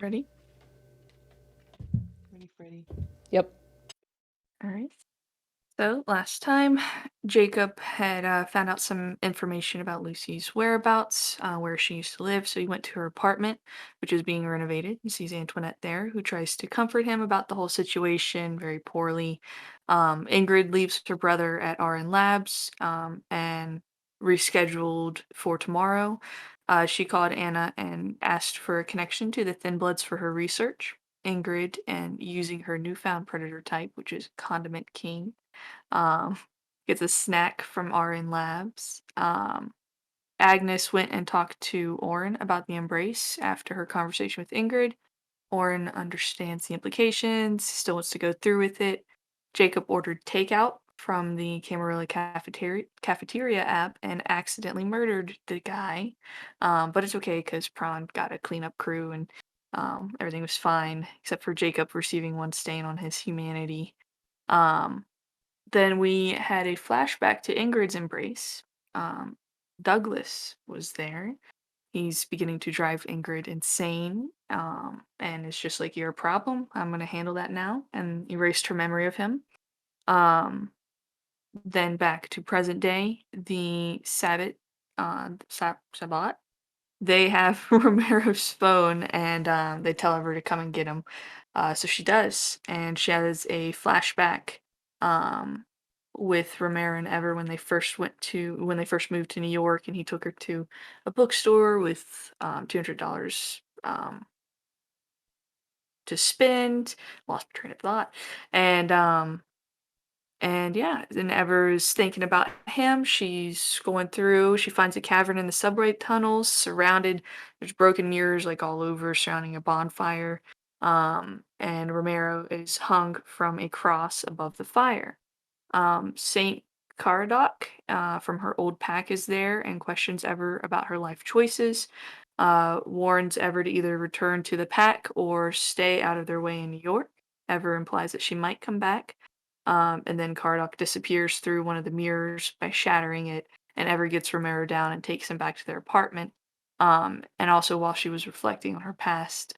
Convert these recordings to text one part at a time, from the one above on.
Ready? Ready, Freddy. Yep. All right. So last time, Jacob had found out some information about Lucy's whereabouts, where she used to live. So he went to her apartment, which is being renovated. He sees Antoinette there, who tries to comfort him about the whole situation very poorly. Ingrid leaves her brother at RN Labs and rescheduled for tomorrow. She called Anna and asked for a connection to the Thin Bloods for her research. Ingrid, and using her newfound predator type, which is Condiment King, um, gets a snack from RN Labs. Agnes went and talked to Oren about the embrace after her conversation with Ingrid. Oren understands the implications, still wants to go through with it. Jacob ordered takeout from the Camarilla cafeteria app and accidentally murdered the guy. But it's okay because Prawn got a cleanup crew and everything was fine, except for Jacob receiving one stain on his humanity. Um, then we had a flashback to Ingrid's embrace. Um, Douglas was there. He's beginning to drive Ingrid insane, and it's just like, "You're a problem. I'm gonna handle that now," and erased her memory of him. Um, then back to present day, the Sabat, they have Romero's phone and they tell her to come and get him. So she does, and she has a flashback um, with Romero and Ever when they first moved to New York, and he took her to a bookstore with $200 to spend. Lost my train of thought, and yeah, and Ever's thinking about him. She's going through, she finds a cavern in the subway tunnels, surrounded, there's broken mirrors like all over, surrounding a bonfire. And Romero is hung from a cross above the fire. Saint Caradoc from her old pack is there and questions Ever about her life choices. Warns Ever to either return to the pack or stay out of their way in New York. Ever implies that she might come back. And then Caradoc disappears through one of the mirrors by shattering it, and Ever gets Romero down and takes him back to their apartment. And also, while she was reflecting on her past,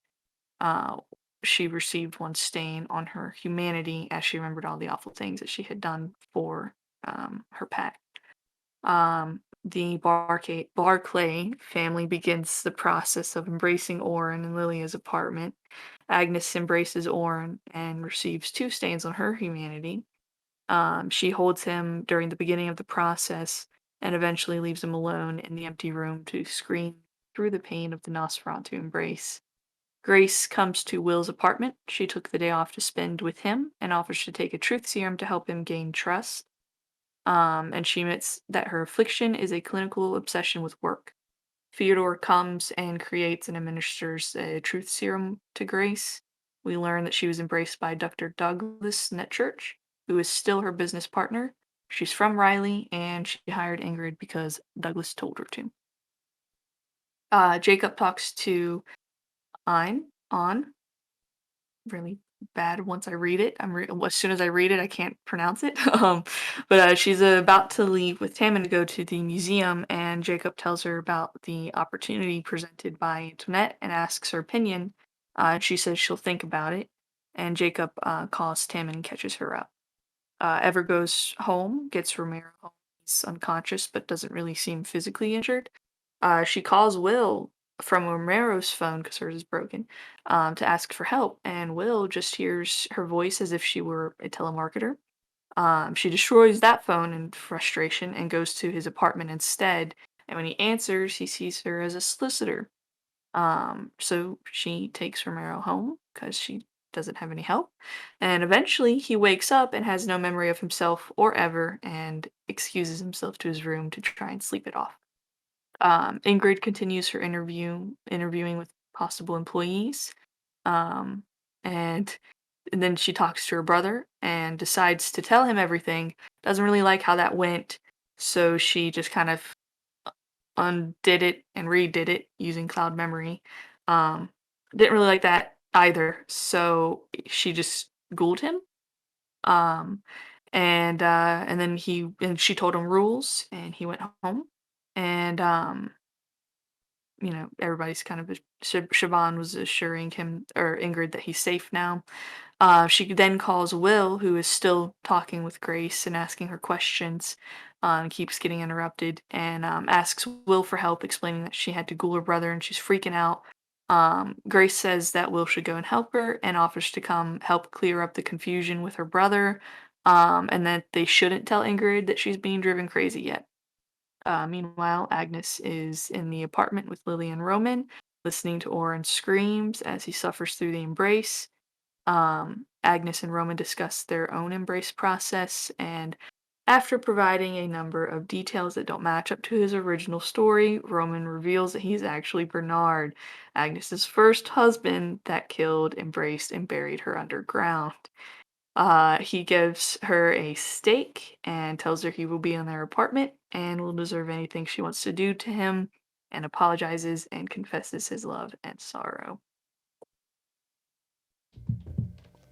uh, she received one stain on her humanity as she remembered all the awful things that she had done for her pack. The Barclay family begins the process of embracing Oren in Lilia's apartment. Agnes embraces Oren and receives two stains on her humanity. She holds him during the beginning of the process and eventually leaves him alone in the empty room to scream through the pain of the Nosferatu embrace. Grace comes to Will's apartment. She took the day off to spend with him and offers to take a truth serum to help him gain trust. And she admits that her affliction is a clinical obsession with work. Theodore comes and creates and administers a truth serum to Grace. We learn that she was embraced by Dr. Douglas Netchurch, who is still her business partner. She's from Riley, and she hired Ingrid because Douglas told her to. Jacob talks to Ein on really bad once I read it. As soon as I read it, I can't pronounce it. But she's about to leave with Tammin to go to the museum, and Jacob tells her about the opportunity presented by Antoinette and asks her opinion. She says she'll think about it, and Jacob calls Tammin and catches her up. Ever goes home, gets Romero home. He's unconscious but doesn't really seem physically injured. She calls Will from Romero's phone because hers is broken to ask for help, and Will just hears her voice as if she were a telemarketer. She destroys that phone in frustration and goes to his apartment instead. And when he answers, he sees her as a solicitor. So she takes Romero home because she doesn't have any help. And eventually he wakes up and has no memory of himself or Ever and excuses himself to his room to try and sleep it off. Ingrid continues her interviewing with possible employees. Um, and and then she talks to her brother and decides to tell him everything. Doesn't really like how that went, so she just kind of undid it and redid it using cloud memory. Um, didn't really like that either, so she just ghouled him. Um, and then she told him rules, and he went home. And everybody's kind of Siobhan was assuring him or Ingrid that he's safe now. She then calls Will, who is still talking with Grace and asking her questions, and keeps getting interrupted, and asks Will for help, explaining that she had to ghoul her brother and she's freaking out. Grace says that Will should go and help her and offers to come help clear up the confusion with her brother, and that they shouldn't tell Ingrid that she's being driven crazy yet. Meanwhile, Agnes is in the apartment with Lily and Roman, listening to Oren screams as he suffers through the embrace. Agnes and Roman discuss their own embrace process, and after providing a number of details that don't match up to his original story, Roman reveals that he's actually Bernard, Agnes's first husband that killed, embraced, and buried her underground. He gives her a steak and tells her he will be in their apartment and will deserve anything she wants to do to him, and apologizes and confesses his love and sorrow.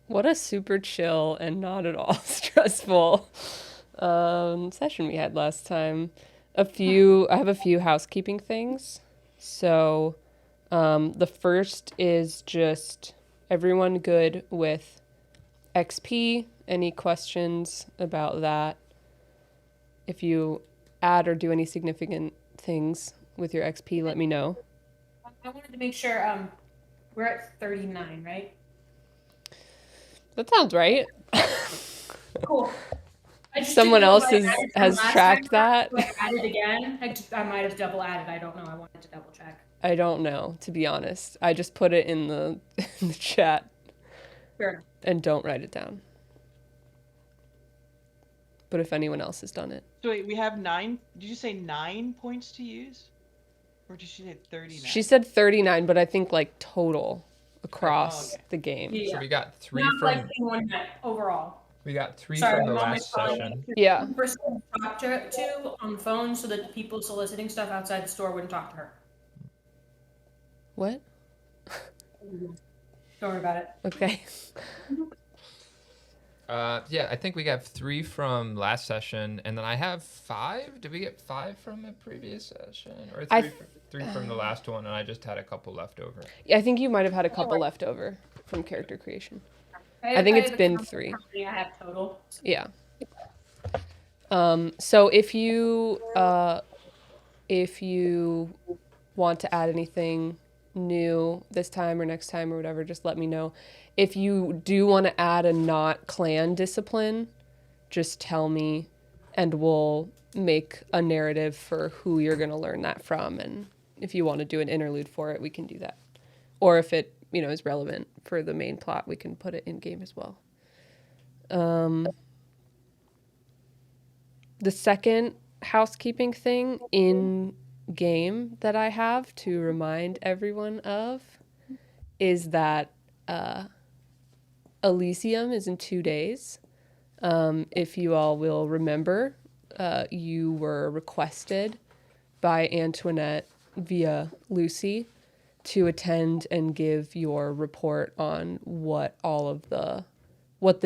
What a super chill and not at all stressful session we had last time. I have a few housekeeping things. So, the first is just everyone good with XP? Any questions about that? If you add or do any significant things with your XP, let me know. I wanted to make sure we're at 39, right? That sounds right. Cool. Someone else has tracked that. I added again. I might have double added. I don't know. I wanted to double check. I don't know, to be honest. I just put it in the chat. Fair enough. And don't write it down. But if anyone else has done it. So wait, we have 9. Did you say 9 points to use? Or did she say 39? She said 39, but I think like total across the game. Yeah. So we got 3 Not from like one overall. We got 3 from the last session. Yeah. Person to talk to on the phone so that the people soliciting stuff outside the store wouldn't talk to her. What? Don't worry about it. Okay. Yeah, I think we got 3 from last session, and then I have 5. Did we get 5 from a previous session, or 3 from the last one, and I just had a couple left over? Yeah, I think you might have had a couple left over from character creation. I think it's been 3. I have total. Yeah. So if you want to add anything new this time or next time or whatever, just let me know. If you do want to add a not clan discipline, just tell me and we'll make a narrative for who you're going to learn that from. And if you want to do an interlude for it, we can do that. Or if it, is relevant for the main plot, we can put it in game as well. The second housekeeping thing in game that I have to remind everyone of is that Elysium is in 2 days. If you all will remember, you were requested by Antoinette via Lucy to attend and give your report on what the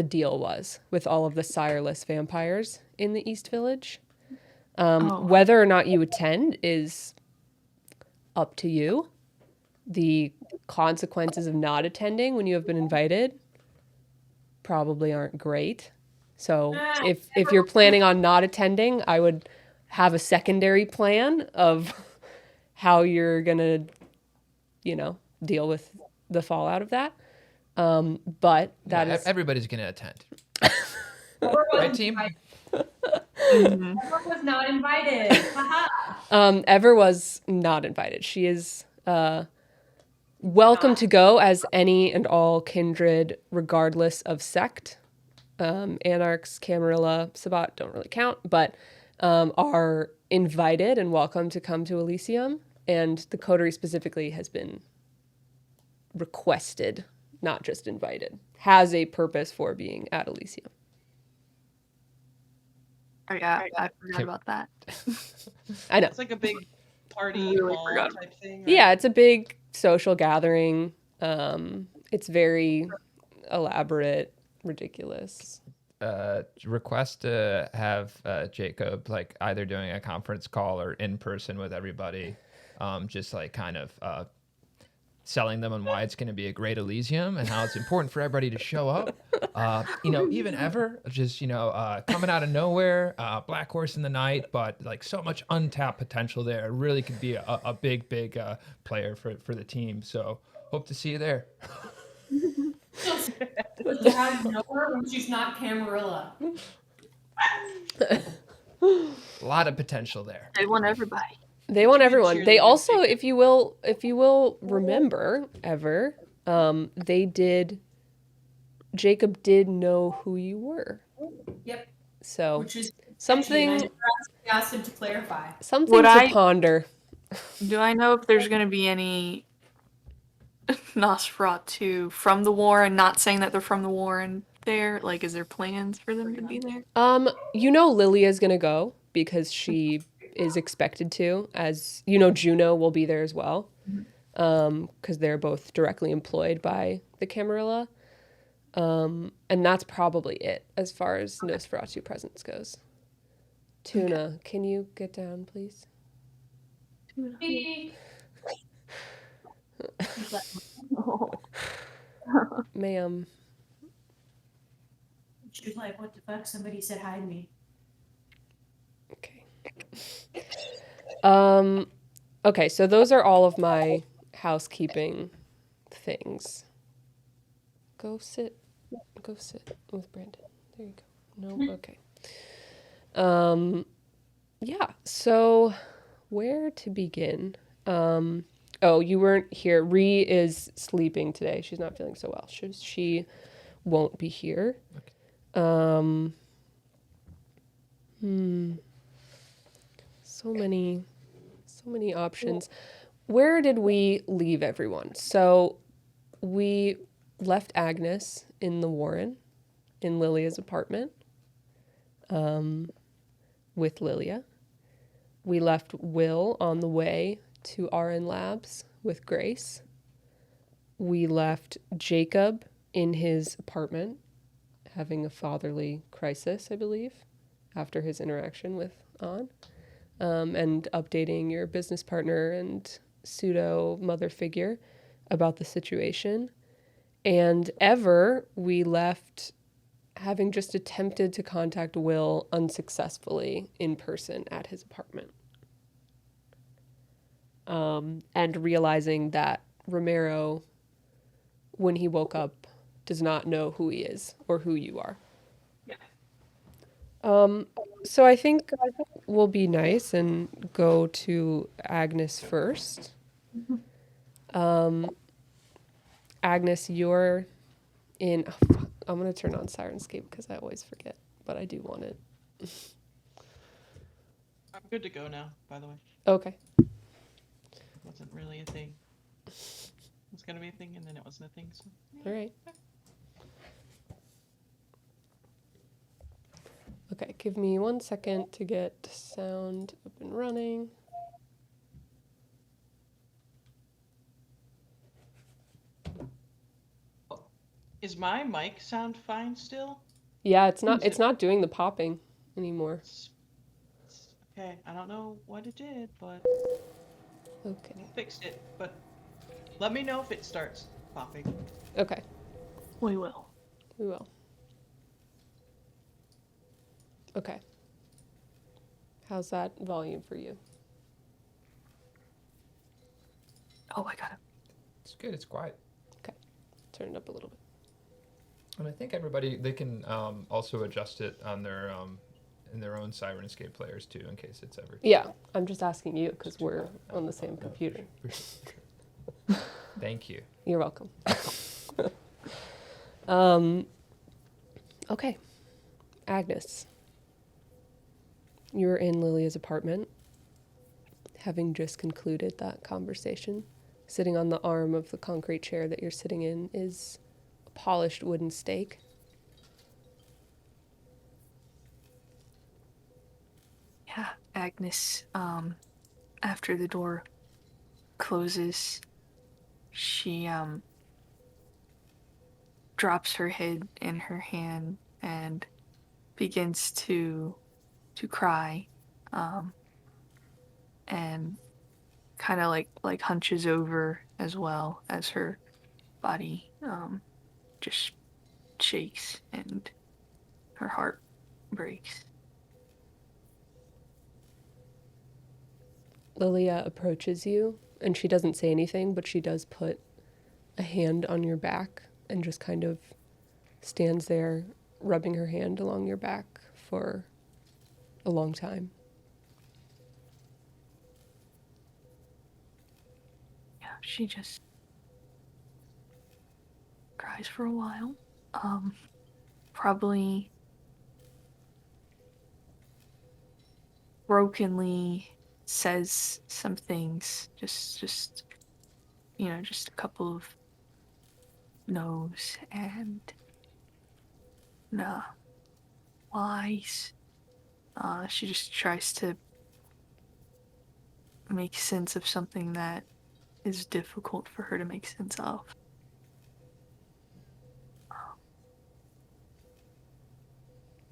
deal was with all of the sireless vampires in the East Village. Whether or not you attend is up to you. The consequences of not attending when you have been invited probably aren't great. So if you're planning on not attending, I would have a secondary plan of how you're going to, deal with the fallout of that. But that is... Everybody's going to attend. Right, team? Ever was not invited. Ever was not invited. She is welcome to go as any and all kindred, regardless of sect. Anarchs, Camarilla, Sabbat don't really count, but are invited and welcome to come to Elysium. And the coterie specifically has been requested, not just invited, has a purpose for being at Elysium. Oh yeah, I forgot about that. I know. It's like a big party ball type thing. Right? Yeah, it's a big social gathering. It's very elaborate, ridiculous. Request to have Jacob either doing a conference call or in person with everybody. just like kind of selling them on why it's going to be a great Elysium and how it's important for everybody to show up. Even ever, just, coming out of nowhere, Black Horse in the Night, but like so much untapped potential there. It really could be a big player for the team. So hope to see you there. Out of nowhere when she's not Camarilla. A lot of potential there. They want everybody. They want everyone. They cheerleader also, ticket. if you will remember ever, Jacob did know who you were. Yep. So Which is something I asked him to clarify. to ponder. Do I know if there's going to be any Nosferatu from the Warren? Not saying that they're from the Warren there. Like, is there plans for them to be there? Lilia's gonna go because she is expected to, as Juno will be there as well, because they're both directly employed by the Camarilla, and that's probably it as far as Nosferatu presence goes. Tuna, can you get down, please? Ma'am. She was like, what the fuck? Somebody said hi to me. Okay. Okay, so those are all of my housekeeping things. Go sit with Brandon. There you go. No, okay. Yeah, so where to begin? Oh, you weren't here. Ree is sleeping today. She's not feeling so well. She won't be here. Okay. So many options. Where did we leave everyone? So we left Agnes in the Warren, in Lilia's apartment, with Lilia. We left Will on the way to RN Labs with Grace. We left Jacob in his apartment, having a fatherly crisis, I believe, after his interaction with An, and updating your business partner and pseudo mother figure about the situation. And Ever, we left having just attempted to contact Will unsuccessfully in person at his apartment. And realizing that Romero, when he woke up, does not know who he is or who you are. So I think we'll be nice and go to Agnes first. Agnes, you're in... Oh, fuck. I'm going to turn on Sirenscape because I always forget, but I do want it. I'm good to go now, by the way. Okay. Wasn't really a thing. It was going to be a thing, and then it wasn't a thing, so... All right. Okay, give me 1 second to get sound up and running. Is my mic sound fine still? Yeah, it's not doing the popping anymore. Okay, I don't know what it did, but Okay. I fixed it. But let me know if it starts popping. Okay, We will. we will. Okay. How's that volume for you? Oh, I got it. It's good. It's quiet. Turn it up a little bit. And I think everybody, they can also adjust it on their in their own Sirenscape players too, in case it's ever. Yeah, I'm just asking you because we're on the same computer. Thank you. You're welcome. Okay. Agnes. You're in Lilia's apartment, having just concluded that conversation. Sitting on the arm of the concrete chair that you're sitting in is a polished wooden stake. Yeah, Agnes, after the door closes, she, drops her head in her hand and begins to cry, and kind of like hunches over as well as her body just shakes and her heart breaks. Lilia approaches you, and she doesn't say anything, but she does put a hand on your back and just kind of stands there rubbing her hand along your back for a long time. Yeah, she just cries for a while. Probably brokenly says some things. Just just a couple of no's and nah, whys. She just tries to make sense of something that is difficult for her to make sense of.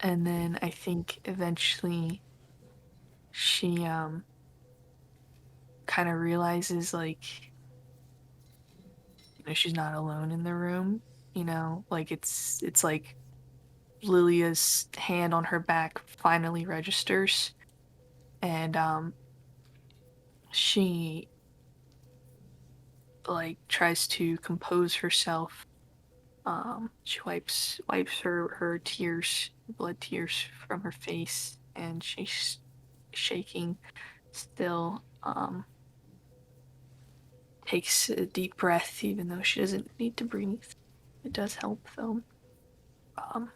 And then I think eventually she kind of realizes like she's not alone in the room, like it's like Lilia's hand on her back finally registers, and she like tries to compose herself. She wipes her tears, blood tears from her face, and she's shaking still. Takes a deep breath even though she doesn't need to breathe. It does help though. Um,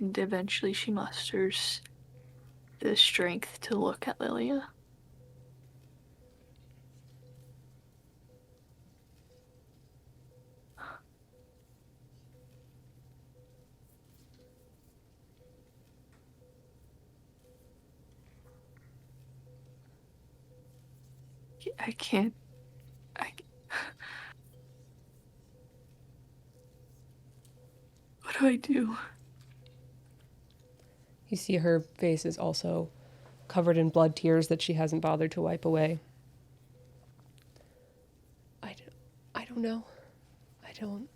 and eventually she musters the strength to look at Lilia. I can't. I. What do I do? You see her face is also covered in blood tears that she hasn't bothered to wipe away. I don't know. I don't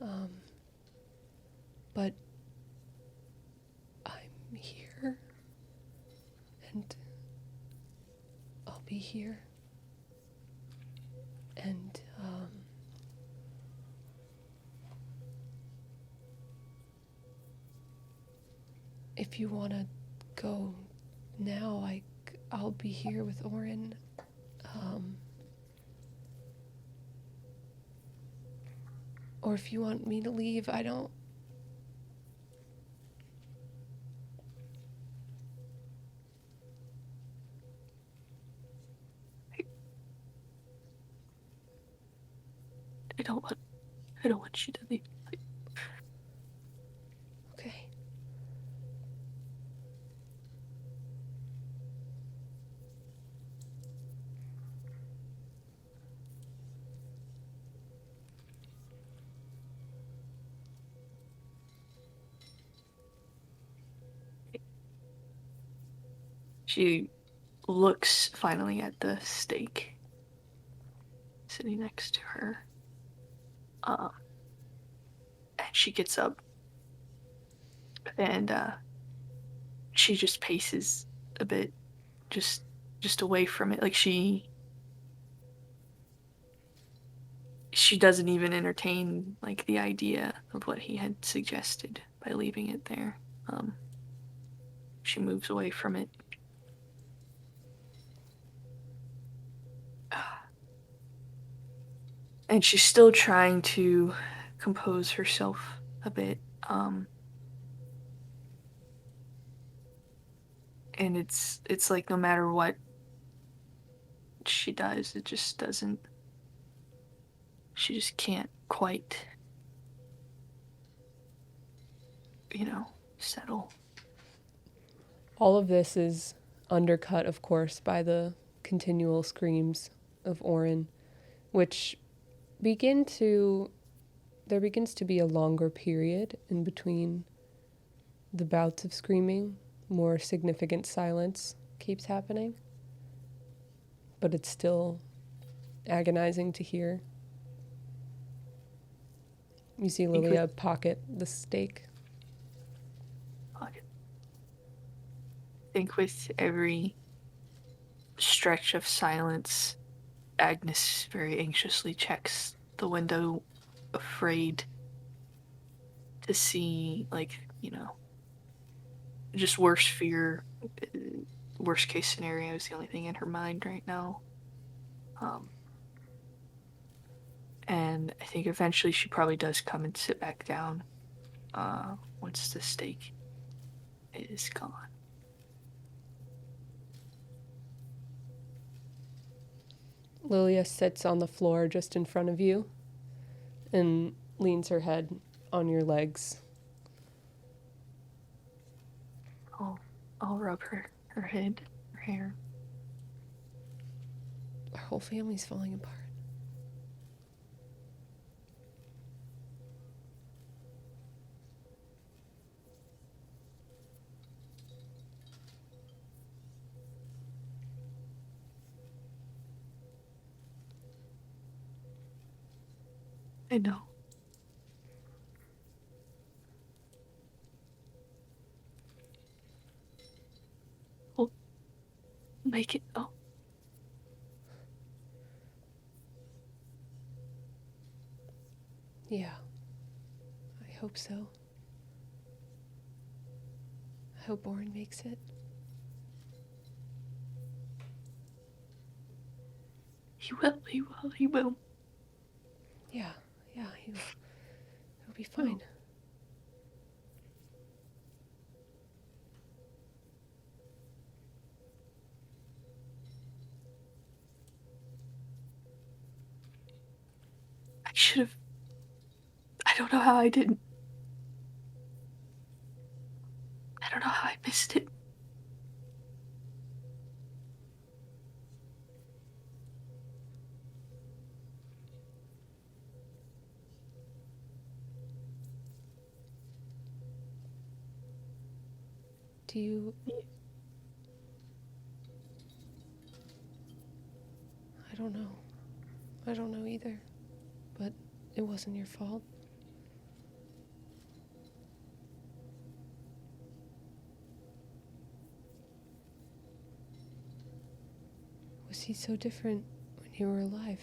know. But I'm here, and I'll be here. And, if you want to go now, I'll be here with Orin. Or if you want me to leave, I don't. I don't want you to leave. Okay. She looks finally at the steak sitting next to her. Um, and she gets up and she just paces a bit, just away from it. Like she doesn't even entertain like the idea of what he had suggested by leaving it there. She moves away from it. And she's still trying to compose herself a bit. And it's like no matter what she does, it just doesn't. She just can't quite, settle. All of this is undercut, of course, by the continual screams of Orin, which begin to there begins to be a longer period in between the bouts of screaming. More significant silence keeps happening, but it's still agonizing to hear. You see Think Lilia pocket the steak. I think with every stretch of silence, Agnes very anxiously checks the window, afraid to see, like, just worst fear, uh, worst case scenario is the only thing in her mind right now. Um, and I think eventually she probably does come and sit back down once the steak is gone. Lilia sits on the floor just in front of you and leans her head on your legs. I'll rub her head, her hair. Our whole family's falling apart. I know. We'll make it. Oh, Yeah, I hope so. I hope Oren makes it. he will. He will. He will. Yeah, he'll be fine. I should have. I don't know how I didn't. I don't know how I missed it. Do you... I don't know. I don't know either. But it wasn't your fault. Was he so different when you were alive?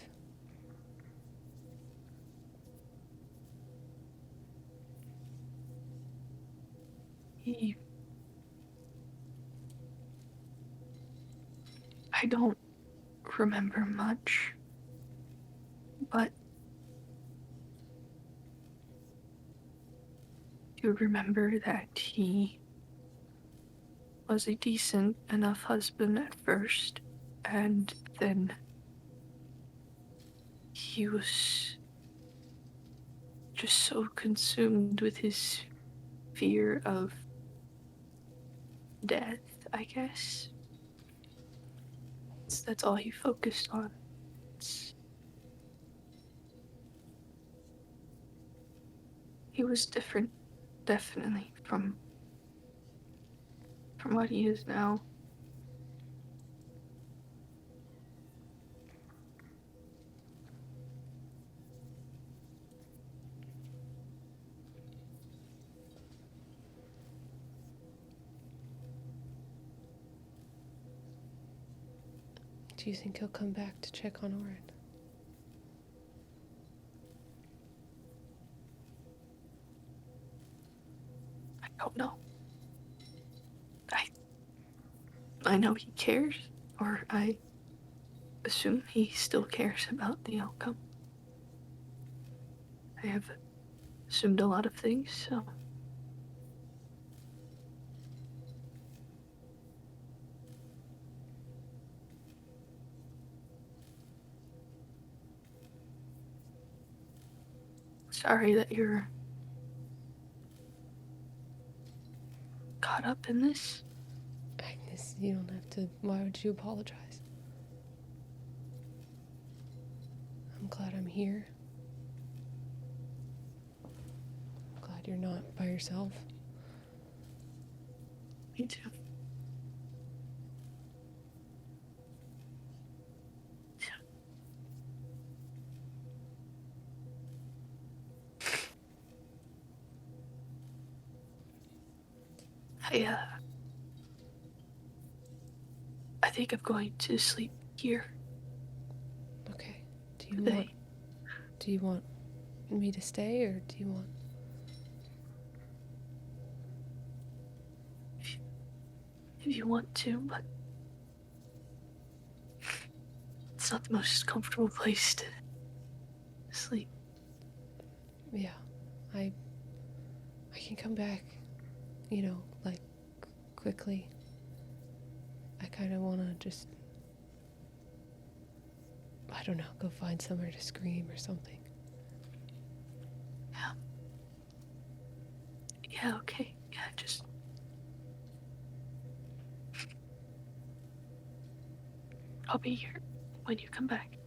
He. I don't remember much, but do remember that he was a decent enough husband at first, and then he was just so consumed with his fear of death, I guess. That's all he focused on. He was different, definitely, from what he is now. Do you think he'll come back to check on Oren? I don't know. I know he cares, or I assume he still cares about the outcome. I have assumed a lot of things, so. Sorry that you're caught up in this. Agnes, you don't have to. Why would you apologize? I'm glad I'm here. glad you're not by yourself. Me too. I think I'm going to sleep here Okay. today. Do you want me to stay, or do you want... If you want to, but it's not the most comfortable place to sleep. Yeah. I can come back, like, quickly. I kind of want to just, I don't know, go find somewhere to scream or something. Yeah, okay. Yeah, just... I'll be here when you come back.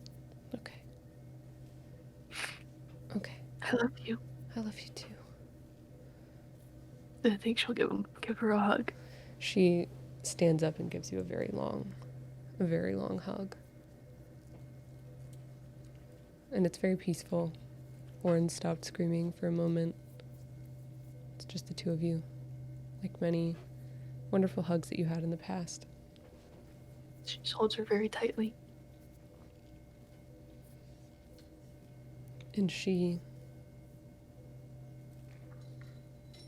Okay. Okay. I love you. I love you too. I think she'll give her a hug. She stands up and gives you a very long hug. And it's very peaceful. Warren stopped screaming for a moment. It's just the two of you, like many wonderful hugs that you had in the past. She just holds her very tightly. And she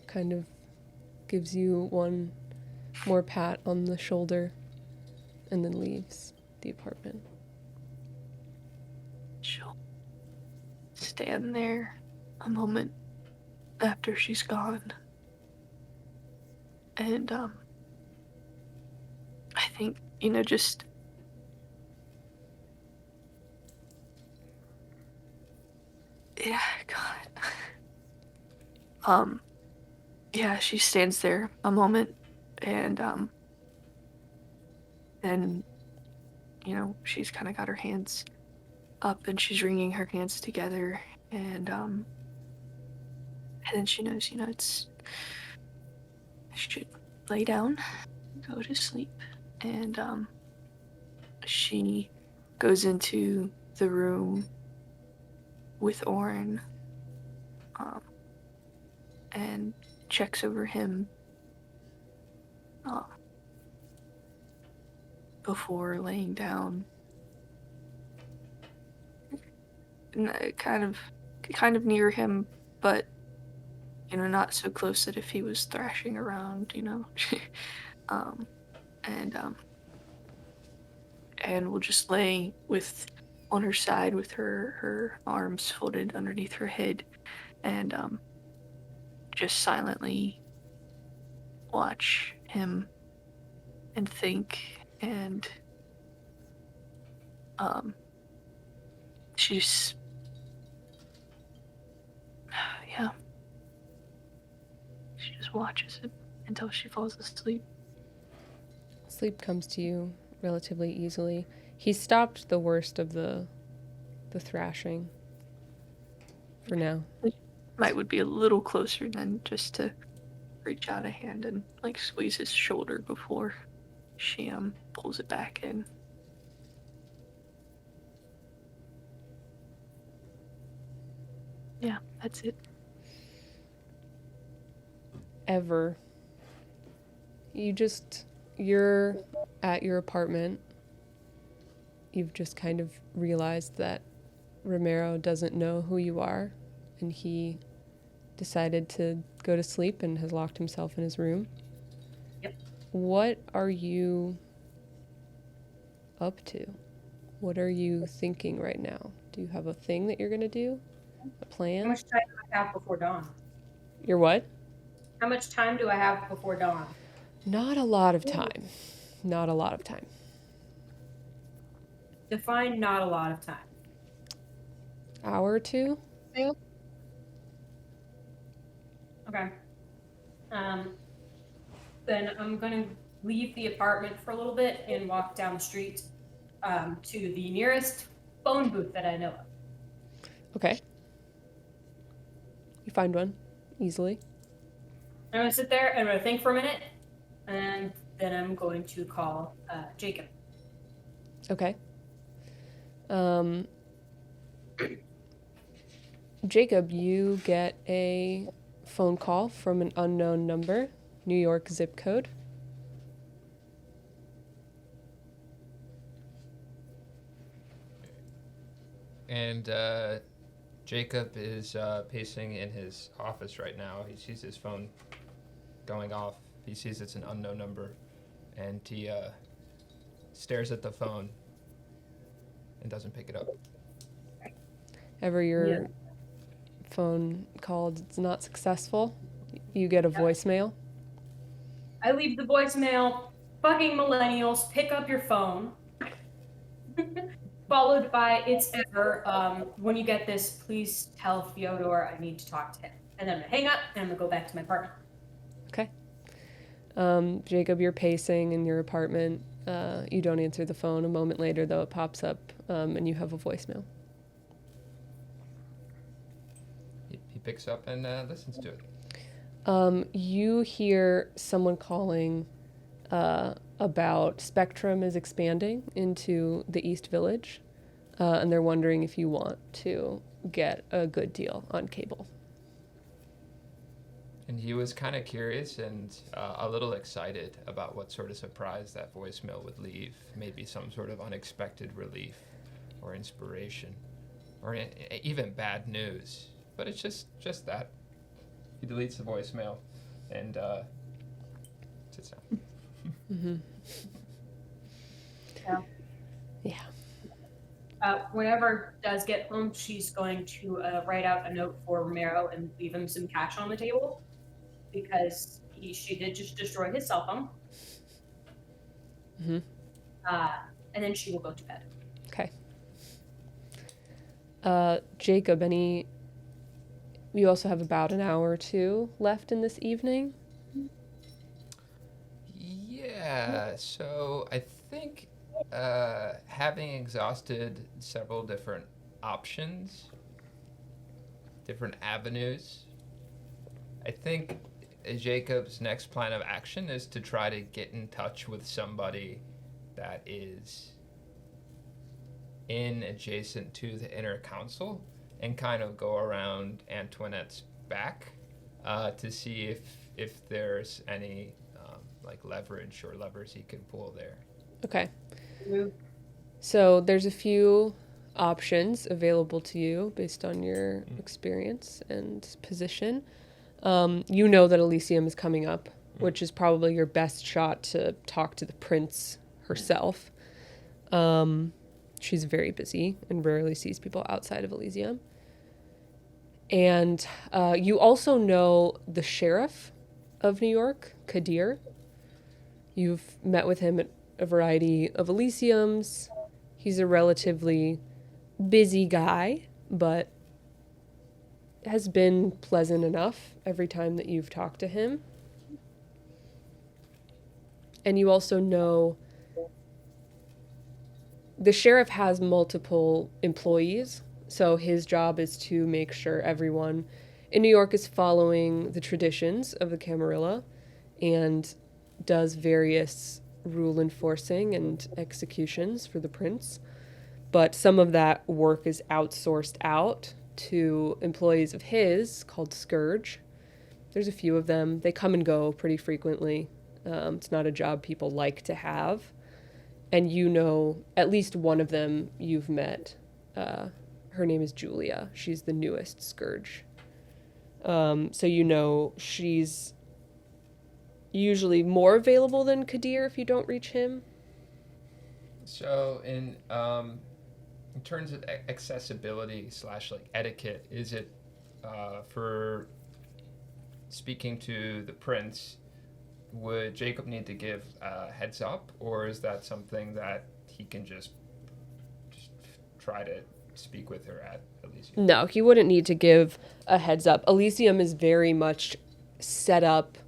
kind of gives you one more pat on the shoulder and then leaves the apartment. She'll stand there a moment after she's gone. And, I think, just... Yeah, God. Yeah, she stands there a moment, and, then, she's kind of got her hands up, and she's wringing her hands together, and then she knows, she should lay down, go to sleep, and, she goes into the room with Oren, and checks over him, before laying down. Kind of near him, but not so close that if he was thrashing around, um, and will just lay on her side with her arms folded underneath her head, and just silently watch him and think, and she just... yeah, she just watches it until she falls asleep. Sleep comes to you relatively easily. He stopped the worst of the thrashing for now. Might would be a little closer than just to reach out a hand and squeeze his shoulder before she pulls it back in. Yeah, that's it. Ever. You're at your apartment. You've just kind of realized that Romero doesn't know who you are, and he decided to go to sleep and has locked himself in his room. Yep. What are you up to? What are you thinking right now? Do you have a thing that you're going to do? A plan? How much time do I have before dawn? You're what? How much time do I have before dawn? Not a lot of time. Not a lot of time. Define not a lot of time. Hour or two? Okay. Then I'm gonna leave the apartment for a little bit and walk down the street to the nearest phone booth that I know of. Okay. You find one. easily. I'm gonna sit there and I'm gonna think for a minute, and then I'm going to call Jacob. Okay. Jacob, you get a phone call from an unknown number, New York zip code. And Jacob is pacing in his office right now. He sees his phone going off. He sees it's an unknown number, and he stares at the phone and doesn't pick it up. Ever your phone called it's not successful, you get a voicemail. I leave the voicemail. Fucking millennials, pick up your phone. Followed by it's ever. When you get this, please tell Fyodor I need to talk to him. And then I'm gonna hang up and I'm gonna go back to my apartment. Okay. Jacob, you're pacing in your apartment. You don't answer the phone. A moment later, though, it pops up and you have a voicemail. He picks up and listens to it. You hear someone calling about Spectrum is expanding into the East Village, and they're wondering if you want to get a good deal on cable. And he was kind of curious and a little excited about what sort of surprise that voicemail would leave. Maybe some sort of unexpected relief or inspiration or even bad news. But it's just that. He deletes the voicemail and sits down. Mm-hmm. Yeah. Whenever does get home, she's going to write out a note for Romero and leave him some cash on the table because she did just destroy his cell phone. Mm-hmm. And then she will go to bed. Okay. Jacob, you also have about an hour or two left in this evening. Yeah, so I think having exhausted several different options, different avenues, I think Jacob's next plan of action is to try to get in touch with somebody that is adjacent to the inner council and kind of go around Antoinette's back to see if there's any like leverage or levers he can pull there. Okay. Mm-hmm. So there's a few options available to you based on your experience and position. You know that Elysium is coming up, which is probably your best shot to talk to the prince herself. She's very busy and rarely sees people outside of Elysium. And you also know the sheriff of New York, Kadir. You've met with him at a variety of Elysiums. He's a relatively busy guy, but has been pleasant enough every time that you've talked to him. And you also know the sheriff has multiple employees, so his job is to make sure everyone in New York is following the traditions of the Camarilla and does various rule enforcing and executions for the prince. But some of that work is outsourced out to employees of his called Scourge. There's a few of them. They come and go pretty frequently. It's not a job people like to have. And you know at least one of them you've met. Her name is Julia. She's the newest Scourge. So you know she's usually more available than Kadir if you don't reach him. So in terms of accessibility / like etiquette, is it for speaking to the prince, would Jacob need to give a heads up, or is that something that he can just try to speak with her at Elysium? No, he wouldn't need to give a heads up. Elysium is very much set up,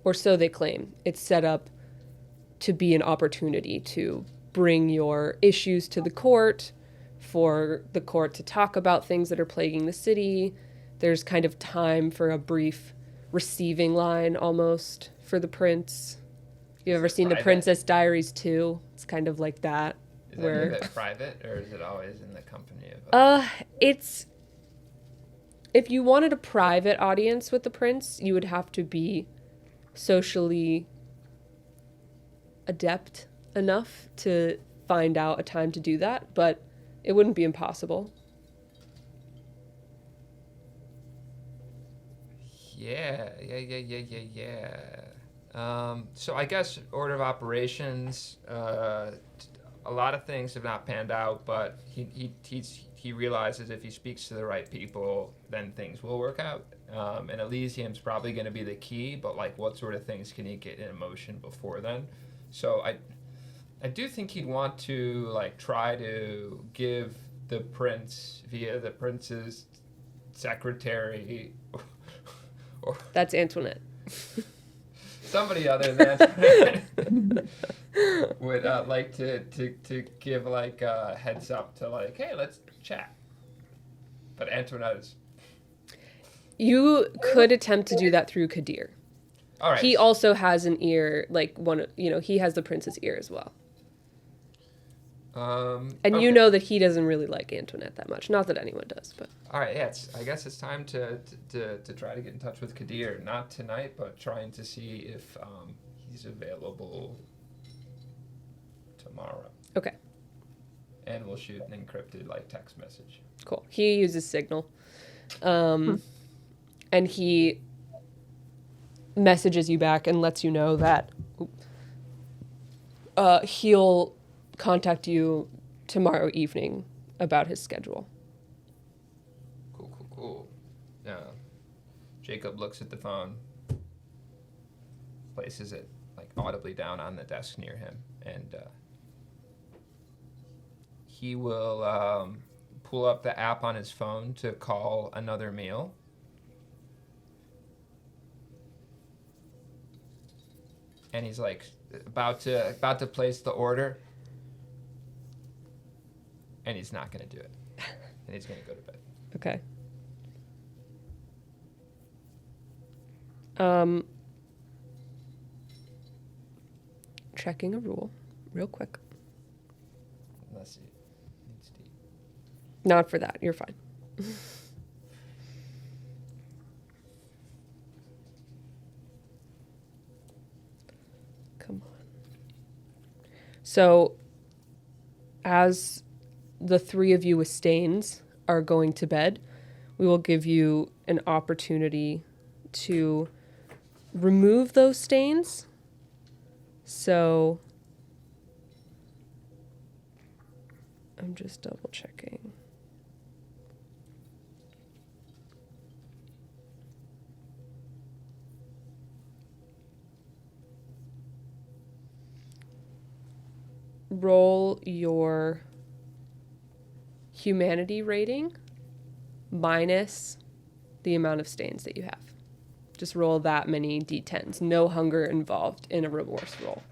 or so they claim. It's set up to be an opportunity to bring your issues to the court, for the court to talk about things that are plaguing the city. There's kind of time for a brief receiving line almost for the prince. You ever it seen The private? Princess Diaries 2? It's kind of like that. Is any Where of it private, or is it always in the company of? it's if you wanted a private audience with the prince, you would have to be socially adept enough to find out a time to do that, but it wouldn't be impossible. Yeah. So I guess order of operations. A lot of things have not panned out, but he realizes if he speaks to the right people, then things will work out. And Elysium's probably going to be the key, but like, what sort of things can he get in motion before then? So I do think he'd want to like try to give the prince via the prince's secretary or That's Antoinette. somebody other than would like to give like a heads up to like, hey, let's chat. But Antoinette is You could attempt to do that through Kadir. all right. He also has an ear, like he has the prince's ear as well. And okay. you know that he doesn't really like Antoinette that much. Not that anyone does, but All right, yeah. I guess it's time to try to get in touch with Kadir. Not tonight, but trying to see if he's available tomorrow. okay, And we'll shoot an encrypted like text message. cool. He uses Signal. And he messages you back and lets you know that he'll contact you tomorrow evening about his schedule. Cool. Jacob looks at the phone, places it like audibly down on the desk near him, and he will pull up the app on his phone to call another meal. And he's like about to place the order, and he's not gonna do it, and he's gonna go to bed. Okay. Checking a rule real quick. Unless he needs to. Not for that. You're fine. Come on. So, as the three of you with stains are going to bed, we will give you an opportunity to remove those stains. So, I'm just double checking. Roll your humanity rating minus the amount of stains that you have. Just roll that many d10s. No hunger involved in a remorse roll.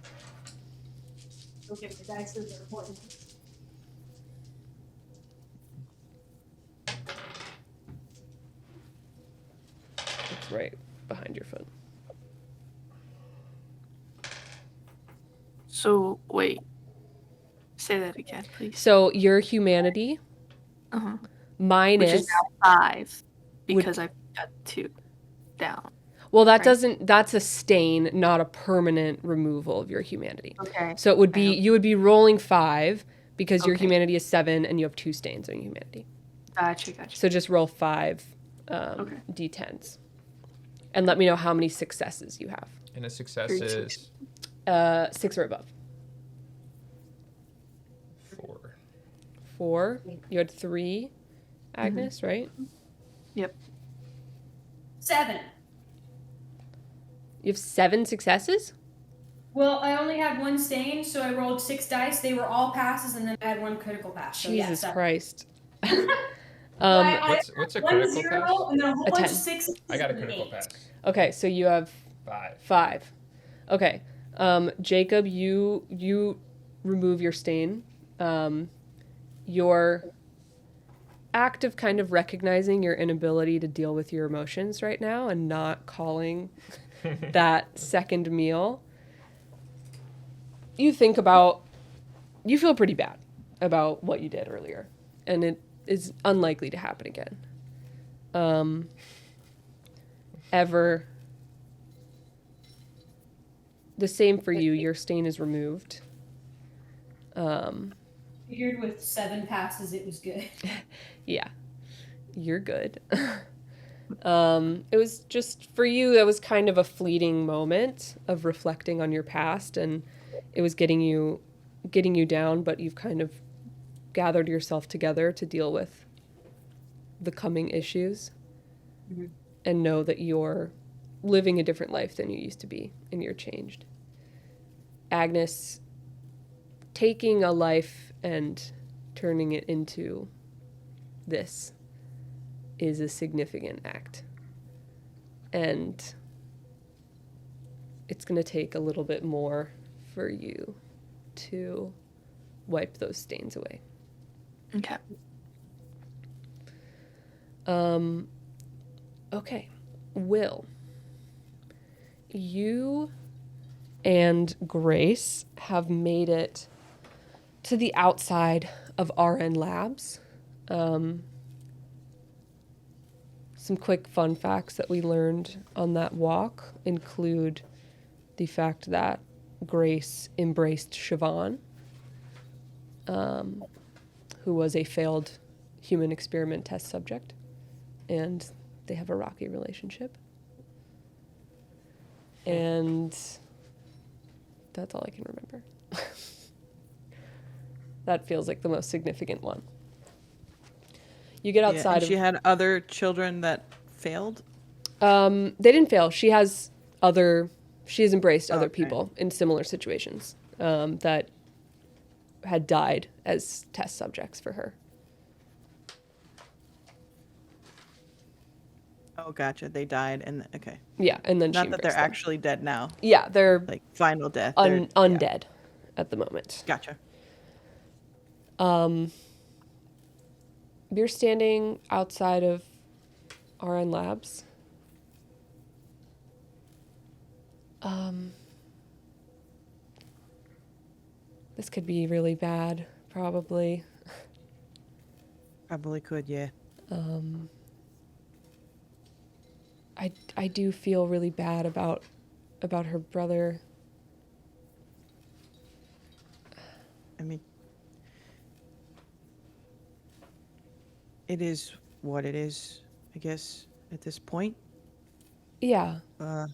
Okay, the dice are important. It's right behind your foot. So wait. Say that again, please. So your humanity Uh-huh. Which minus. is now 5 because I got 2 down. Well, that right. doesn't. That's a stain, not a permanent removal of your humanity. Okay. So it would be you would be rolling 5 because your Okay. humanity is 7 and you have 2 stains on your humanity. Gotcha. So just roll 5 Okay. d10s, and let me know how many successes you have. And a success 3 is 6 or above. 4. 4. You had 3, Agnes, right? Yep. 7. You have 7 successes? Well, I only had 1 stain, so I rolled 6 dice. They were all passes, and then I had 1 critical pass. So Jesus yeah, Christ. What's a 1 critical 0, pass? and then a whole A bunch 10. of 6s. I got a and critical 8. pass. Okay, so you have 5. 5. Okay. Jacob, you remove your stain. Your act of kind of recognizing your inability to deal with your emotions right now and not calling that second meal, you feel pretty bad about what you did earlier, and it is unlikely to happen again. Ever. The same for you. Your stain is removed. Figured with 7 passes it was good. Yeah, you're good. It was just for you, that was kind of a fleeting moment of reflecting on your past, and it was getting you down, but you've kind of gathered yourself together to deal with the coming issues and know that you're living a different life than you used to be, and you're changed. Agnes, taking a life and turning it into this is a significant act. And it's going to take a little bit more for you to wipe those stains away. Okay. Okay. Will, you and Grace have made it to the outside of RN Labs. Some quick fun facts that we learned on that walk include the fact that Grace embraced Siobhan, who was a failed human experiment test subject, and they have a rocky relationship. And that's all I can remember. That feels like the most significant one. You get outside and of... she had other children that failed? They didn't fail. She has embraced other Okay. people in similar situations that had died as test subjects for her. Oh, gotcha. They died, and okay. Yeah, and then she Not that they're embraced them. actually dead now, Yeah, they're like final death. They're- undead at the moment. Gotcha. You're standing outside of RN Labs. This could be really bad, probably. Probably could, yeah. I do feel really bad about her brother. I mean, it is what it is, I guess, at this point. Yeah, Uh,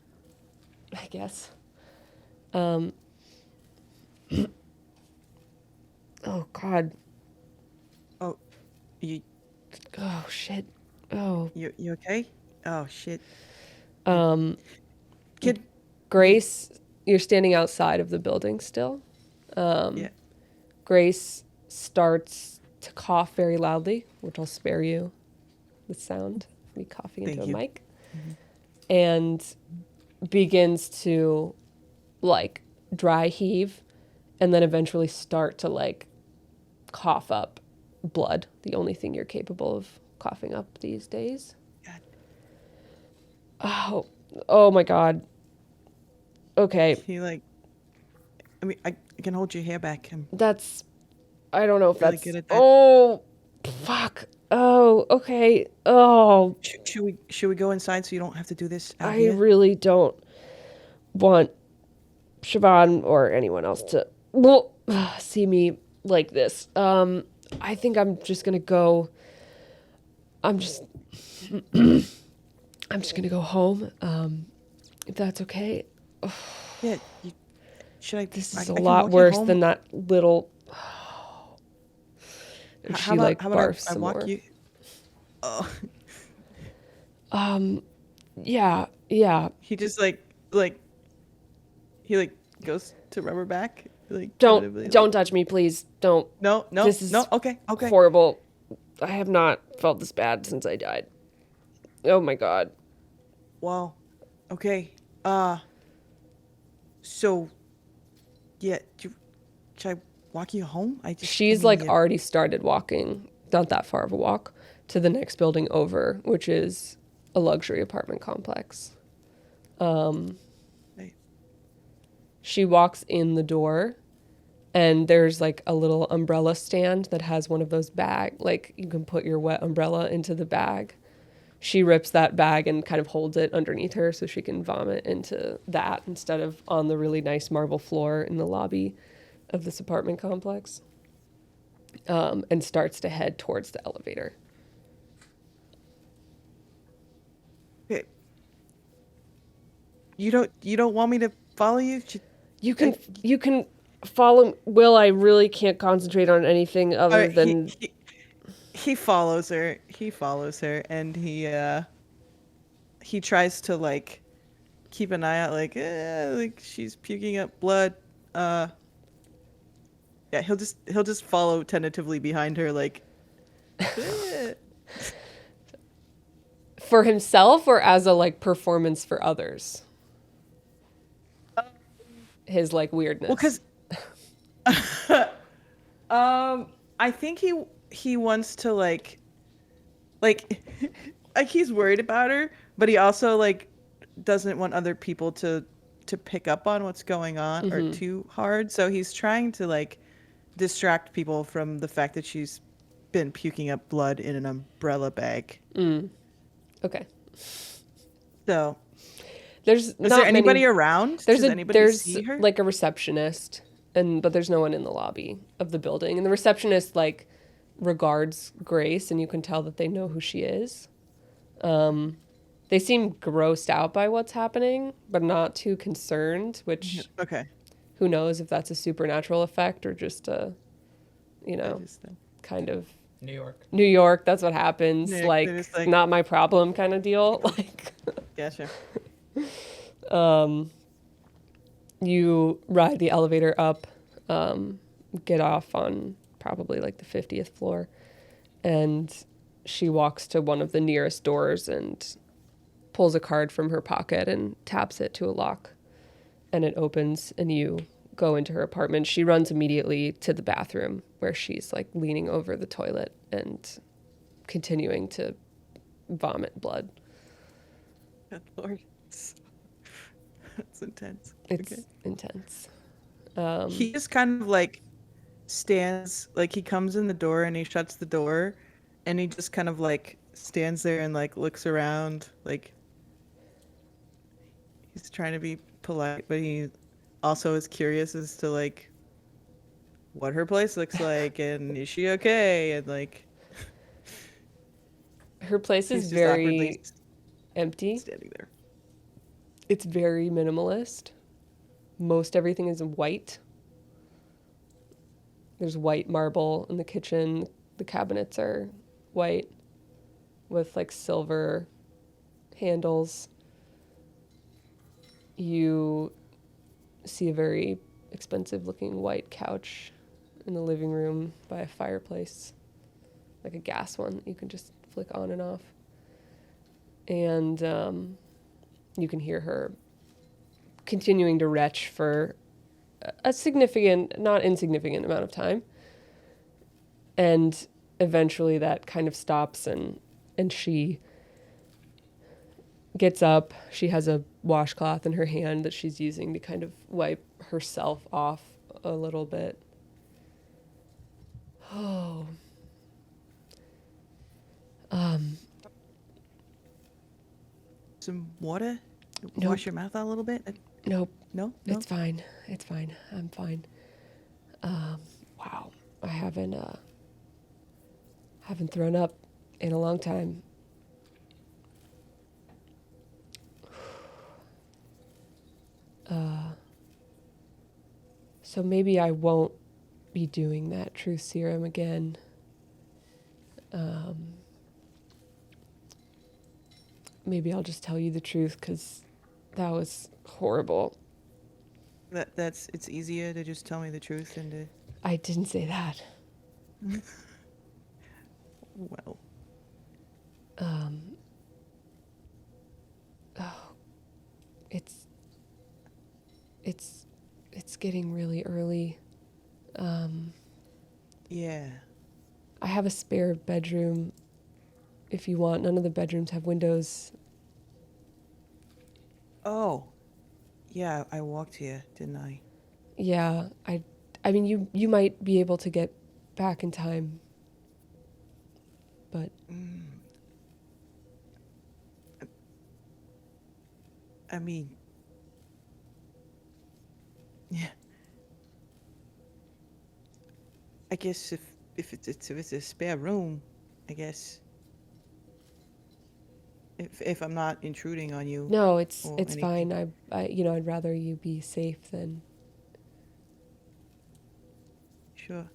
I guess. Oh God. oh, you Oh shit. Oh. you okay? Oh shit. Kid, Grace, you're standing outside of the building still. Yeah. Grace starts to cough very loudly, which I'll spare you the sound of me coughing into Thank a you. mic, and begins to like dry heave, and then eventually start to like cough up blood. The only thing you're capable of coughing up these days. God. Oh my God. Okay. He like, I mean, I can hold your hair back. I'm I don't know if really that's, good at that. oh, fuck. Oh, okay. Oh, Should we go inside so you don't have to do this out I here? really don't want Siobhan or anyone else to see me like this. I think I'm just gonna go. I'm just gonna go home. If that's okay. Yeah. Should I? This I is a can lot walk you worse home. than that little. And How she like about barfs I some walk more. you? Oh, Yeah. he just like he like goes to rub her back. Like tentatively, Don't like, touch me, please. Don't. No. This is no. Okay. horrible. I have not felt this bad since I died. Oh my God. Well, okay. So, yeah. Should I walk you home? She's I mean, like yeah. already started walking. Not that far of a walk. to the next building over, which is a luxury apartment complex. Right. She walks in the door, and there's like a little umbrella stand that has one of those bag, like you can put your wet umbrella into the bag. She rips that bag and kind of holds it underneath her so she can vomit into that instead of on the really nice marble floor in the lobby of this apartment complex. And starts to head towards the elevator. Okay. You don't want me to follow you? You can follow. Will, I really can't concentrate on anything other Alright, than he follows her. He follows her, and he tries to like keep an eye out, like she's puking up blood. Yeah, he'll just follow tentatively behind her, like. "Eh." for himself or as a like performance for others. His like weirdness. Well, because I think he wants to like like he's worried about her, but he also like doesn't want other people to pick up on what's going on or too hard. So he's trying to like distract people from the fact that she's been puking up blood in an umbrella bag. Okay. So There's is there anybody around? Does anybody there's see her? like a receptionist, but there's no one in the lobby of the building, and the receptionist like regards Grace, and you can tell that they know who she is. They seem grossed out by what's happening, but not too concerned. Which Okay. who knows if that's a supernatural effect or just a, I just think. kind of New York. New York. That's what happens. Yeah, Like, they're just like- not my problem kind of deal. Like. Yeah, sure. You ride the elevator up, get off on probably like the 50th floor, and she walks to one of the nearest doors and pulls a card from her pocket and taps it to a lock, and it opens, and you go into her apartment. She runs immediately to the bathroom where she's like leaning over the toilet and continuing to vomit blood. Good Lord. That's intense. It's Okay. intense. He just kind of like stands, like he comes in the door and he shuts the door, and he just kind of like stands there and like looks around, like he's trying to be polite, but he also is curious as to like what her place looks like and is she okay, and like Her place he's is just awkwardly very empty. standing there. It's very minimalist. Most everything is white. There's white marble in the kitchen. The cabinets are white with like silver handles. You see a very expensive looking white couch in the living room by a fireplace, like a gas one that you can just flick on and off. And you can hear her continuing to retch for a significant, not insignificant amount of time. And eventually that kind of stops, and she gets up. She has a washcloth in her hand that she's using to kind of wipe herself off a little bit. Oh. Some water? Nope. Wash your mouth out a little bit? Nope. No? It's fine. It's fine. I'm fine. Wow. I haven't thrown up in a long time. So maybe I won't be doing that truth serum again. Maybe I'll just tell you the truth, because that was horrible. It's easier to just tell me the truth than to. I didn't say that. Well. It's getting really early. Yeah. I have a spare bedroom if you want. None of the bedrooms have windows. Oh, yeah, I walked here, didn't I? Yeah, I mean, you might be able to get back in time, but I mean, yeah. I guess if it's a spare room, I guess if I'm not intruding on you no, it's or it's anything. fine. I'd rather you be safe than. Sure.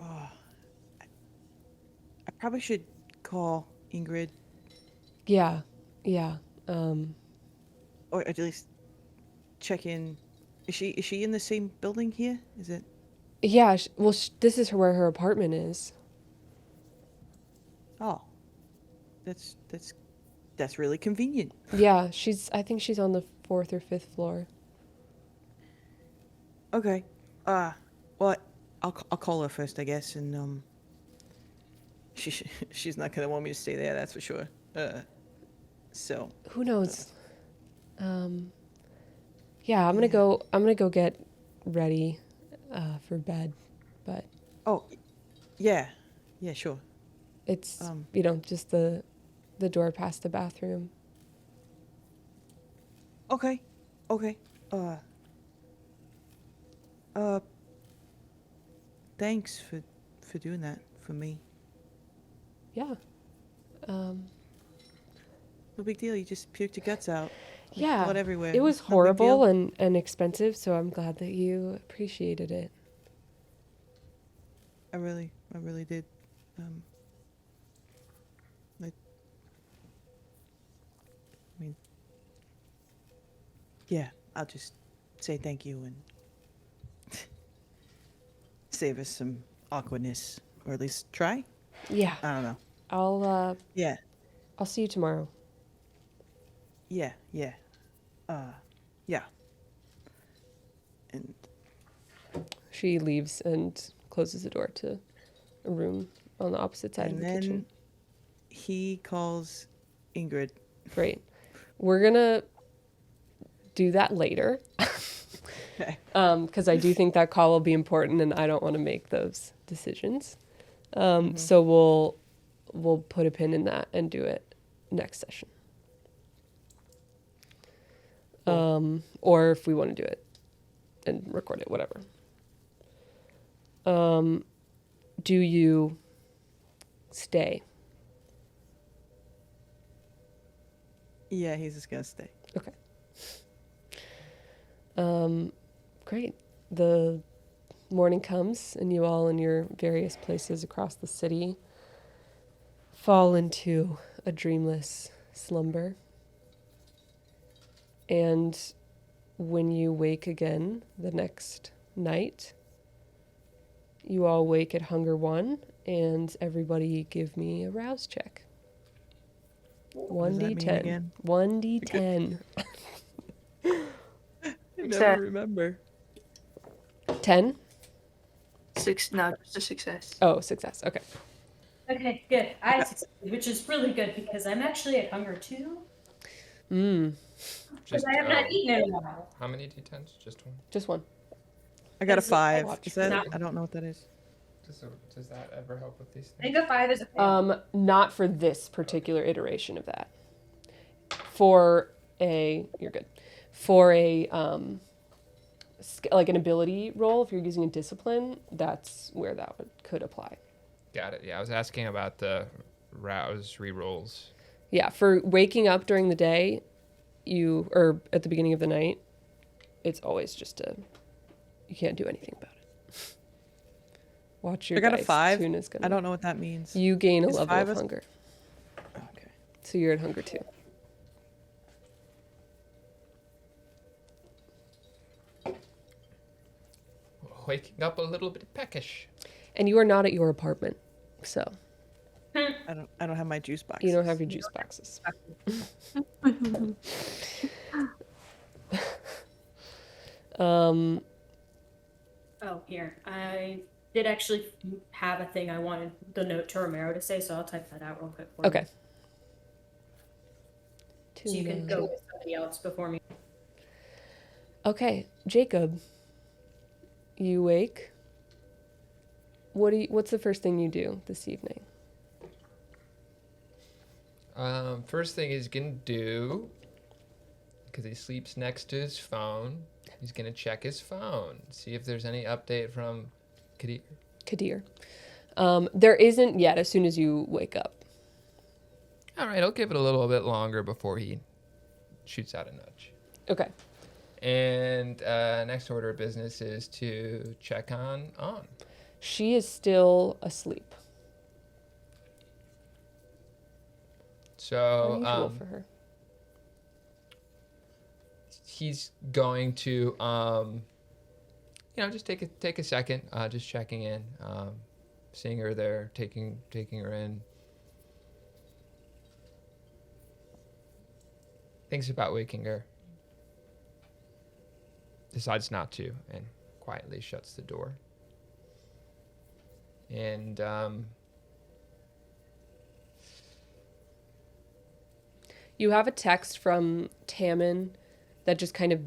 Oh, I probably should call Ingrid, Yeah, yeah. or at least check in. Is she in the same building here? Is it? Yeah, well, this is where her apartment is. Oh, that's that's really convenient. Yeah, I think she's on the 4th or 5th floor. Okay. Well, I'll call her first, I guess, and she's not gonna want me to stay there. That's for sure. So Who knows? Yeah, I'm gonna go get ready for bed, but oh, yeah, yeah, sure. it's Um, just the door past the bathroom. okay, okay. Uh, thanks for doing that for me. Yeah. No big deal. You just puked your guts out. Like, Yeah. blood everywhere. It was No big deal. horrible and expensive, so I'm glad that you appreciated it. I really did. I mean, yeah. I'll just say thank you and save us some awkwardness, or at least try. Yeah. I don't know. I'll Yeah, see you tomorrow. yeah. Yeah. And She leaves and closes the door to a room on the opposite side of and the then kitchen. he calls Ingrid. Great. We're gonna do that later. Okay. Because I do think that call will be important and I don't want to make those decisions. Mm-hmm. So we'll put a pin in that and do it next session. Or if we want to do it and record it, whatever. Do you stay? Yeah, he's just gonna stay. Okay. Great. The morning comes and you all in your various places across the city fall into a dreamless slumber. And when you wake again the next night, you all wake at Hunger 1, and everybody give me a rouse check. What does that mean 1d10. again? 1d10. I Success. never remember. 10? No, just a success. Oh, success. Okay. Okay, good. I succeeded, which is really good because I'm actually at hunger 2 because I have not eaten in a while. How many d10s? Just one. Just one. I got a Is it- 5. watch Is that? not- I don't know what that is. Does that ever help with these I things? think a 5 is a fail. Not for this particular iteration of that. You're good. For a like an ability roll, if you're using a discipline, that's where that could apply. Got it. Yeah, I was asking about the rouse rerolls. Yeah, for waking up during the day, or at the beginning of the night, it's always just you can't do anything about it. Watch your I got a dice. 5. Tuna's gonna- I don't know what that means. You gain a Is level 5 of a- hunger. Okay. So you're at hunger 2. Waking up a little bit peckish. And you are not at your apartment, so I don't have my juice box. you don't have your juice boxes. Oh, here. I did actually have a thing I wanted the note to Romero to say, so I'll type that out real quick for Okay. you. So you can go with somebody else before me. Okay, Jacob. You wake. What's the first thing you do this evening? First thing he's gonna do, because he sleeps next to his phone, he's gonna check his phone, see if there's any update from Kadir. Kadir. There isn't yet as soon as you wake up. All right, I'll give it a little bit longer before he shoots out a nudge. Okay. And next order of business is to check on. She is still asleep. So Unusual for her. he's going to just take a second, just checking in, seeing her there, taking her in. Thinks about waking her. Decides not to, and quietly shuts the door. And You have a text from Tammin that just kind of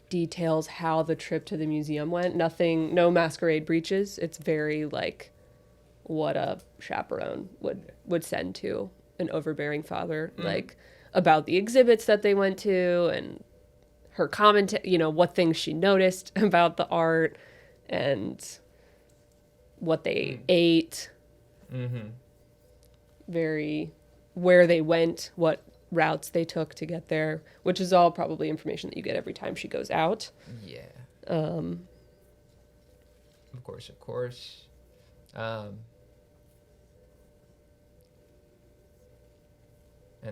details how the trip to the museum went. Nothing, no masquerade breaches. It's very like what a chaperone would send to an overbearing father, like about the exhibits that they went to and her comment, what things she noticed about the art and what they ate. Very where they went, what routes they took to get there, which is all probably information that you get every time she goes out. yeah, Um, of course. And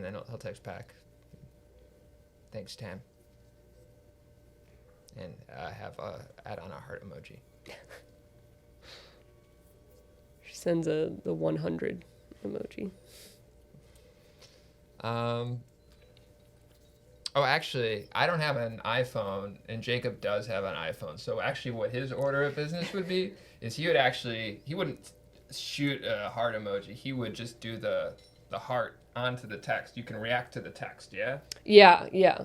then he'll text back. Thanks, Tam. And add on a heart emoji. she sends the 100 emoji. Oh, actually, I don't have an iPhone, and Jacob does have an iPhone. So actually, what his order of business would be is he wouldn't shoot a heart emoji. He would just do the heart onto the text. You can react to the text, yeah? Yeah.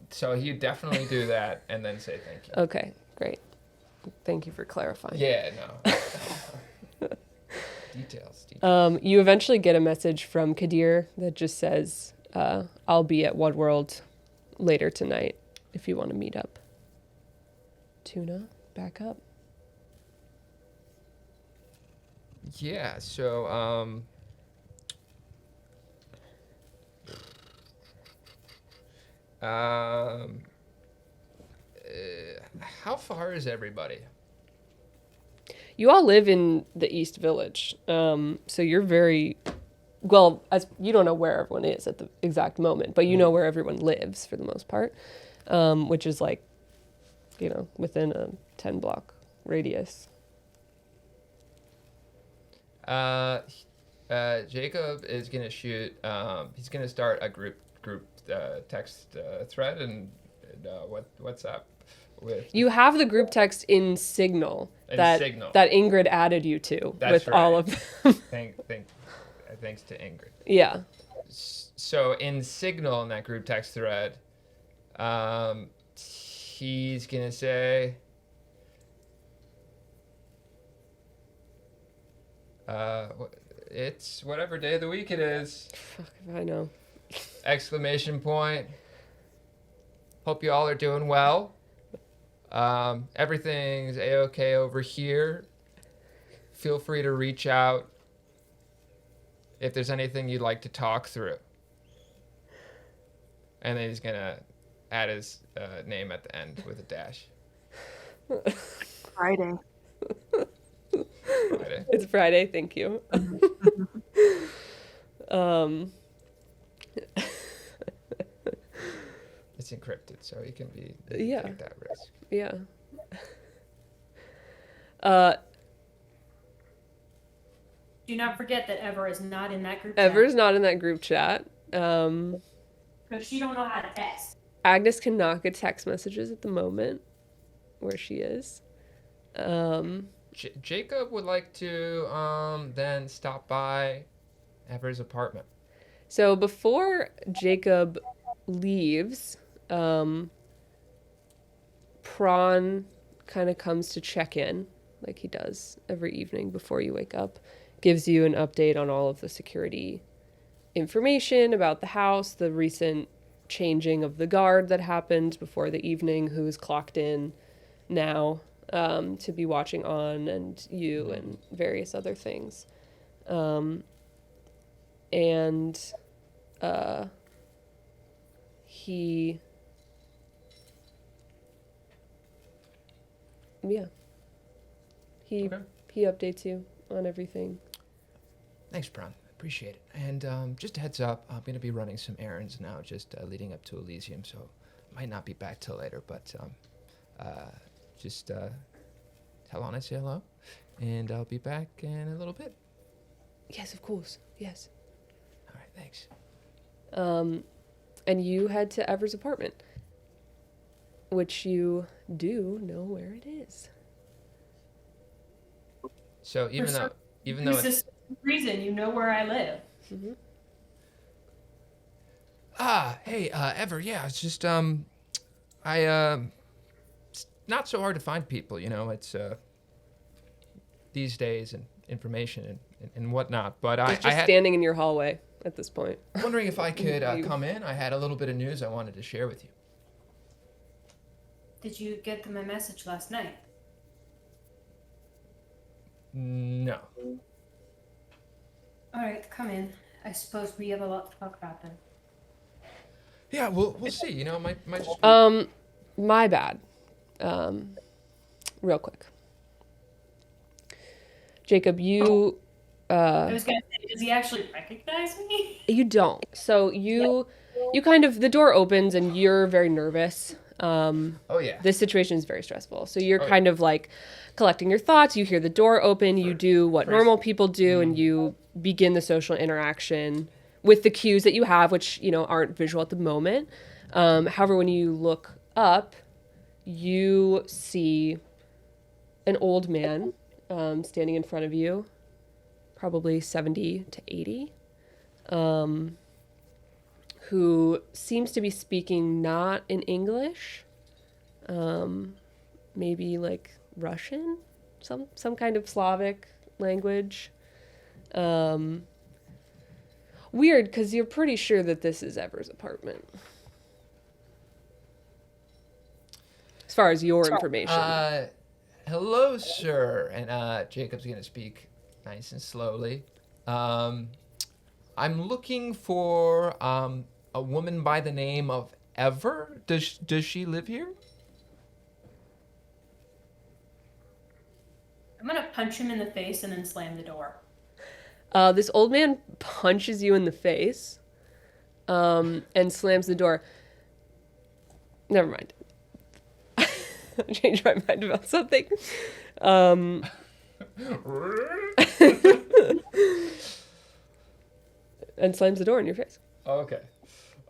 So he'd definitely do that and then say thank you. Okay, great. Thank you for clarifying. Yeah, no. Details. You eventually get a message from Kadir that just says, I'll be at What World later tonight if you want to meet up. Tuna, back up. Yeah, so, how far is everybody? You all live in the East Village, so you're very well. As you don't know where everyone is at the exact moment, but you know where everyone lives for the most part, which is like, within a 10-block radius. Jacob is gonna shoot. He's gonna start a group text thread and WhatsApp with. You have the group text in Signal that Ingrid added you to. That's with all of them. Thanks to Ingrid. Yeah. So in Signal in that group text thread, he's gonna say. It's whatever day of the week it is. Fuck if I know. Exclamation point. Hope you all are doing well. Everything's a-okay over here. Feel free to reach out if there's anything you'd like to talk through. And then he's gonna add his name at the end with a dash. Friday. Friday. It's Friday, thank you. It's encrypted, so he can take that risk. Yeah. Do not forget that Ever is not in that group chat. Ever's not in that group chat. Because she don't know how to text. Agnes cannot get text messages at the moment where she is. Jacob would like to then stop by Ever's apartment. So before Jacob leaves, Prawn kind of comes to check in, like he does every evening before you wake up, gives you an update on all of the security information about the house, the recent changing of the guard that happened before the evening, who's clocked in now to be watching on, and you and various other things. And he yeah Okay. he updates you on everything. Thanks, Brown. Appreciate it. And just a heads up, I'm going to be running some errands now, just leading up to Elysium, so might not be back till later, but just tell Anna I say hello, and I'll be back in a little bit. Yes, of course. Yes. All right, thanks. And you head to Ever's apartment, which you do know where it is. So even though There's it's, this reason you know where I live. Mm-hmm. hey, Ever, yeah, it's just it's not so hard to find people, it's these days and information and whatnot. But He's just standing in your hallway at this point. wondering if I could come in. I had a little bit of news I wanted to share with you. Did you get my message last night? No. All right, come in. I suppose we have a lot to talk about then. Yeah, we'll see. Might just... My bad. Real quick. Jacob, you I was gonna say, does he actually recognize me? you don't. So you kind of, the door opens and you're very nervous. Oh yeah. This situation is very stressful. So you're Oh, yeah. kind of like collecting your thoughts. You hear the door open. You do what normal people do, and you begin the social interaction with the cues that you have, which, aren't visual at the moment. However, when you look up, you see an old man standing in front of you, probably 70 to 80, who seems to be speaking not in English, maybe like Russian, some kind of Slavic language. Weird, because you're pretty sure that this is Ever's apartment. As far as your information. Hello, sir. And Jacob's gonna speak nice and slowly. I'm looking for a woman by the name of Ever. Does she live here? I'm gonna punch him in the face and then slam the door. This old man punches you in the face and slams the door. Never mind. I changed my mind about something. And slams the door in your face. Okay.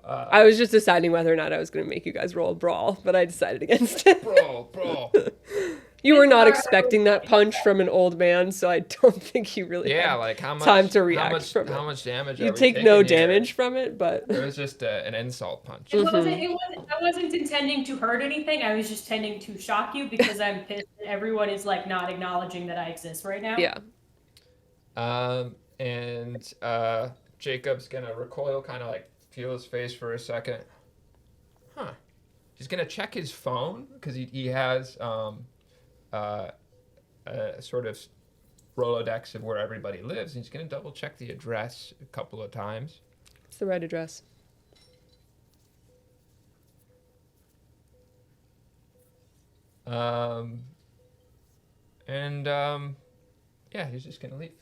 I was just deciding whether or not I was going to make you guys roll a brawl, but I decided against it. Bro. You were not expecting that punch from an old man, so I don't think you really Yeah, had like how much time to react from how it. much damage? You are we take no taking here? damage from it, but It was just an insult punch. I wasn't intending to hurt anything. I was just tending to shock you because I'm pissed that everyone is like not acknowledging that I exist right now. yeah. And Jacob's gonna recoil, kind of like feel his face for a second. Huh. He's gonna check his phone because he has a sort of Rolodex of where everybody lives. And he's gonna double check the address a couple of times. It's the right address. Yeah, he's just gonna leave.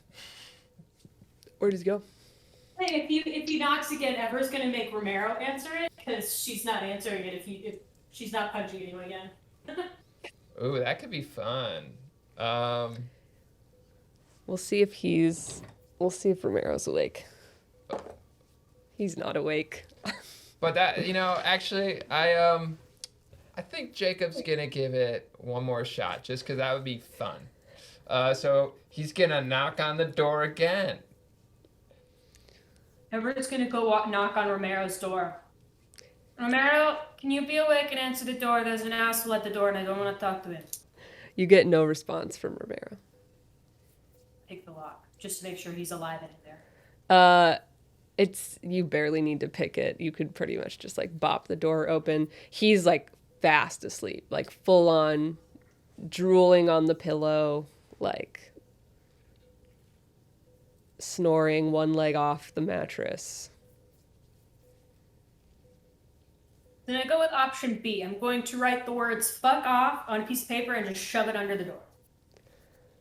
Where does he go? Hey, if he knocks again, Ever's gonna make Romero answer it because she's not answering it if she's not punching anyone again. Ooh, that could be fun. We'll see if Romero's awake. He's not awake. But that, actually, I think Jacob's gonna give it one more shot, just because that would be fun. So he's gonna knock on the door again. Everett's gonna go knock on Romero's door. Romero, can you be awake and answer the door? There's an asshole at the door and I don't want to talk to him. You get no response from Romero. Pick the lock, just to make sure he's alive in there. It's you barely need to pick it. You could pretty much just like bop the door open. He's like fast asleep, like full on drooling on the pillow, like snoring, one leg off the mattress. Then I go with option B. I'm going to write the words "fuck off" on a piece of paper and just shove it under the door.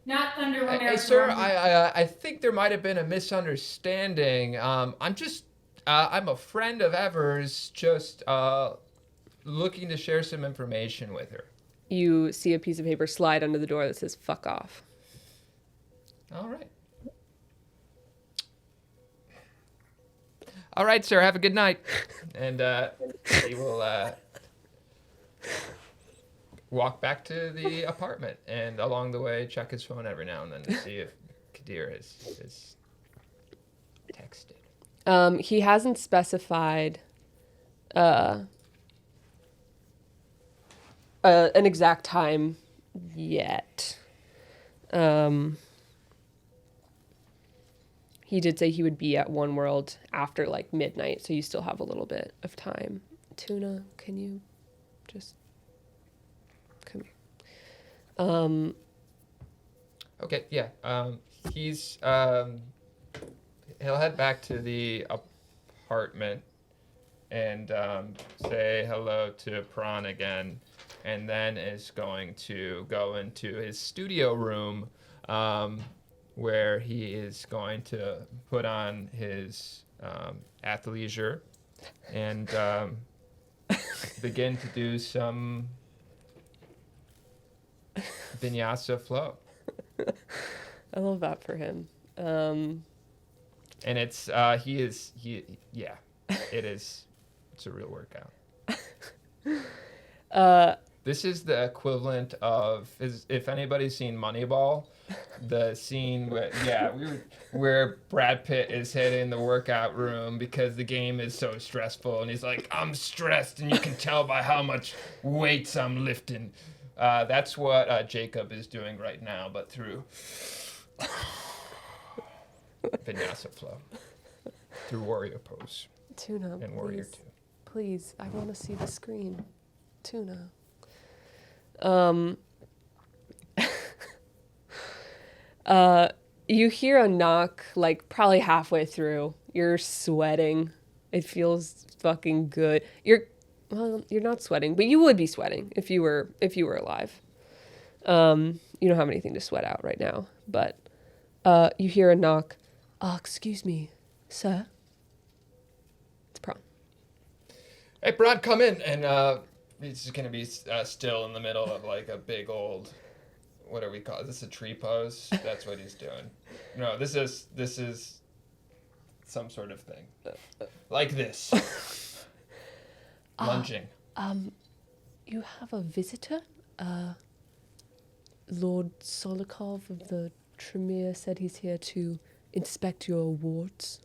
Not under Hey, Romero's sir, door. I think there might have been a misunderstanding. I'm a friend of Ever's, just looking to share some information with her. You see a piece of paper slide under the door that says "fuck off." All right. All right, sir. Have a good night. And he will walk back to the apartment, and along the way, check his phone every now and then to see if Kadir is texted. He hasn't specified an exact time yet. He did say he would be at One World after like midnight, so you still have a little bit of time. Tuna, can you just come here? Okay, yeah. He's he'll head back to the apartment and say hello to Prawn again, and then is going to go into his studio room, where he is going to put on his athleisure and begin to do some vinyasa flow. I love that for him. And it's it's a real workout. This is the equivalent of, if anybody's seen Moneyball, the scene where Brad Pitt is hitting the workout room because the game is so stressful, and he's like, I'm stressed, and you can tell by how much weights I'm lifting. That's what Jacob is doing right now, but through vinyasa flow, through warrior pose Tuna, and warrior please, 2. please, I want to see the screen. Tuna. You hear a knock like probably halfway through. You're sweating. It feels fucking good. You're not sweating, but you would be sweating if you were alive. You don't have anything to sweat out right now, but you hear a knock. Excuse me, sir. It's Prawn. Hey, Brad, come in. And he's just going to be still in the middle of like a big old, what do we call it? Is this a tree pose? That's what he's doing. No, this is some sort of thing. Like this. Lunging. You have a visitor? Lord Solikov of the Tremere said he's here to inspect your wards.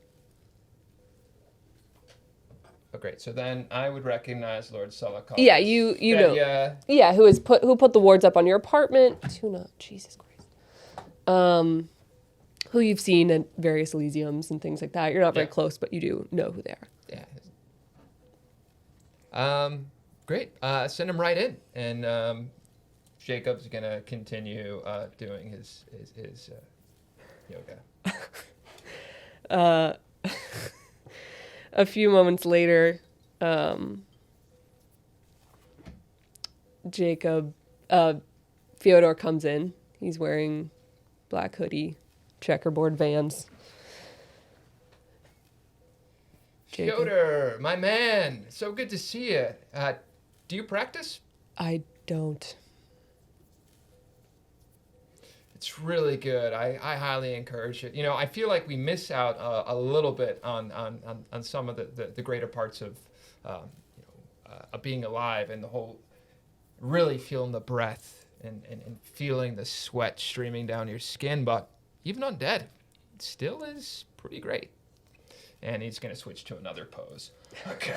Oh, great. So then I would recognize Lord Solikov. Yeah, you know. Yeah. Yeah, who put the wards up on your apartment? Tuna, Jesus Christ. Who you've seen at various Elysiums and things like that. You're not very close, but you do know who they are. Yeah. Great. Send him right in, and Jacob's gonna continue doing his yoga. A few moments later, Fyodor comes in. He's wearing black hoodie, checkerboard Vans. Jacob. Fyodor, my man, so good to see you. Do you practice? I don't. It's really good. I highly encourage it. You know, I feel like we miss out a little bit on some of the greater parts of being alive, and the whole really feeling the breath, and feeling the sweat streaming down your skin, but even undead, it still is pretty great. And he's going to switch to another pose. Okay.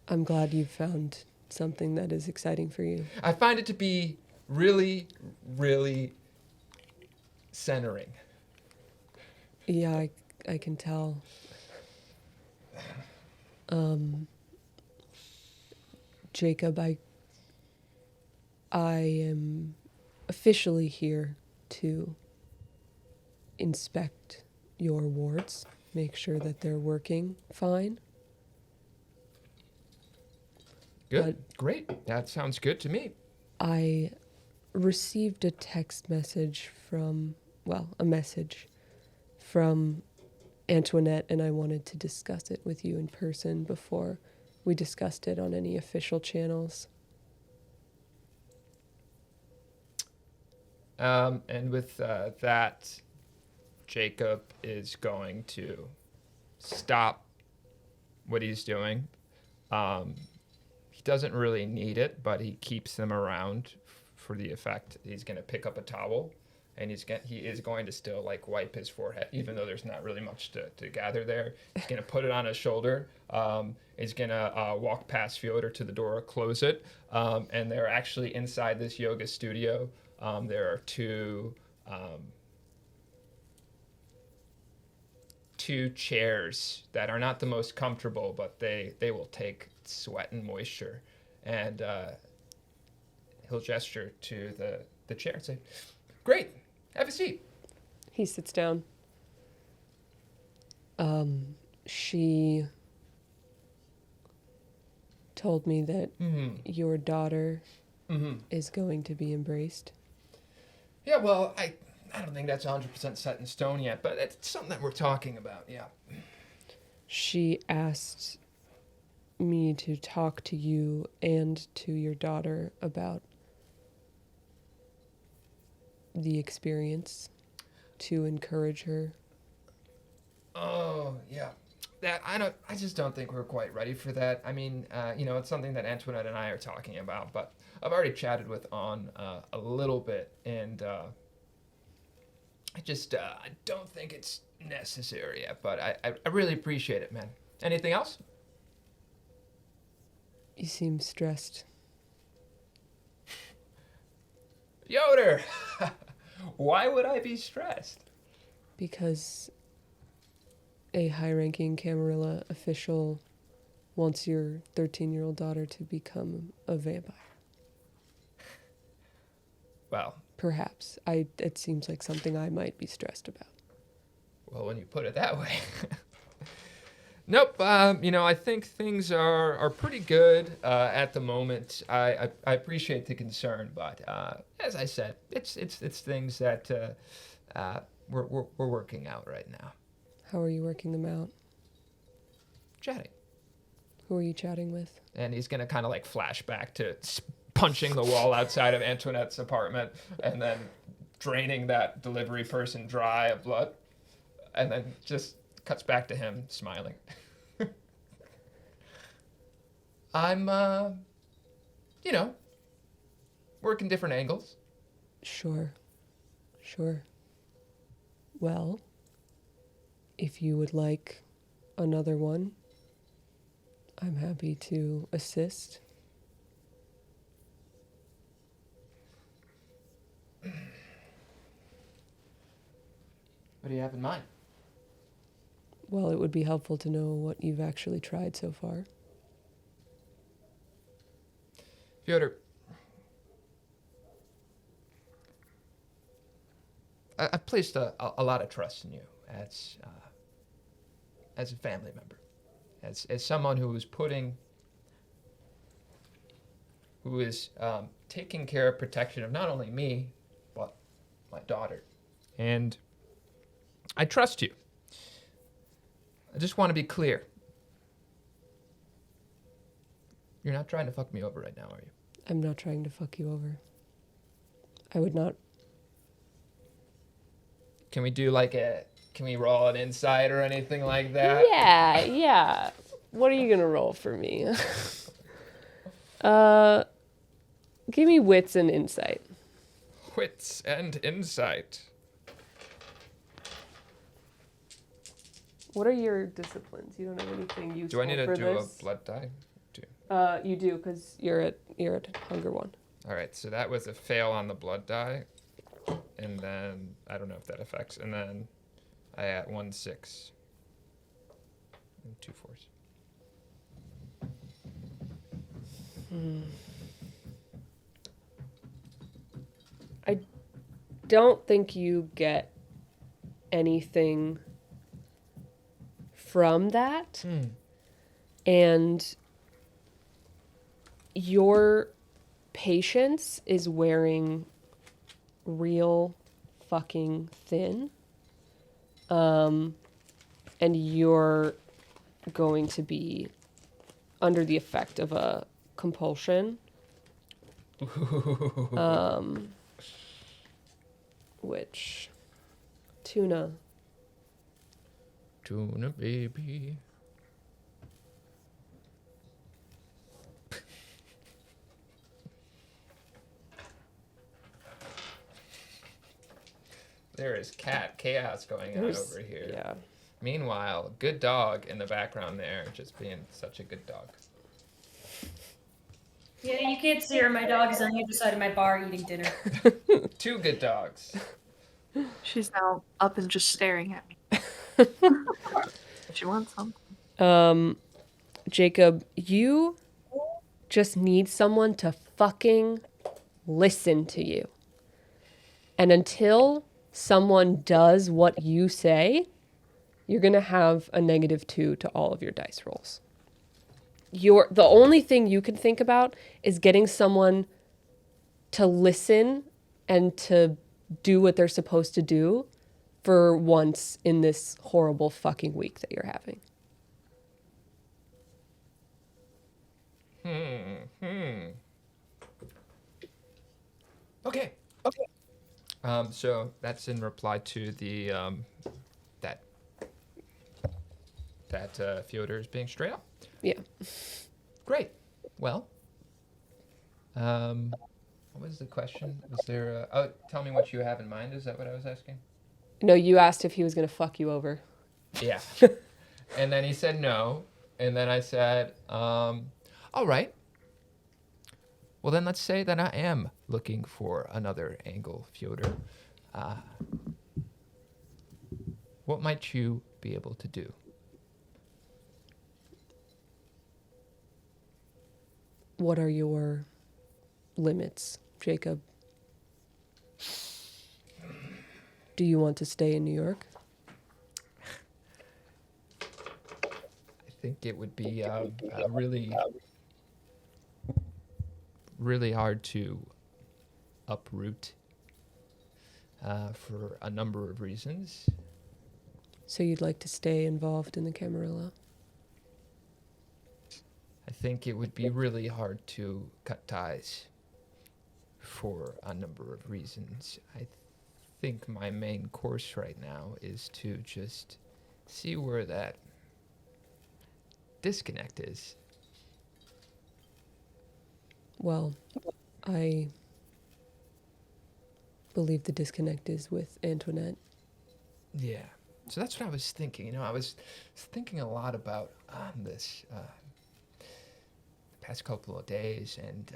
I'm glad you found something that is exciting for you. I find it to be really, really centering. Yeah, I can tell. Jacob, I am officially here to inspect your wards, make sure that they're working fine. Good. Great. That sounds good to me. I received a text message a message from Antoinette, and I wanted to discuss it with you in person before we discussed it on any official channels. And with that, Jacob is going to stop what he's doing. He doesn't really need it, but he keeps them around for the effect. He's going to pick up a towel, and he is going to still like wipe his forehead, even though there's not really much to gather there. He's going to put it on his shoulder. He's going to walk past Fyodor to the door, close it, and they're actually inside this yoga studio. There are two chairs that are not the most comfortable, but they will take sweat and moisture. And he'll gesture to the chair and say, "Great, have a seat." He sits down. She told me that your daughter is going to be embraced. Yeah, well, I don't think that's 100% set in stone yet, but it's something that we're talking about, yeah. She asked me to talk to you and to your daughter about the experience, to encourage her. Oh, yeah. I just don't think we're quite ready for that. I mean, it's something that Antoinette and I are talking about, but I've already chatted with On a little bit, and I don't think it's necessary yet, but I really appreciate it, man. Anything else? You seem stressed. Yoder! Why would I be stressed? Because a high-ranking Camarilla official wants your 13-year-old daughter to become a vampire. Well, perhaps. It seems like something I might be stressed about. Well, when you put it that way. Nope. I think things are pretty good at the moment. I appreciate the concern, but as I said, it's things that we're working out right now. How are you working them out? Chatting. Who are you chatting with? And he's gonna kind of like flash back to punching the wall outside of Antoinette's apartment, and then draining that delivery person dry of blood, and then just cuts back to him smiling. I'm, working different angles. Sure. Well, if you would like another one, I'm happy to assist. What do you have in mind? Well, it would be helpful to know what you've actually tried so far. Fyodor, I've placed a lot of trust in you as a family member, as someone who is taking care of protection of not only me, but my daughter. And I trust you. I just want to be clear. You're not trying to fuck me over right now, are you? I'm not trying to fuck you over. I would not. Can we do can we roll an insight or anything like that? Yeah. What are you gonna roll for me? Give me wits and insight. Wits and insight. What are your disciplines? You don't have anything useful Do I need to for do this? a blood die? You do, because you're at hunger 1. All right, so that was a fail on the blood die, and then I don't know if that affects. And then I add 1 6 and 2 4s. I don't think you get anything from that. And your patience is wearing real fucking thin. And you're going to be under the effect of a compulsion. Which tuna baby. There is cat chaos going on over here. Yeah. Meanwhile, good dog in the background there, just being such a good dog. Yeah, you can't see her. My dog is on the other side of my bar eating dinner. 2 good dogs. She's now up and just staring at me. She wants some. Jacob, you just need someone to fucking listen to you. And until someone does what you say, you're going to have a -2 to all of your dice rolls. The only thing you can think about is getting someone to listen and to do what they're supposed to do for once in this horrible fucking week that you're having. Okay. So that's in reply to the that Fyodor is being straight up. Yeah. Great. Well, what was the question? Was there? Tell me what you have in mind. Is that what I was asking? No, you asked if he was going to fuck you over. Yeah. And then he said no. And then I said, all right. Well, then let's say that I am looking for another angle, Fyodor. What might you be able to do? What are your limits, Jacob? Do you want to stay in New York? I think it would be really hard to uproot for a number of reasons. So you'd like to stay involved in the Camarilla? I think it would be really hard to cut ties for a number of reasons. I think my main course right now is to just see where that disconnect is. Well, I believe the disconnect is with Antoinette. Yeah. So that's what I was thinking. You know, I was thinking a lot about this the past couple of days, and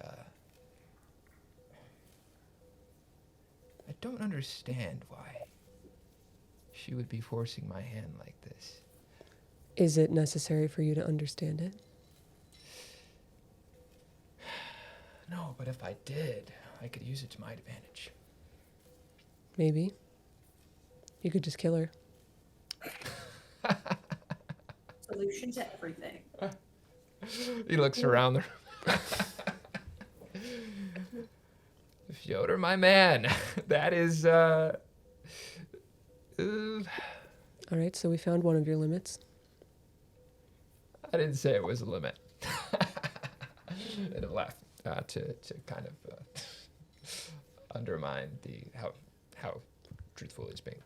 I don't understand why she would be forcing my hand like this. Is it necessary for you to understand it? No, but if I did, I could use it to my advantage. Maybe. You could just kill her. Solution to everything. He looks around the room. Fyodor, my man. That is, All right, so we found one of your limits. I didn't say it was a limit. And a laugh to kind of undermine how truthful he's being.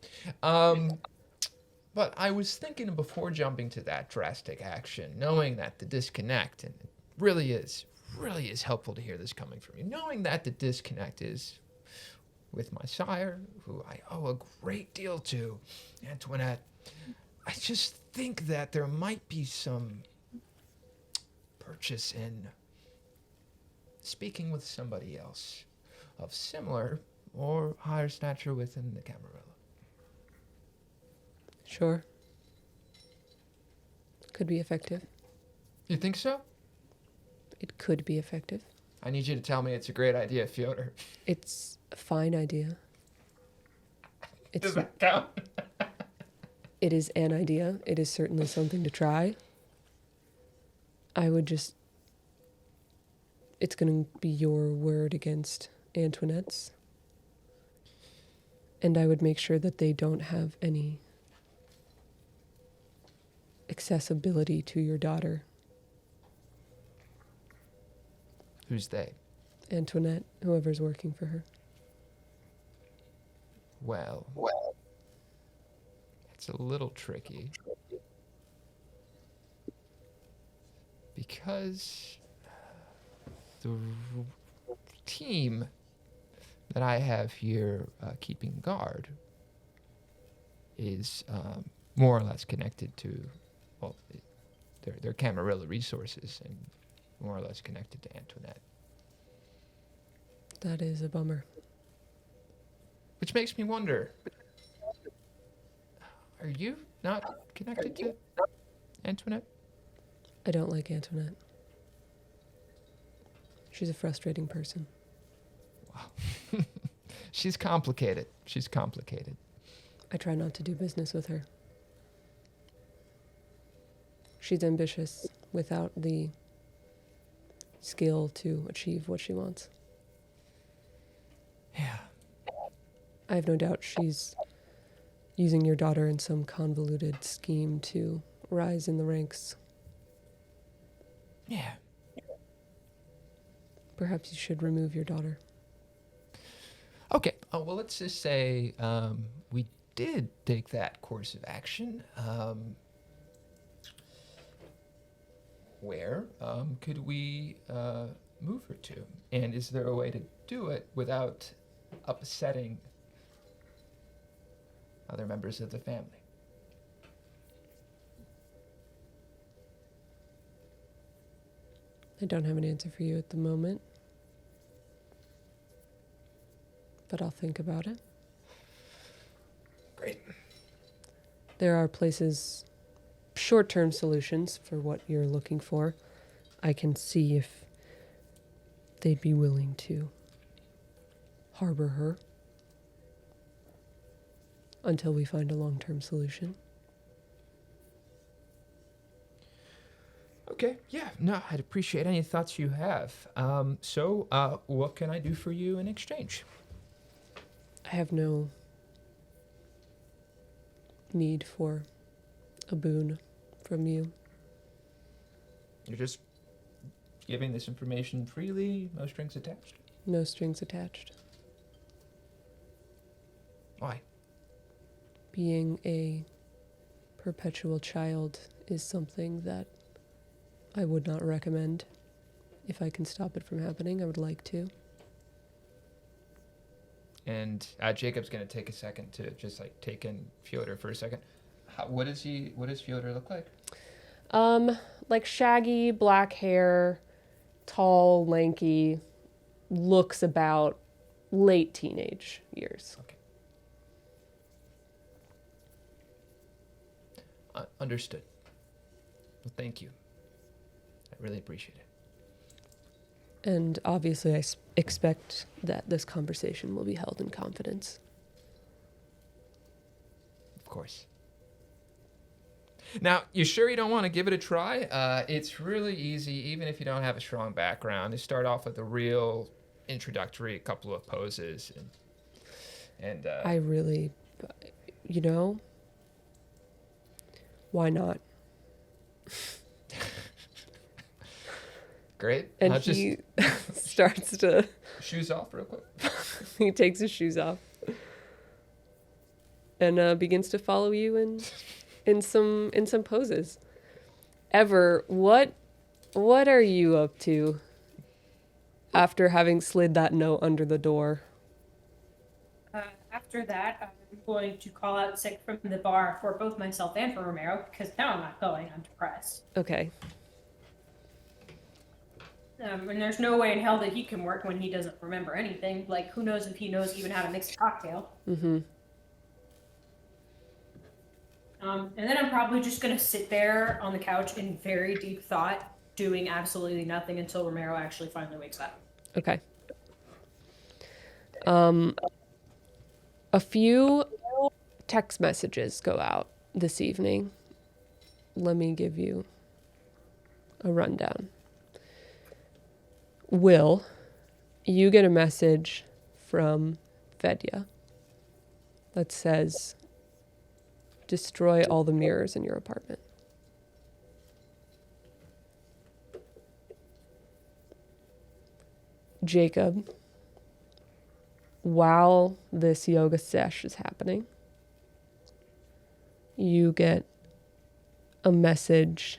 But I was thinking before jumping to that drastic action, knowing that the disconnect, and it really is really is helpful to hear this coming from you. Knowing that the disconnect is with my sire, who I owe a great deal to, Antoinette, I just think that there might be some purchase in speaking with somebody else of similar or higher stature within the Camarilla. Sure. Could be effective. You think so? It could be effective. I need you to tell me it's a great idea, Fyodor. It's a fine idea. Does that count? It is an idea. It is certainly something to try. I would just... It's going to be your word against Antoinette's. And I would make sure that they don't have any accessibility to your daughter, Who's they? Antoinette, whoever's working for her. Well, it's a little tricky. Because the team that I have here keeping guard is more or less connected to, well, they're Camarilla resources and more or less connected to Antoinette. That is a bummer. Which makes me wonder, are you not connected to Antoinette? I don't like Antoinette. She's a frustrating person. Wow. She's complicated. I try not to do business with her. She's ambitious without the skill to achieve what she wants. Yeah. I have no doubt she's using your daughter in some convoluted scheme to rise in the ranks. Yeah. Perhaps you should remove your daughter. Okay. Well, let's just say we did take that course of action. Where could we move her to? And is there a way to do it without upsetting other members of the family? I don't have an answer for you at the moment, but I'll think about it. Great. There are places, short-term solutions for what you're looking for. I can see if they'd be willing to harbor her until we find a long-term solution. Okay. Yeah. No, I'd appreciate any thoughts you have. So, what can I do for you in exchange? I have no need for a boon from you. You're just giving this information freely, no strings attached? No strings attached. Why? Being a perpetual child is something that I would not recommend. If I can stop it from happening, I would like to. And Jacob's gonna take a second to just like take in Fyodor for a second. What does Fyodor look like? Like shaggy, black hair, tall, lanky, looks about late teenage years. Okay. Understood. Well, thank you. I really appreciate it. And obviously I expect that this conversation will be held in confidence. Of course. Now, you sure you don't want to give it a try? It's really easy, even if you don't have a strong background, to start off with a real introductory couple of poses. And I really, why not? Great. And I'll he starts to, shoes off real quick. he takes his shoes off and begins to follow you in some poses. Ever, what are you up to after having slid that note under the door. After that, I'm going to call out sick from the bar for both myself and for Romero, because now I'm not going. I'm depressed. Okay. And there's no way in hell that he can work when he doesn't remember anything. Like, who knows if he knows even how to mix a cocktail. Mm-hmm. And then I'm probably just going to sit there on the couch in very deep thought, doing absolutely nothing until Romero actually finally wakes up. Okay. A few text messages go out this evening. Let me give you a rundown. Will, you get a message from Fedya that says, destroy all the mirrors in your apartment. Jacob, while this yoga sesh is happening, you get a message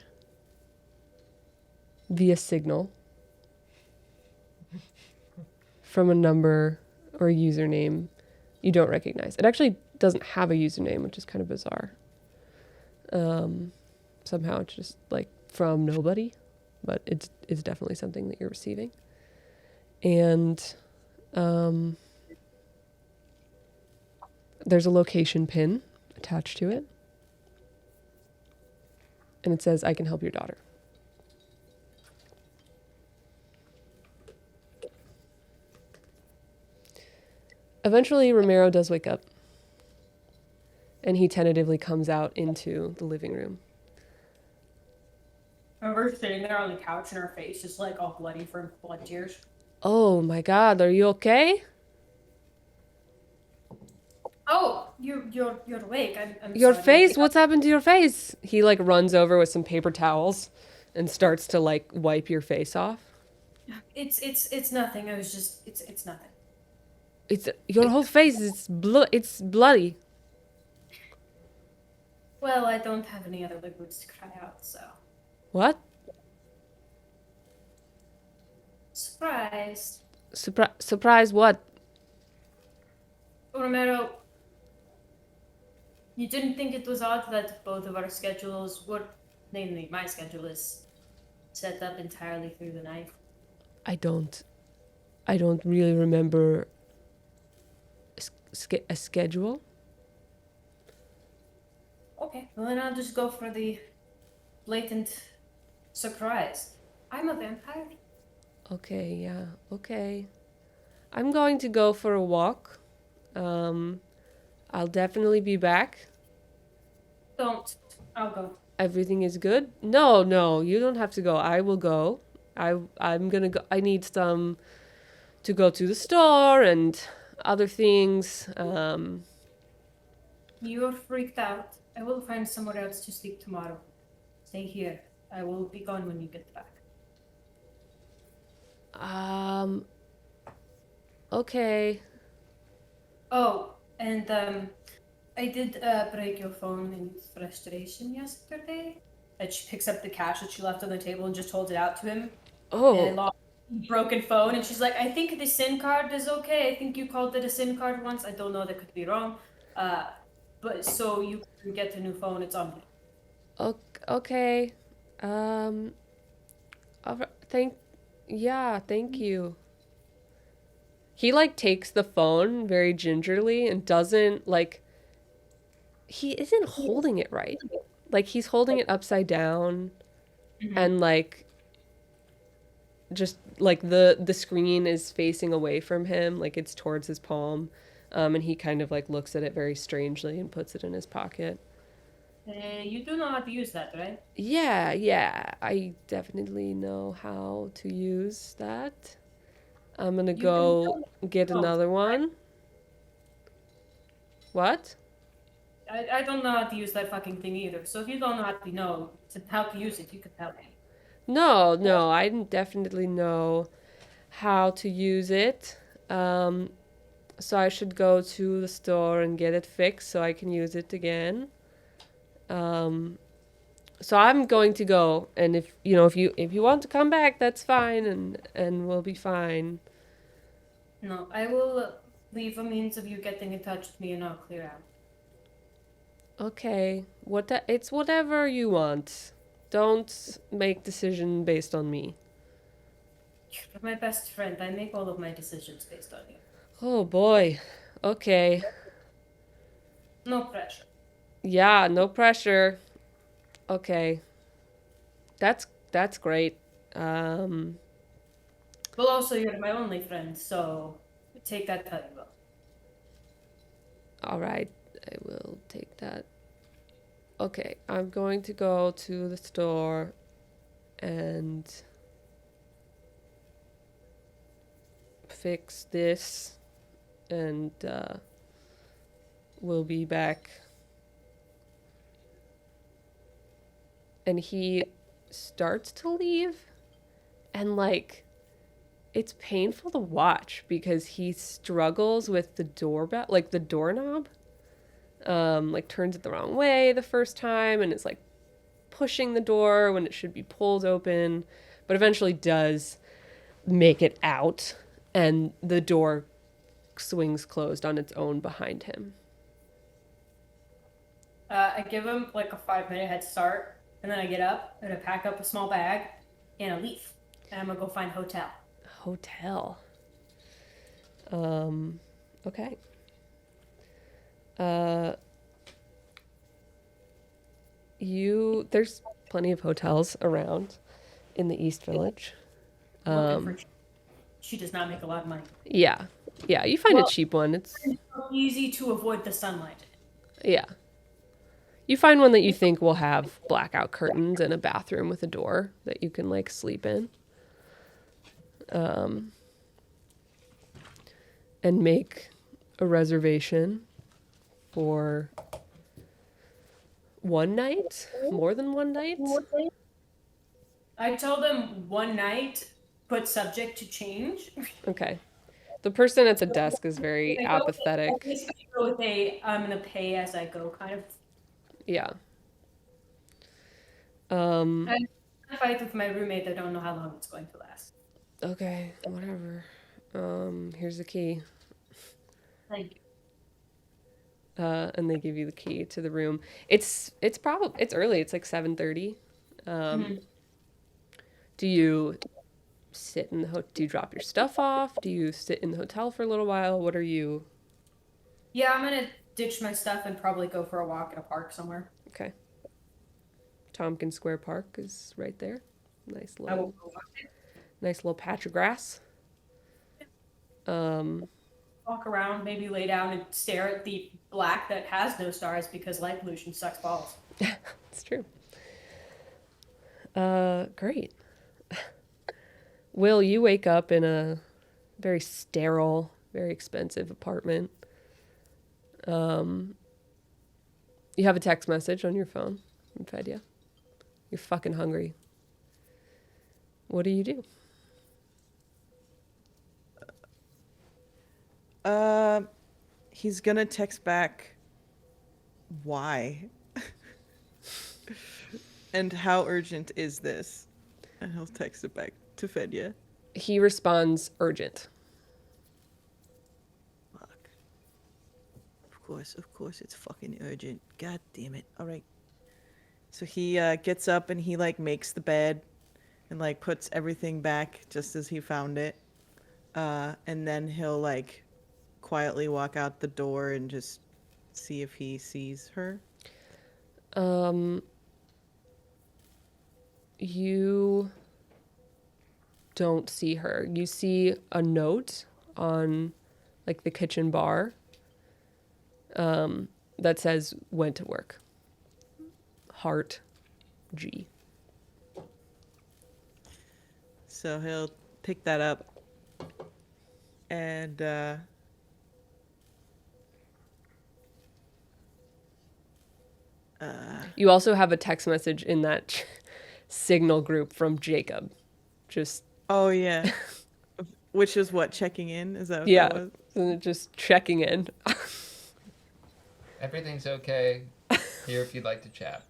via Signal from a number or a username you don't recognize. It actually doesn't have a username, which is kind of bizarre. Somehow it's just like from nobody, but it's definitely something that you're receiving. And there's a location pin attached to it. And it says, I can help your daughter. Eventually, Romero does wake up. And he tentatively comes out into the living room. And we're sitting there on the couch and our face is like all bloody from blood tears. Oh my God, are you okay? Oh, you're awake. I'm Your sorry. face? What's happened to your face? He like runs over with some paper towels and starts to like wipe your face off. It's nothing. I was just it's nothing. It's your whole face is it's bloody. Well, I don't have any other liquids to cry out, so. What? Surprise. Surprise what? Romero, you didn't think it was odd that both of our schedules were, namely my schedule, is set up entirely through the night? I don't really remember a schedule. Okay, well then I'll just go for the blatant surprise. I'm a vampire. Okay, yeah, okay. I'm going to go for a walk. I'll definitely be back. Don't. I'll go. Everything is good? No, you don't have to go. I will go. I'm gonna go. I need some to go to the store and other things. You're freaked out. I will find somewhere else to sleep tomorrow. Stay here. I will be gone when you get back. Okay. Oh, and I did break your phone in frustration yesterday. And she picks up the cash that she left on the table and just holds it out to him. Oh. And I lost a broken phone, and she's like, I think the SIM card is okay. I think you called it a SIM card once. I don't know, that could be wrong. But so you can get a new phone, it's on me. Okay. Thank you. He like takes the phone very gingerly and doesn't like, he isn't holding it right. Like he's holding it upside down and like just like the screen is facing away from him, like it's towards his palm. And he kind of like looks at it very strangely and puts it in his pocket. You do know how to use that, right? Yeah, I definitely know how to use that. I'm gonna go get another one. What? I don't know how to use that fucking thing either. So if you don't know how to use it, you could tell me. No, I definitely know how to use it. So I should go to the store and get it fixed so I can use it again. So I'm going to go, and if you want to come back, that's fine, and we'll be fine. No, I will leave a means of you getting in touch with me and I'll clear out. Okay, it's whatever you want. Don't make decision based on me. You're my best friend. I make all of my decisions based on you. Oh boy. Okay. No pressure. Yeah, no pressure. Okay. That's great. Um, Well, also, you're my only friend, so take that how you will. all right. I will take that. Okay, I'm going to go to the store and fix this, and we'll be back. And he starts to leave, and like it's painful to watch because he struggles with the doorbell, like the doorknob. Like turns it the wrong way the first time and is like pushing the door when it should be pulled open, but eventually does make it out, and the door swings closed on its own behind him. I give him like a 5-minute head start, and then I get up and I pack up a small bag and I leave. And I'm gonna go find a hotel. Hotel. Okay. There's plenty of hotels around in the East Village. Looking for she does not make a lot of money. Yeah. Yeah, you find Well- a cheap one. It's Easy to avoid the sunlight. yeah. You find one that you think will have blackout curtains and a bathroom with a door that you can like sleep in. And make a reservation for one night, more than one night. I told him one night, but subject to change. Okay. The person at the desk is very I apathetic. basically go with I'm gonna pay as I go kind of. Yeah. I fight with my roommate. I don't know how long it's going to last. Okay, whatever. Here's the key. Thank you. And they give you the key to the room. It's early. It's like 7:30. Do you sit in the do you drop your stuff off? Do you sit in the hotel for a little while? What are you? Yeah, I'm gonna ditch my stuff and probably go for a walk in a park somewhere. Okay. Tompkins Square Park is right there. Nice I will little go walk it. nice little patch of grass. Walk around, maybe lay down and stare at the black that has no stars because light pollution sucks balls. It's true. Great. Will, you wake up in a very sterile, very expensive apartment. You have a text message on your phone from Fedya. You're fucking hungry. What do you do? He's gonna text back, why? And how urgent is this? And he'll text it back to Fedya. He responds, urgent. Fuck. Of course it's fucking urgent. God damn it. Alright. So he gets up and he like makes the bed and like puts everything back just as he found it. And then he'll like quietly walk out the door and just see if he sees her. You don't see her. You see a note on like the kitchen bar that says went to work. Heart G. So he'll pick that up and You also have a text message in that signal group from Jacob. Just oh yeah. Which is what, checking in? Is that what yeah, that was? just checking in. Everything's okay. Here if you'd like to chat.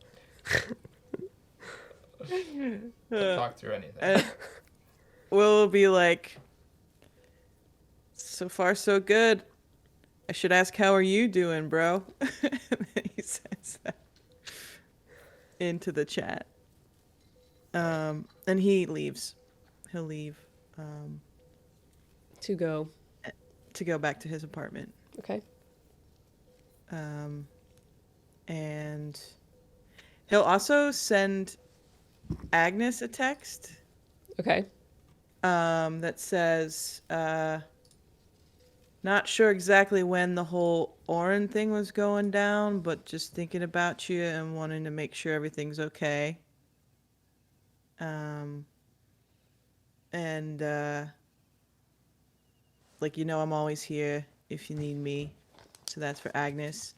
Talk through anything. And Will be like, so far so good. I should ask, how are you doing, bro? And then he says that into the chat. And he leaves. He'll leave To go. to go back to his apartment. Okay. And he'll also send Agnes a text Okay. that says, not sure exactly when the whole Oren thing was going down, but just thinking about you and wanting to make sure everything's okay. And like, you know, I'm always here if you need me. So that's for Agnes.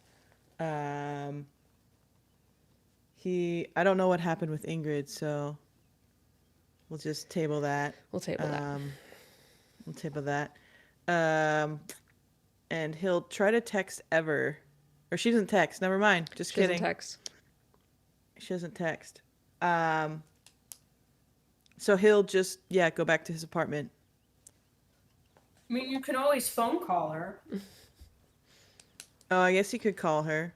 I don't know what happened with Ingrid, so we'll just table that. We'll table that. We'll table that. And he'll try to text Ever. Or she doesn't text. Never mind. Just She doesn't kidding. text. She doesn't text. So he'll just, go back to his apartment. I mean, you can always phone call her. Oh, I guess he could call her.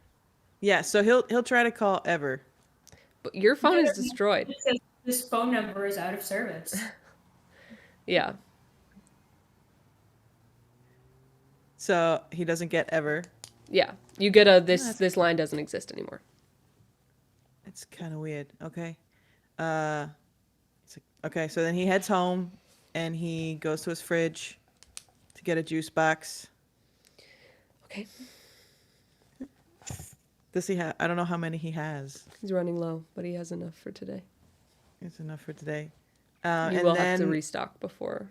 Yeah, so he'll try to call Ever. But your phone is Yeah. destroyed. It says this phone number is out of service. Yeah. So he doesn't get Ever. Yeah. You get this line doesn't exist anymore. It's kind of weird. Okay. Okay, so then he heads home and he goes to his fridge to get a juice box. Okay. Does he have? I don't know how many he has. He's running low, but he has enough for today. It's enough for today. You and will then, have to restock before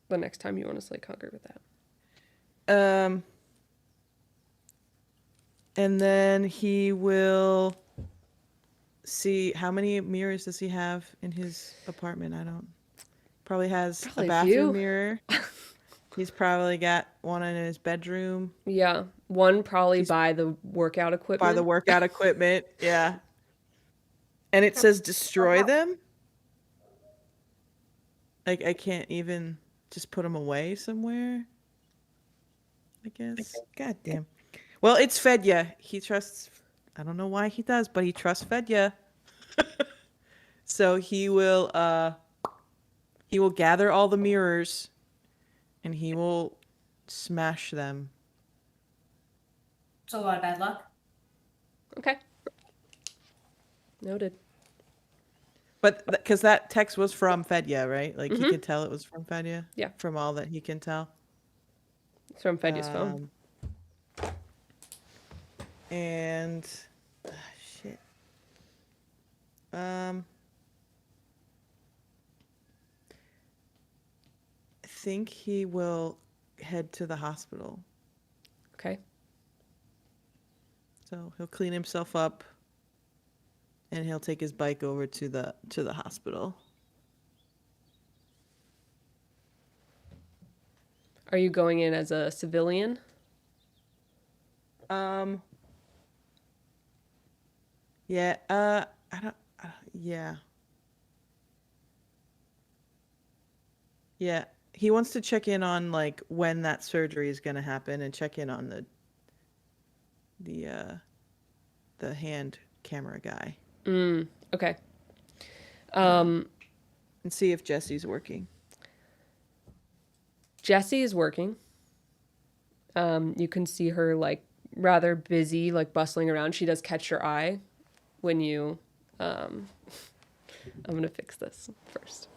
the next time you want to slay Conquer with that. And then he will see how many mirrors does he have in his apartment. I don't. Probably has Probably a a few. bathroom mirror. He's probably got one in his bedroom. Yeah. One probably by the workout equipment. By the workout equipment, yeah. And it says destroy them? Like, I can't even just put them away somewhere? I guess. God damn. Well, it's Fedya. He trusts, I don't know why he does, but he trusts Fedya. So he will gather all the mirrors and he will smash them. It's a lot of bad luck. Okay. Noted. But because that text was from Fedya, right? Like, he could tell it was from Fedya? Yeah. From all that he can tell. It's from Fedya's phone. And shit. I think he will head to the hospital. Okay. So he'll clean himself up and he'll take his bike over to the hospital. Are you going in as a civilian? Yeah, yeah. Yeah, he wants to check in on like when that surgery is going to happen and check in on the hand camera guy Okay. and see if Jesse's working. Jessie is working. You can see her like rather busy, like bustling around. She does catch your eye when you I'm gonna fix this first.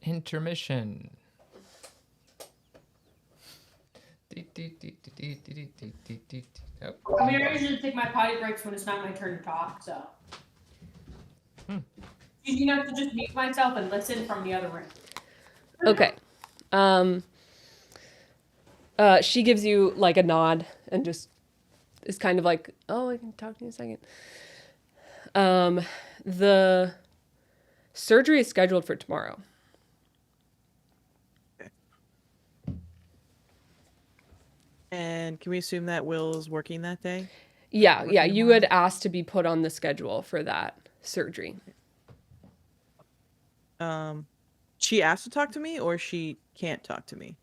Intermission. Oh. I mean, I usually take my potty breaks when it's not my turn to talk, so. You have to just mute myself and listen from the other room. Okay. She gives you like a nod and just is kind of like, oh, I can talk to you in a second. The Surgery is scheduled for tomorrow. And can we assume that Will's working that day? Yeah, Working yeah. You tomorrow? had asked to be put on the schedule for that surgery. She asked to talk to me, or she can't talk to me?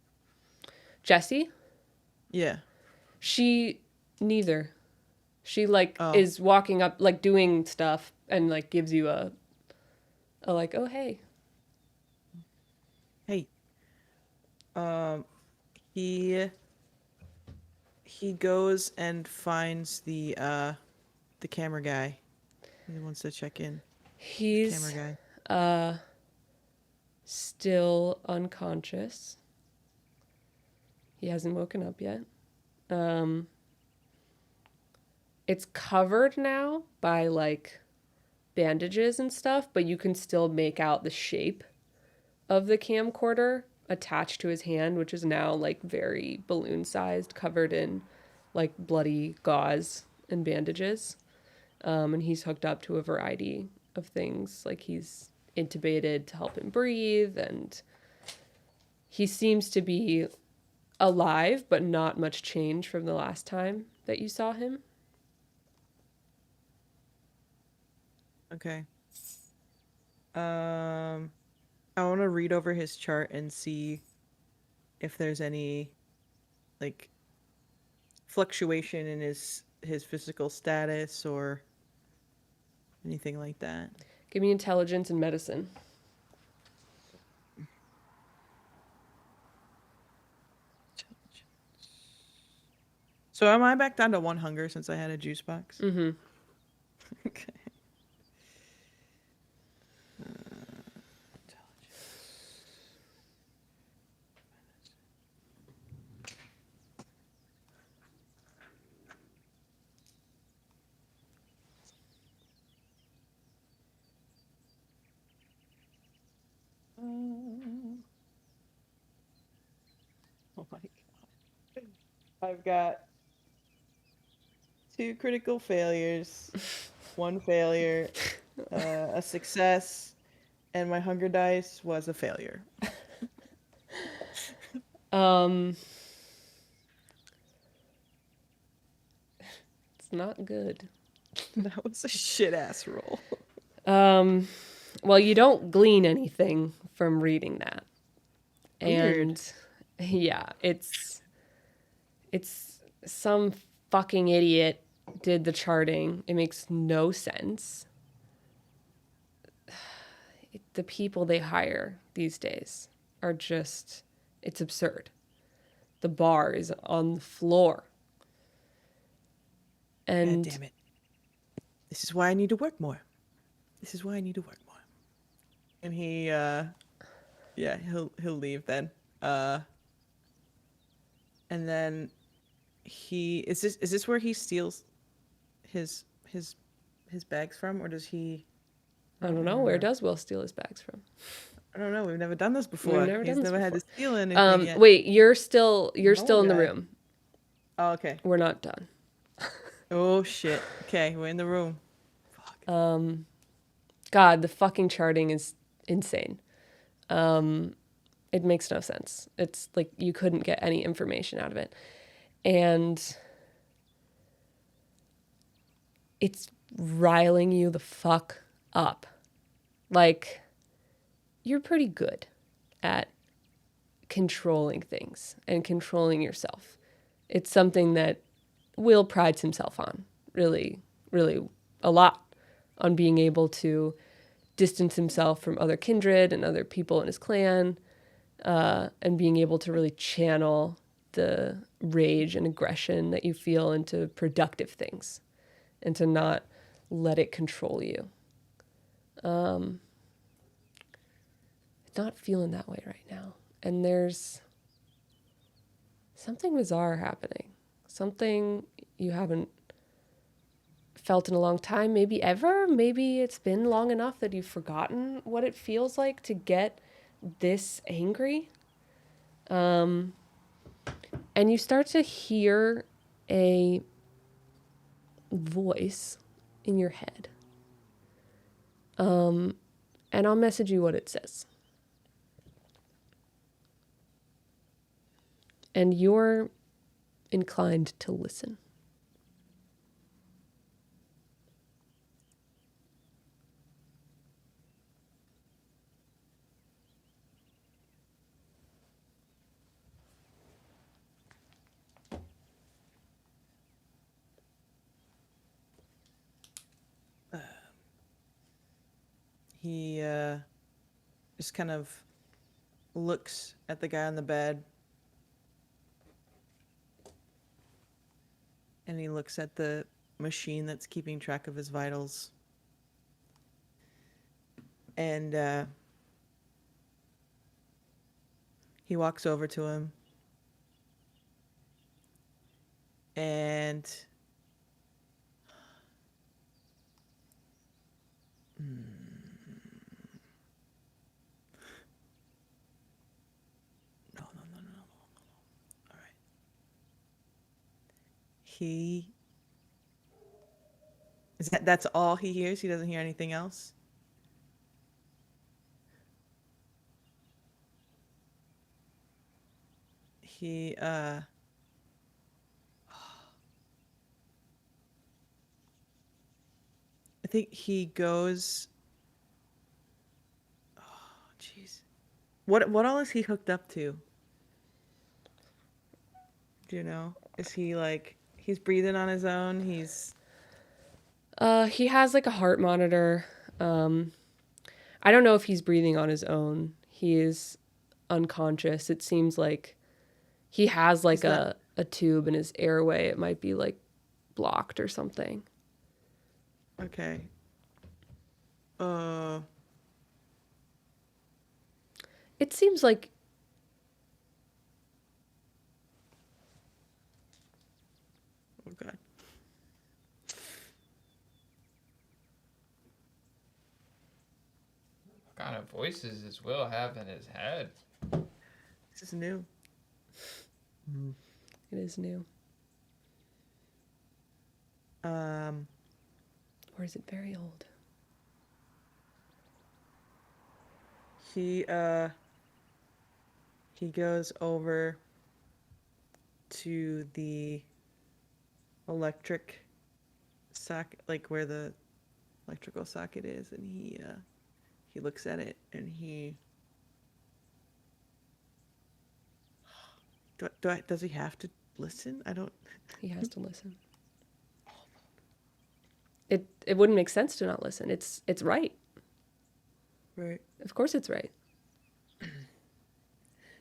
Jessie, Yeah. she neither. She like Oh. is walking up, like doing stuff, and like gives you a like, oh hey. Hey. He goes and finds the camera guy. He wants to check in. He's Camera guy. still unconscious. He hasn't woken up yet. It's covered now by like bandages and stuff, but you can still make out the shape of the camcorder attached to his hand, which is now like very balloon sized, covered in like bloody gauze and bandages. And he's hooked up to a variety of things. Like he's intubated to help him breathe, and he seems to be alive, but not much change from the last time that you saw him. Okay. I want to read over his chart and see if there's any like fluctuation in his physical status or anything like that. Give me intelligence and medicine. So am I back down to 1 hunger since I had a juice box? Mm-hmm. Okay. Oh my god. I've got 2 critical failures, 1 failure, a success, and my hunger dice was a failure. It's not good. That was a shit ass roll. Well, you don't glean anything from reading that. Weird. And yeah, it's some fucking idiot did the charting. It makes no sense. The people they hire these days are just, it's absurd. The bar is on the floor. And God damn it. This is why I need to work more. This is why I need to work more. And he yeah, he'll leave then. And then is this where he steals his bags from, or does he? I don't know, where does Will steal his bags from? I don't know. We've never done this before. We've never He's done this never had to before. steal anything yet. Wait, you're still in the guy. room. Oh, okay. We're not done. Oh shit. Okay, we're in the room. God, the fucking charting is insane. It makes no sense. It's like you couldn't get any information out of it. And it's riling you the fuck up. Like, you're pretty good at controlling things and controlling yourself. It's something that Will prides himself on, really, really a lot, on being able to distance himself from other kindred and other people in his clan, and being able to really channel the rage and aggression that you feel into productive things and to not let it control you. Not feeling that way right now. And there's something bizarre happening. Something you haven't felt in a long time, maybe ever. Maybe it's been long enough that you've forgotten what it feels like to get this angry. And you start to hear a voice in your head. And and I'll message you what it says. And you're inclined to listen. He just kind of looks at the guy on the bed. And he looks at the machine that's keeping track of his vitals. And he walks over to him. And no. All right. That's all he hears? He doesn't hear anything else? I think he goes. Oh, jeez. What all is he hooked up to? Do you know? Is he like he's breathing on his own? He has like a heart monitor. I don't know if he's breathing on his own. He is unconscious. It seems like he has like a tube in his airway. It might be like blocked or something. Okay. It seems like Oh God. What kind of voices does Will have in his head? This is new. it is new. Or is it very old? He goes over to the electric socket, like where the electrical socket is, and he looks at it, and does he have to listen? I don't. He has to listen. It wouldn't make sense to not listen. It's right. Right. Of course it's right.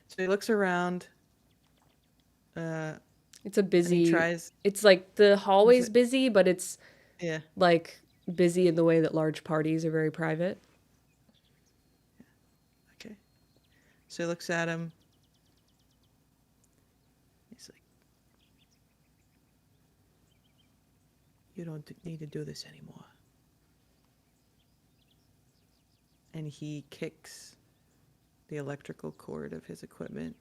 So he looks around. It's a busy. Tries. It's like the hallway's busy, but it's Yeah. like busy in the way that large parties are very private. Okay. So he looks at him. He's like, "You don't need to do this anymore." And he kicks the electrical cord of his equipment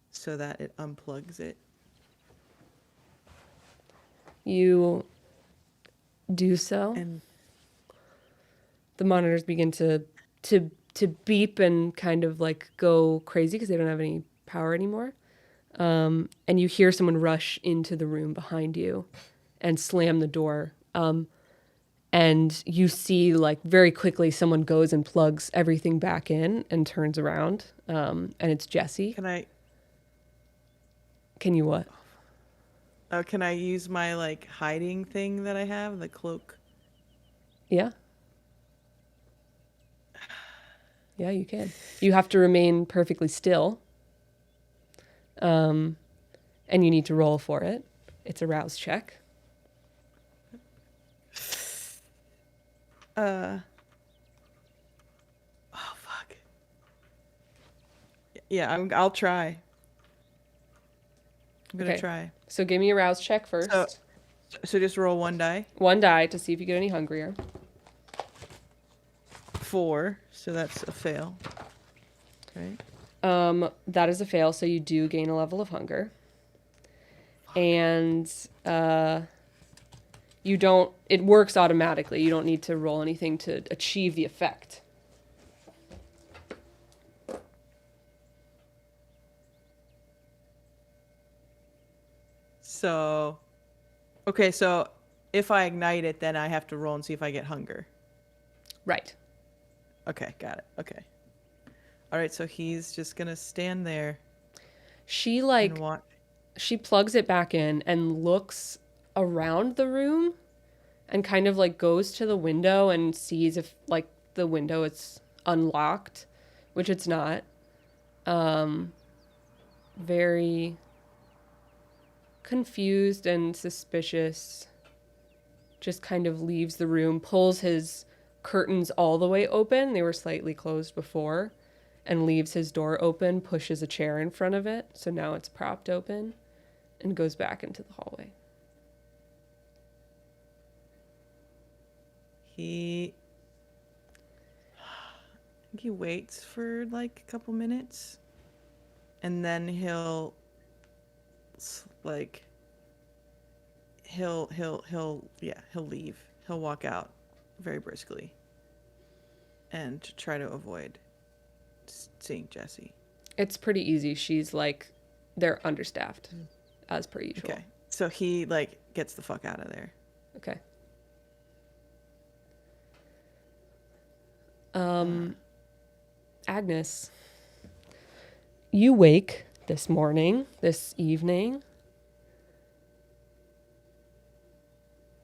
so that it unplugs it. You do so. And The monitors begin to beep and kind of like go crazy because they don't have any power anymore. And you hear someone rush into the room behind you and slam the door. And you see like very quickly someone goes and plugs everything back in and turns around. And it's Jesse. Can you what? can I use my like hiding thing that I have, the cloak? Yeah. Yeah, you can. You have to remain perfectly still. And you need to roll for it. It's a rouse check. Oh fuck. Yeah, I'll try. I'm gonna Okay. try. So give me a rouse check first. So just roll one die. One die to see if you get any hungrier. 4, so that's a fail. Okay. That is a fail, so you do gain a level of hunger. And It works automatically. You don't need to roll anything to achieve the effect. So, okay, so if I ignite it, then I have to roll and see if I get hunger. Right. Okay, got it. Okay. All right, so he's just gonna stand there She and watch. she plugs it back in and looks around the room and kind of like goes to the window and sees if like the window is unlocked, which it's not. Very confused and suspicious. Just kind of leaves the room, pulls his curtains all the way open. They were slightly closed before, and leaves his door open, pushes a chair in front of it. So now it's propped open, and goes back into the hallway. He I think he waits for like a couple minutes, and then he'll leave. He'll walk out very briskly and try to avoid seeing Jessie. It's pretty easy. She's like, they're understaffed, as per usual. Okay. So he like gets the fuck out of there. Okay. Agnes, you wake this evening,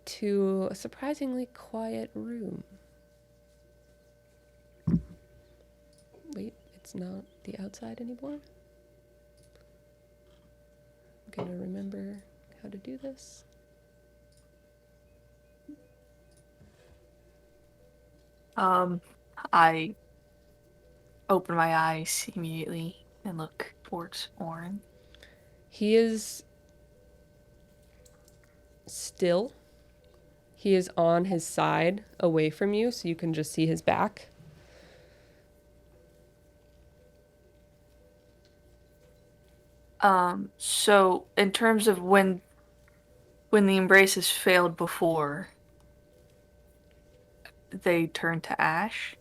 to a surprisingly quiet room. Wait, it's not the outside anymore? I'm gonna remember how to do this. I open my eyes immediately and look towards Orin. He is still. He is on his side away from you, so you can just see his back. So in terms of when the embraces failed before, they turned to ash?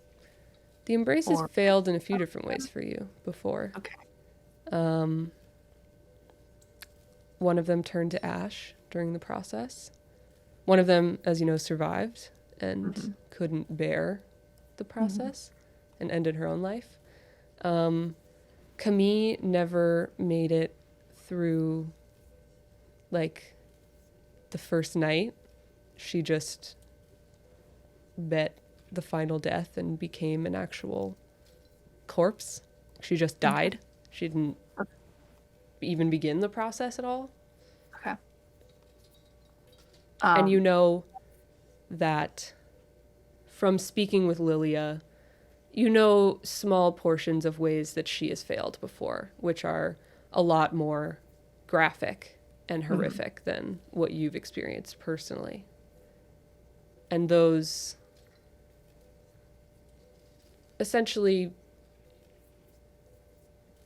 The embrace has Or- failed in a few different ways for you before. Okay. One of them turned to ash during the process. One of them, as you know, survived and couldn't bear the process and ended her own life. Camille never made it through, like, the first night. She just met the final death and became an actual corpse. She just died. She didn't even begin the process at all. Okay. And you know that from speaking with Lilia, you know small portions of ways that she has failed before, which are a lot more graphic and horrific than what you've experienced personally. And those essentially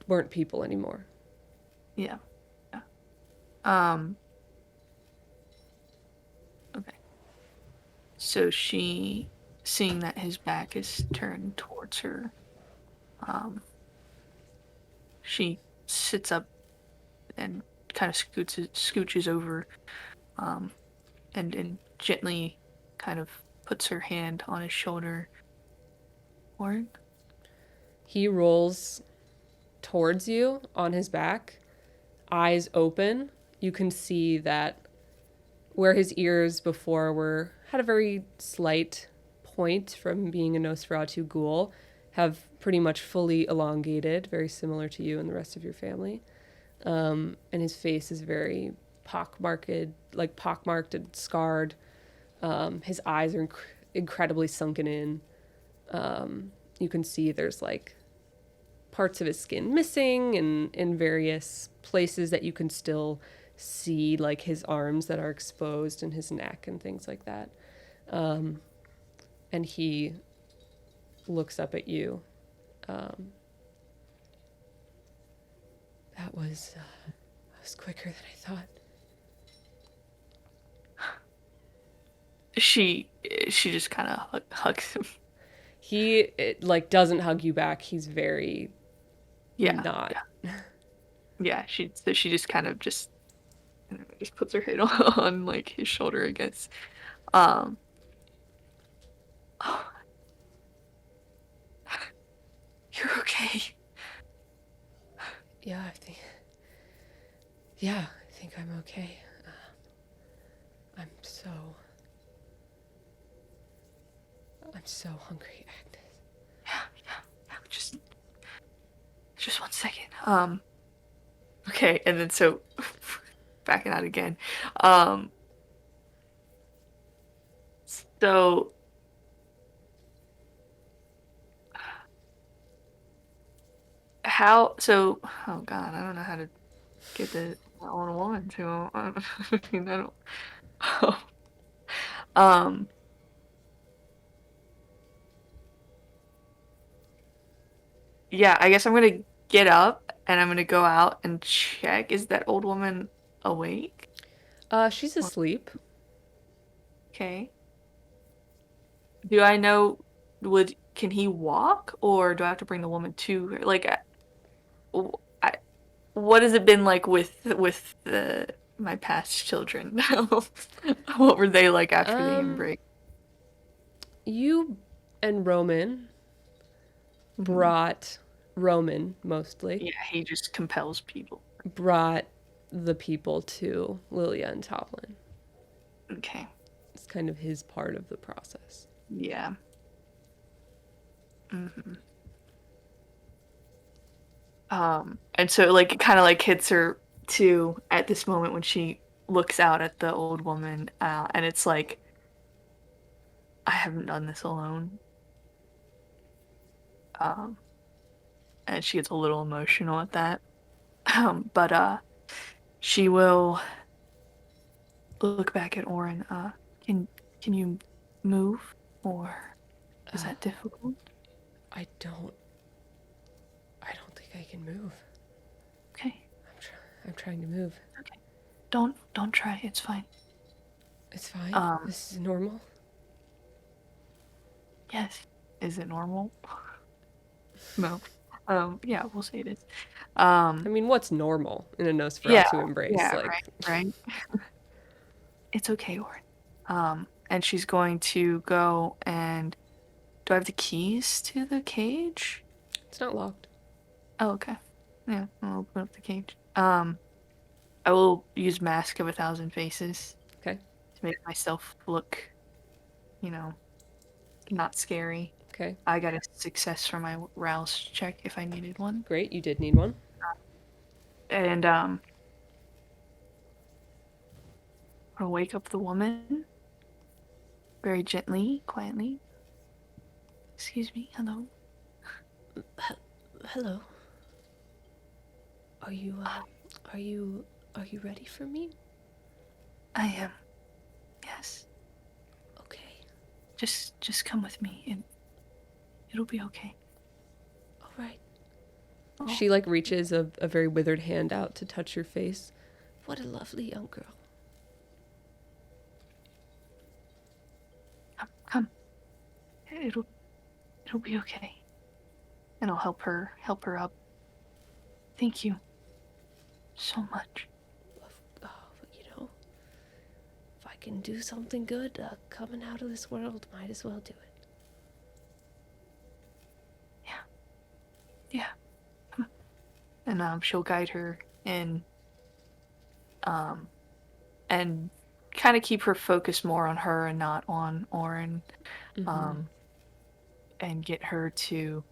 weren't people anymore. Yeah. Okay. So she, seeing that his back is turned towards her, she sits up and kind of scooches over, and gently kind of puts her hand on his shoulder. Orin? He rolls towards you on his back, eyes open. You can see that where his ears before had a very slight point from being a Nosferatu ghoul, have pretty much fully elongated, very similar to you and the rest of your family. And his face is very pockmarked and scarred. His eyes are incredibly sunken in. You can see there's like parts of his skin missing and in various places that you can still see, like his arms that are exposed and his neck and things like that. And he looks up at you. That was quicker than I thought. she just kind of hugs him. He like doesn't hug you back. He's very Yeah, not. yeah. She just kind of just puts her head on like his shoulder, I guess. Um, oh, you're okay. Yeah, Yeah, I think I'm okay. I'm so. I'm so hungry, Agnes. Yeah, just 1 second. Okay, and then so backing out again. Um, so oh God, I don't know how to get the on one to I mean, I don't um yeah, I guess I'm gonna get up and I'm gonna go out and check. Is that old woman awake? She's asleep. Okay. Do I know can he walk or do I have to bring the woman to her? Like w- I, what has it been like with my past children? What were they like after the Um, inbreak? you and Roman brought Roman mostly Yeah, he just compels people. brought the people to Lilia and Toplin. Okay. It's kind of his part of the process. Yeah. hmm and so like it kind of like hits her too at this moment when she looks out at the old woman, and it's like I haven't done this alone. Um, and she gets a little emotional at that. But she will look back at Orin. Can can you move, or is Uh, that difficult? I don't. I don't think I can move. Okay, I'm trying to move. don't try. It's fine. It's fine. Um, This is normal. yes. Is it normal? No. Yeah, we'll say it is. I mean, what's normal in a Yeah, Nosferatu embrace? yeah, Like, right. It's okay, Orin. And she's going to go and do I have the keys to the cage? it's not locked. Oh, okay. Yeah, I'll open up the cage. I will use Mask of 1,000 Faces Okay. to make myself look, you know, not scary. Okay. I got a success for my rouse check if I needed one. Great. You did need one. And I'll wake up the woman very gently, quietly. Excuse me, hello. Hello. Are you are you ready for me? I am. Yes. Okay. Just come with me and it'll be okay. All right. Oh, She like reaches a very withered hand out to touch your face. What a lovely young girl. come. It'll be okay. And I'll help her up. Thank you so much. Oh, you know, if I can do something good coming out of this world, might as well do it. Yeah. And she'll guide her in and kind of keep her focus more on her and not on Orin. Mm-hmm. And get her to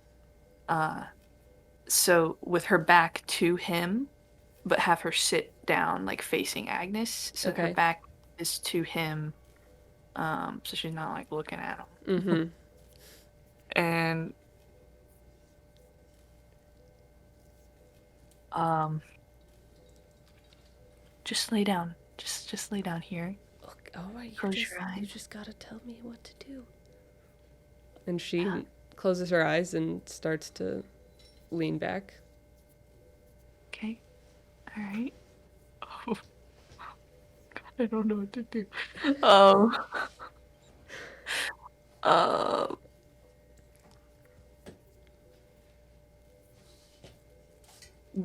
so with her back to him, but have her sit down like facing Agnes, so her Okay. back is to him, so she's not like looking at him. Mm-hmm. And just lay down, just lay down here. Okay, all right. Close your You eyes. just gotta tell me what to do. And she closes her eyes and starts to lean back. Okay, all right. Oh, God, I don't know what to do. Um, Uh,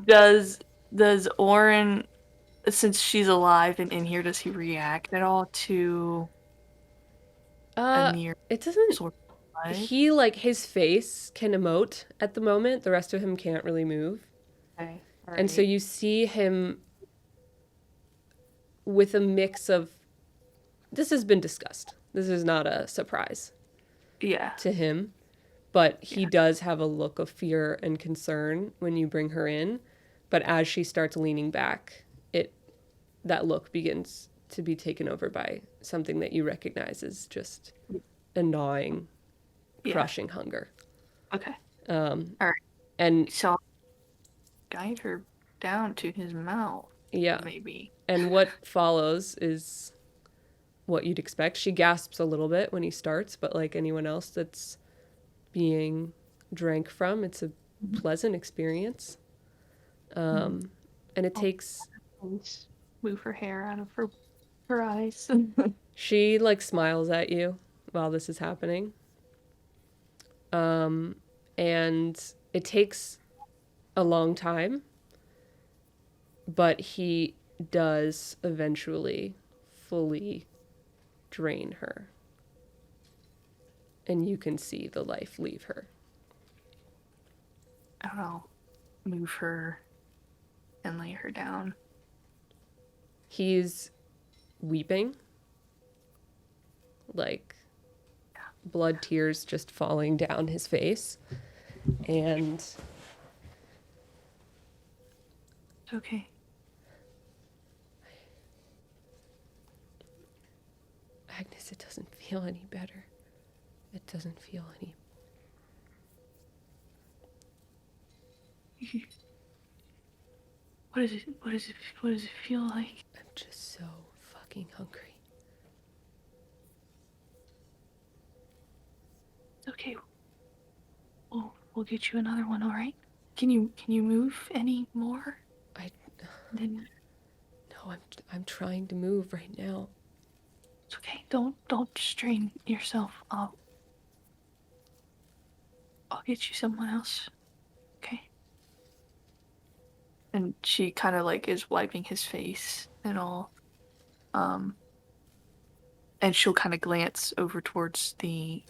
does Oren, since she's alive and in here, does he react at all to a near It doesn't. sort of life? He, like, his face can emote at the moment. The rest of him can't really move. Okay. And so you see him with a mix of. This has been discussed. This is not a surprise Yeah. to him. But he Yeah. does have a look of fear and concern when you bring her in. But as she starts leaning back, that look begins to be taken over by something that you recognize as just a gnawing, Yeah. crushing hunger. Okay. Um, All right. and So I'll guide her down to his mouth, yeah, maybe. and what follows is what you'd expect. She gasps a little bit when he starts, but like anyone else that's being drank from, it's a pleasant experience. And it takes. Move her hair out of her eyes. She like smiles at you while this is happening. And it takes a long time, but he does eventually fully drain her. And you can see the life leave her. I don't know. Move her and lay her down. He's weeping, like blood tears just falling down his face. And It's okay. Agnes, it doesn't feel any better. It doesn't feel any. What is it? What does it feel like? I'm just so fucking hungry. It's okay. We'll get you another one, all right? Can you move any more? Then No, I'm trying to move right now. it's okay. Don't strain yourself. I'll get you someone else. Okay. And she kind of like is wiping his face and all. And she'll kind of glance over towards the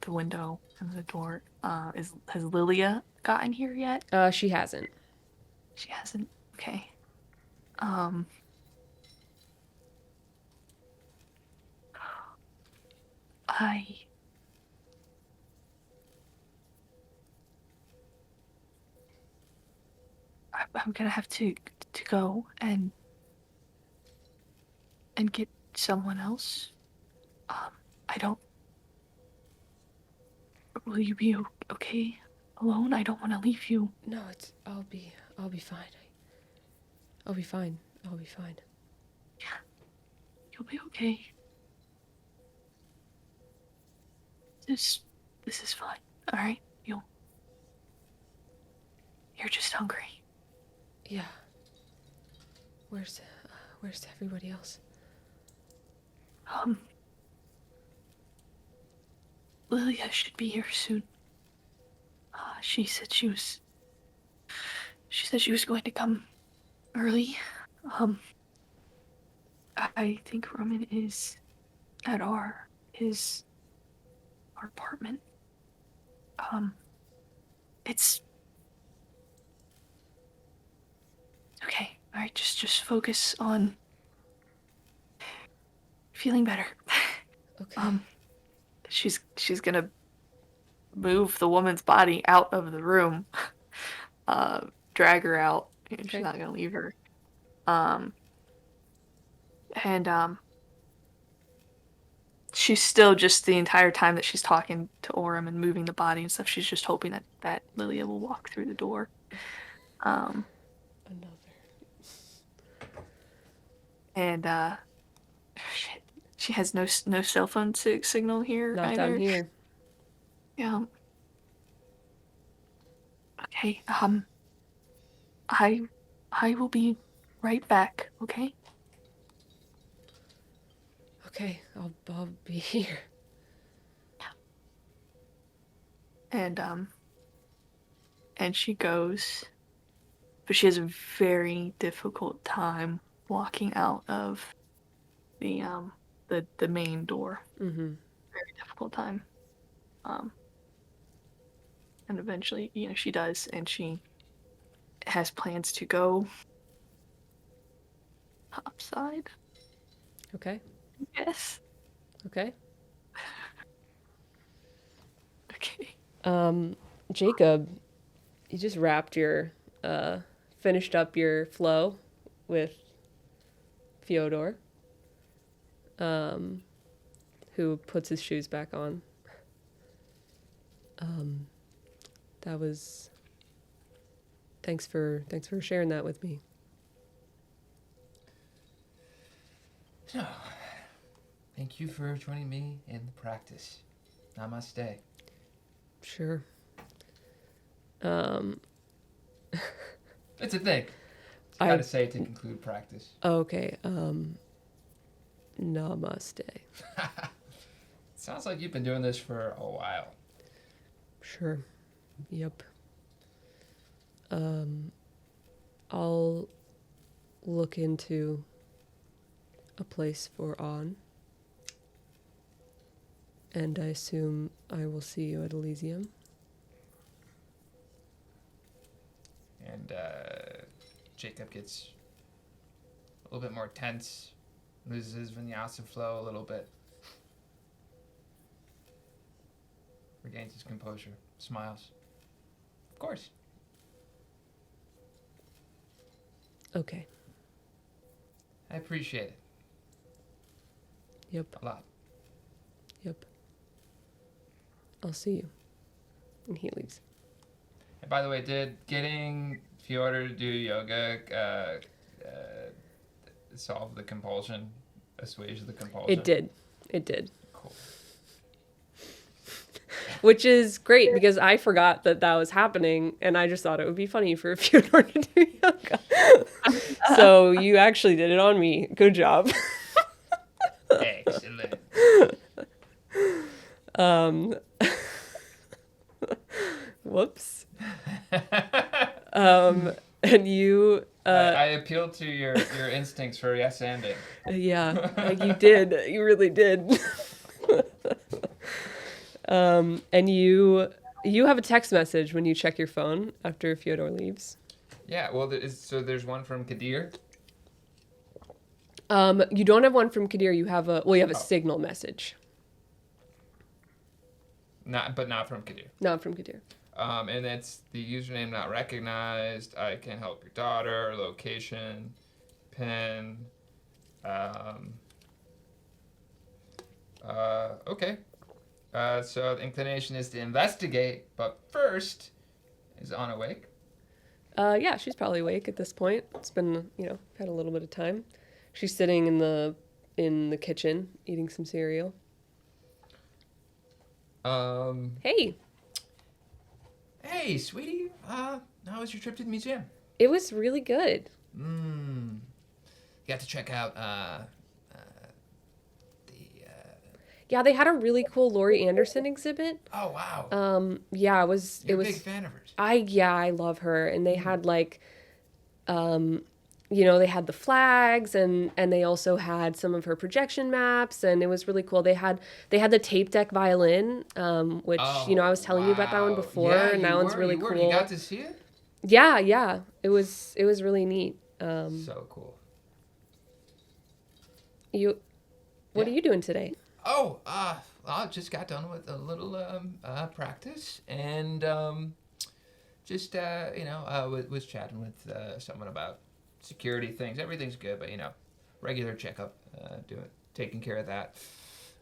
window and the door. Has Lilia gotten here yet? She hasn't. She hasn't. Okay. I'm gonna have to go and get someone else. I don't. Will you be okay alone? I don't want to leave you. No, I'll be fine. I'll be fine. I'll be fine. You'll be okay. This is fine. All right. You're just hungry. Yeah. Where's everybody else? Lilia should be here soon. She said she was going to come early. I think Roman is at his apartment. It's okay. All right, just focus on feeling better. Okay. She's gonna move the woman's body out of the room, drag her out. And she's not gonna leave her. And she's still just the entire time that she's talking to Orem and moving the body and stuff. She's just hoping that Lilia will walk through the door. Another. And shit, she has no cell phone signal here. Not either. down here. Yeah. Okay. I will be right back. Okay. Okay, I'll be here. and she goes, but she has a very difficult time walking out of the main door. Mm-hmm. Very difficult time. Um, and eventually, she does, and she has plans to go topside. Okay. Yes. Okay. Okay. Jacob, you just finished up your flow with Fyodor, who puts his shoes back on. That was. Thanks for sharing that with me. So, thank you for joining me in the practice. Namaste. Sure. It's a thing. I- Gotta say to conclude practice. Okay. Namaste. Sounds like you've been doing this for a while. Sure. Yep. I'll look into a place for On. And I assume I will see you at Elysium. And Jacob gets a little bit more tense, loses his vinyasa flow a little bit, regains his composure, smiles. Of course. Okay. I appreciate it Yep. a lot. Yep. I'll see you. And he leaves. And by the way, did getting Fyodor to do yoga solve the compulsion, assuage the compulsion? It did. It did. Cool. Which is great because I forgot that was happening, and I just thought it would be funny for Fyodor to do yoga. So you actually did it on me. Good job. Excellent. Whoops. And you, I appealed to your instincts for yes ending. yeah, like you did. You really did. And you have a text message when you check your phone after Fyodor leaves. Yeah, well, there's one from Kadir. You don't have one from Kadir. You have a signal message. Not from Kadir. Not from Kadir. And it's the username not recognized. I can help your daughter. Location, pin. Okay. So the inclination is to investigate, but first, is On awake? Yeah, she's probably awake at this point. It's been, had a little bit of time. She's sitting in the kitchen eating some cereal. Hey, Hey, sweetie. How was your trip to the museum? it was really good. You got to check out the. Yeah, they had a really cool Laurie Anderson exhibit. Oh wow. Yeah, it was. You're a big fan of hers. I love her, and they had like, they had the flags, and they also had some of her projection maps, and it was really cool. They had the tape deck violin, which I was telling you about that one before, Yeah, and that one's really cool. You got to see it? Yeah, it was really neat. So cool. What are you doing today? Oh, I just got done with a little practice, and was chatting with someone about security things. Everything's good, but regular checkup, taking care of that,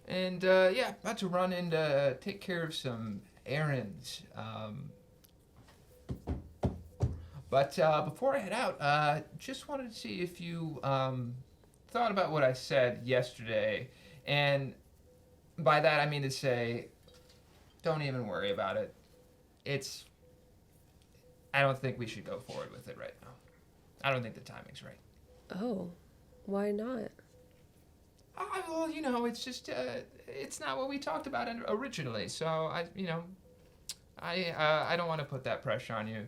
and about to run in to take care of some errands. But before I head out, just wanted to see if you thought about what I said yesterday, and by that I mean to say, don't even worry about it. I don't think we should go forward with it right now. I don't think the timing's right. Oh, why not? Well, it's just, it's not what we talked about originally. So I don't want to put that pressure on you,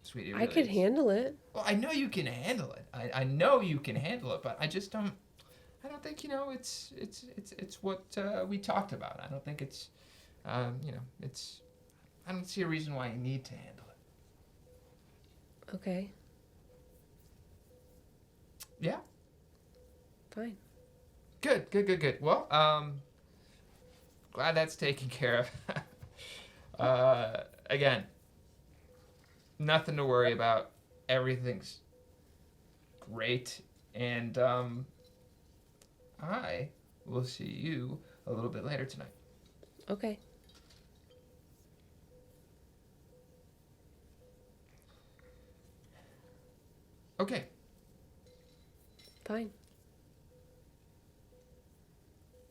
sweetie. I Really. could handle it. Well, I know you can handle it. I know you can handle it, but I just don't. I don't think it's what we talked about. I don't think it's it's. I don't see a reason why you need to handle it. Okay, Yeah. fine. Good. Well, glad that's taken care of. Again, nothing to worry about. Everything's great, and I will see you a little bit later tonight. Okay. Okay. Fine.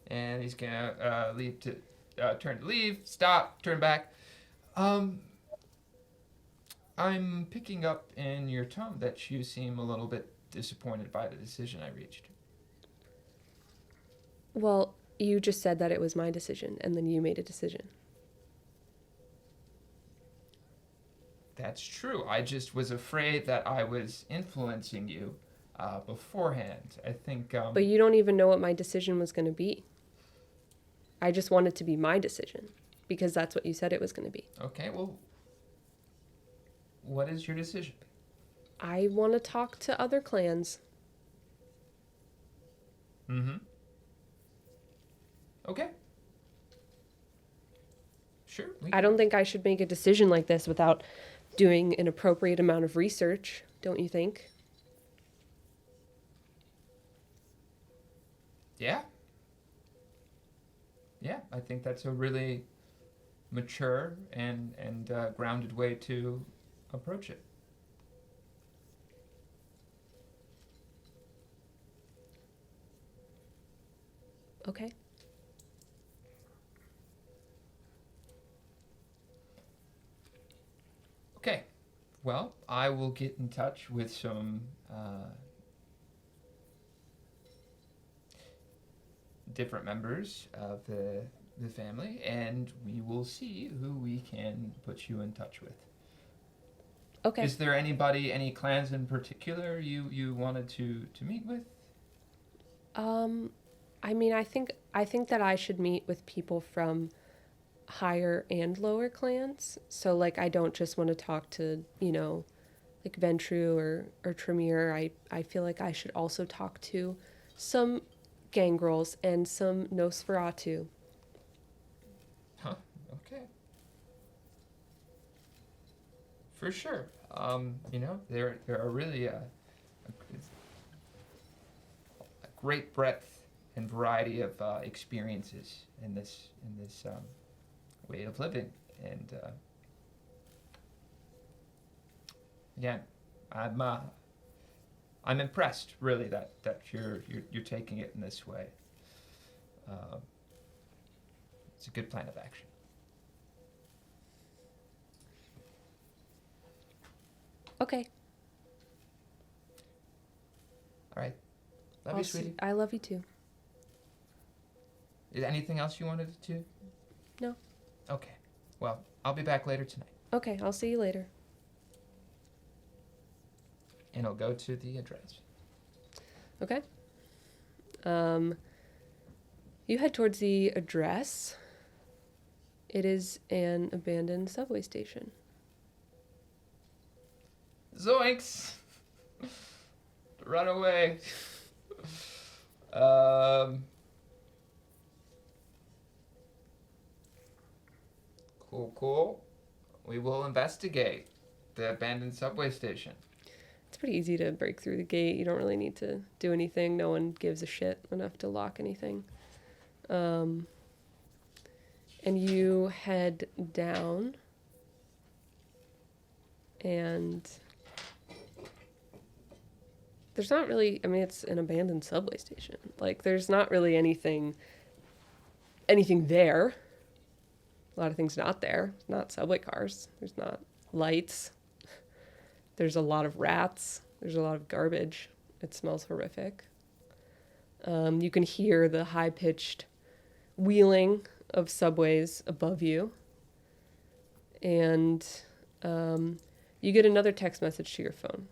And he's gonna leave to turn to leave. Stop. Turn back. I'm picking up in your tone that you seem a little bit disappointed by the decision I reached. Well, you just said that it was my decision, and then you made a decision. That's true. I just was afraid that I was influencing you beforehand. I think. But you don't even know what my decision was going to be. I just want it to be my decision because that's what you said it was going to be. Okay. Well, what is your decision? I want to talk to other clans. Mm-hmm. Okay. Sure. I don't think I should make a decision like this without doing an appropriate amount of research, don't you think? Yeah. Yeah, I think that's a really mature and grounded way to approach it. Okay. Okay. Well, I will get in touch with some different members of the family, and we will see who we can put you in touch with. Okay. Is there anybody, any clans in particular you wanted to meet with? I mean, I think that I should meet with people from higher and lower clans. So like I don't just want to talk to, like Ventru or Tremere. I feel like I should also talk to some gangrels and some Nosferatu. Huh. Okay. For sure. There are really a great breadth and variety of experiences in this way of living, and again, I'm impressed really that you're taking it in this way. It's a good plan of action. Okay. All right. Love you, sweetie. I love you too. Is there anything else you wanted to? No. Okay. Well, I'll be back later tonight. Okay, I'll see you later. And I'll go to the address. Okay. You head towards the address. It is an abandoned subway station. Zoinks! Run away. Cool. We will investigate the abandoned subway station. It's pretty easy to break through the gate. You don't really need to do anything. No one gives a shit enough to lock anything. And you head down. And there's not really, I mean, it's an abandoned subway station. Like, there's not really anything there. A lot of things not there. There's not subway cars. There's not lights. There's a lot of rats. There's a lot of garbage. It smells horrific. You can hear the high-pitched wheeling of subways above you. And you get another text message to your phone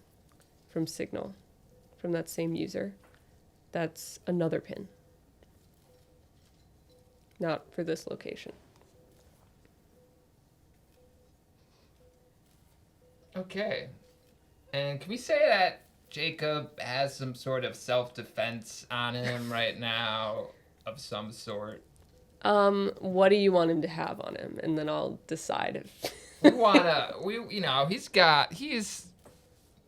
from Signal, from that same user. That's another pin. Not for this location. Okay. And can we say that Jacob has some sort of self-defense on him right now of some sort? What do you want him to have on him? And then I'll decide if...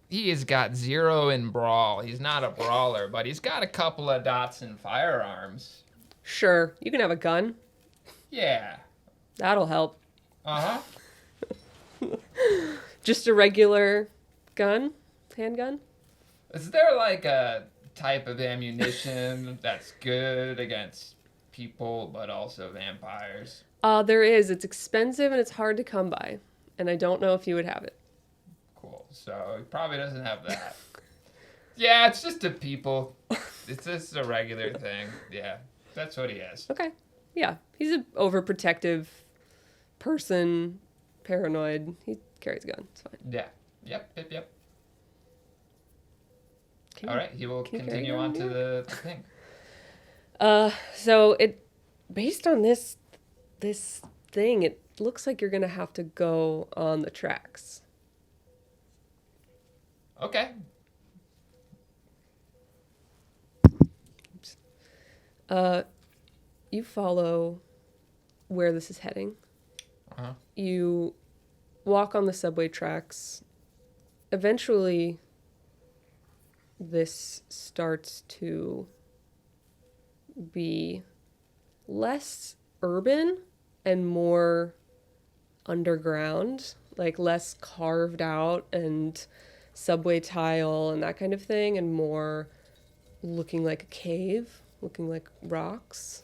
He has got 0 in brawl. He's not a brawler, but he's got a couple of dots in firearms. Sure, you can have a gun. Yeah. That'll help. Uh-huh. Just a regular gun? Handgun? Is there like a type of ammunition that's good against people but also vampires? There is. It's expensive and it's hard to come by. And I don't know if you would have it. Cool. So he probably doesn't have that. Yeah, it's just a people. It's just a regular thing. Yeah, that's what he has. Okay. Yeah. He's an overprotective person, paranoid. He carries a gun. It's fine. Yeah. Yep. Can All you- right, he will can you continue carry on on to here? the thing. So it, based on this thing, it looks like you're gonna have to go on the tracks. Okay. You follow where this is heading. Uh-huh. You walk on the subway tracks. Eventually, this starts to be less urban and more underground, like less carved out and subway tile and that kind of thing, and more looking like a cave, looking like rocks.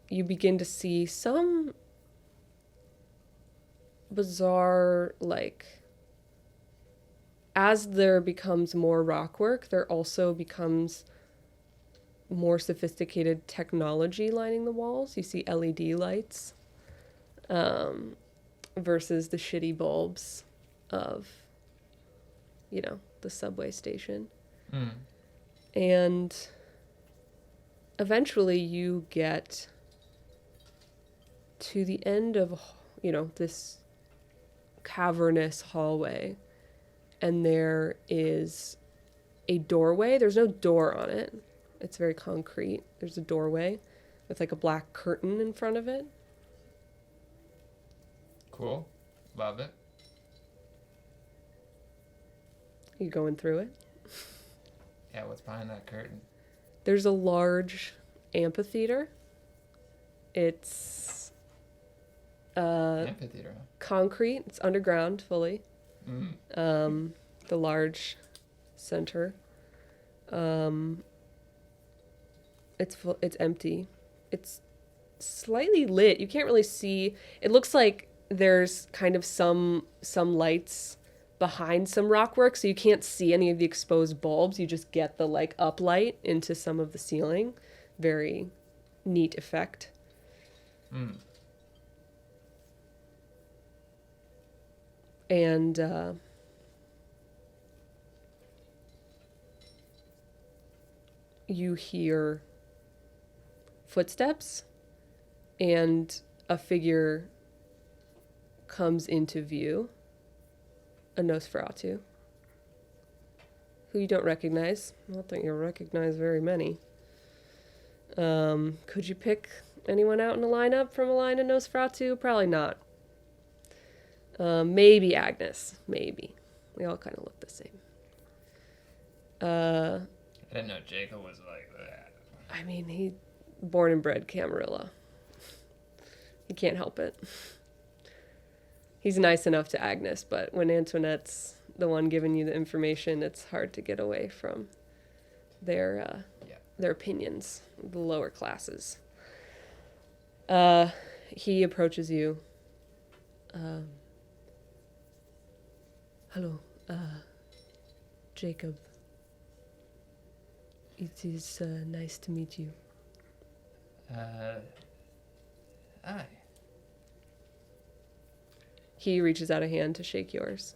You begin to see some bizarre, like, as there becomes more rock work, there also becomes more sophisticated technology lining the walls. You see LED lights versus the shitty bulbs of, the subway station. Mm. And eventually you get to the end of, this cavernous hallway, and there is a doorway. There's no door on it. It's very concrete. There's a doorway with like a black curtain in front of it. Cool. Love it. You going through it? Yeah, what's behind that curtain? There's a large amphitheater. It's Amphitheater. concrete. It's underground fully. Mm. The large center. It's empty. It's slightly lit. You can't really see. It looks like there's kind of some lights behind some rock work, so you can't see any of the exposed bulbs. You just get the like uplight into some of the ceiling. Very neat effect. Mm. And you hear footsteps, and a figure comes into view, a Nosferatu, who you don't recognize. I don't think you'll recognize very many. Could you pick anyone out in a lineup from a line of Nosferatu? Probably not. Maybe Agnes. Maybe. They all kind of look the same. I didn't know Jacob was like that. I mean, he born and bred Camarilla. He can't help it. He's nice enough to Agnes, but when Antoinette's the one giving you the information, it's hard to get away from their opinions, the lower classes. He approaches you. Hello, Jacob. It is nice to meet you. Hi. He reaches out a hand to shake yours.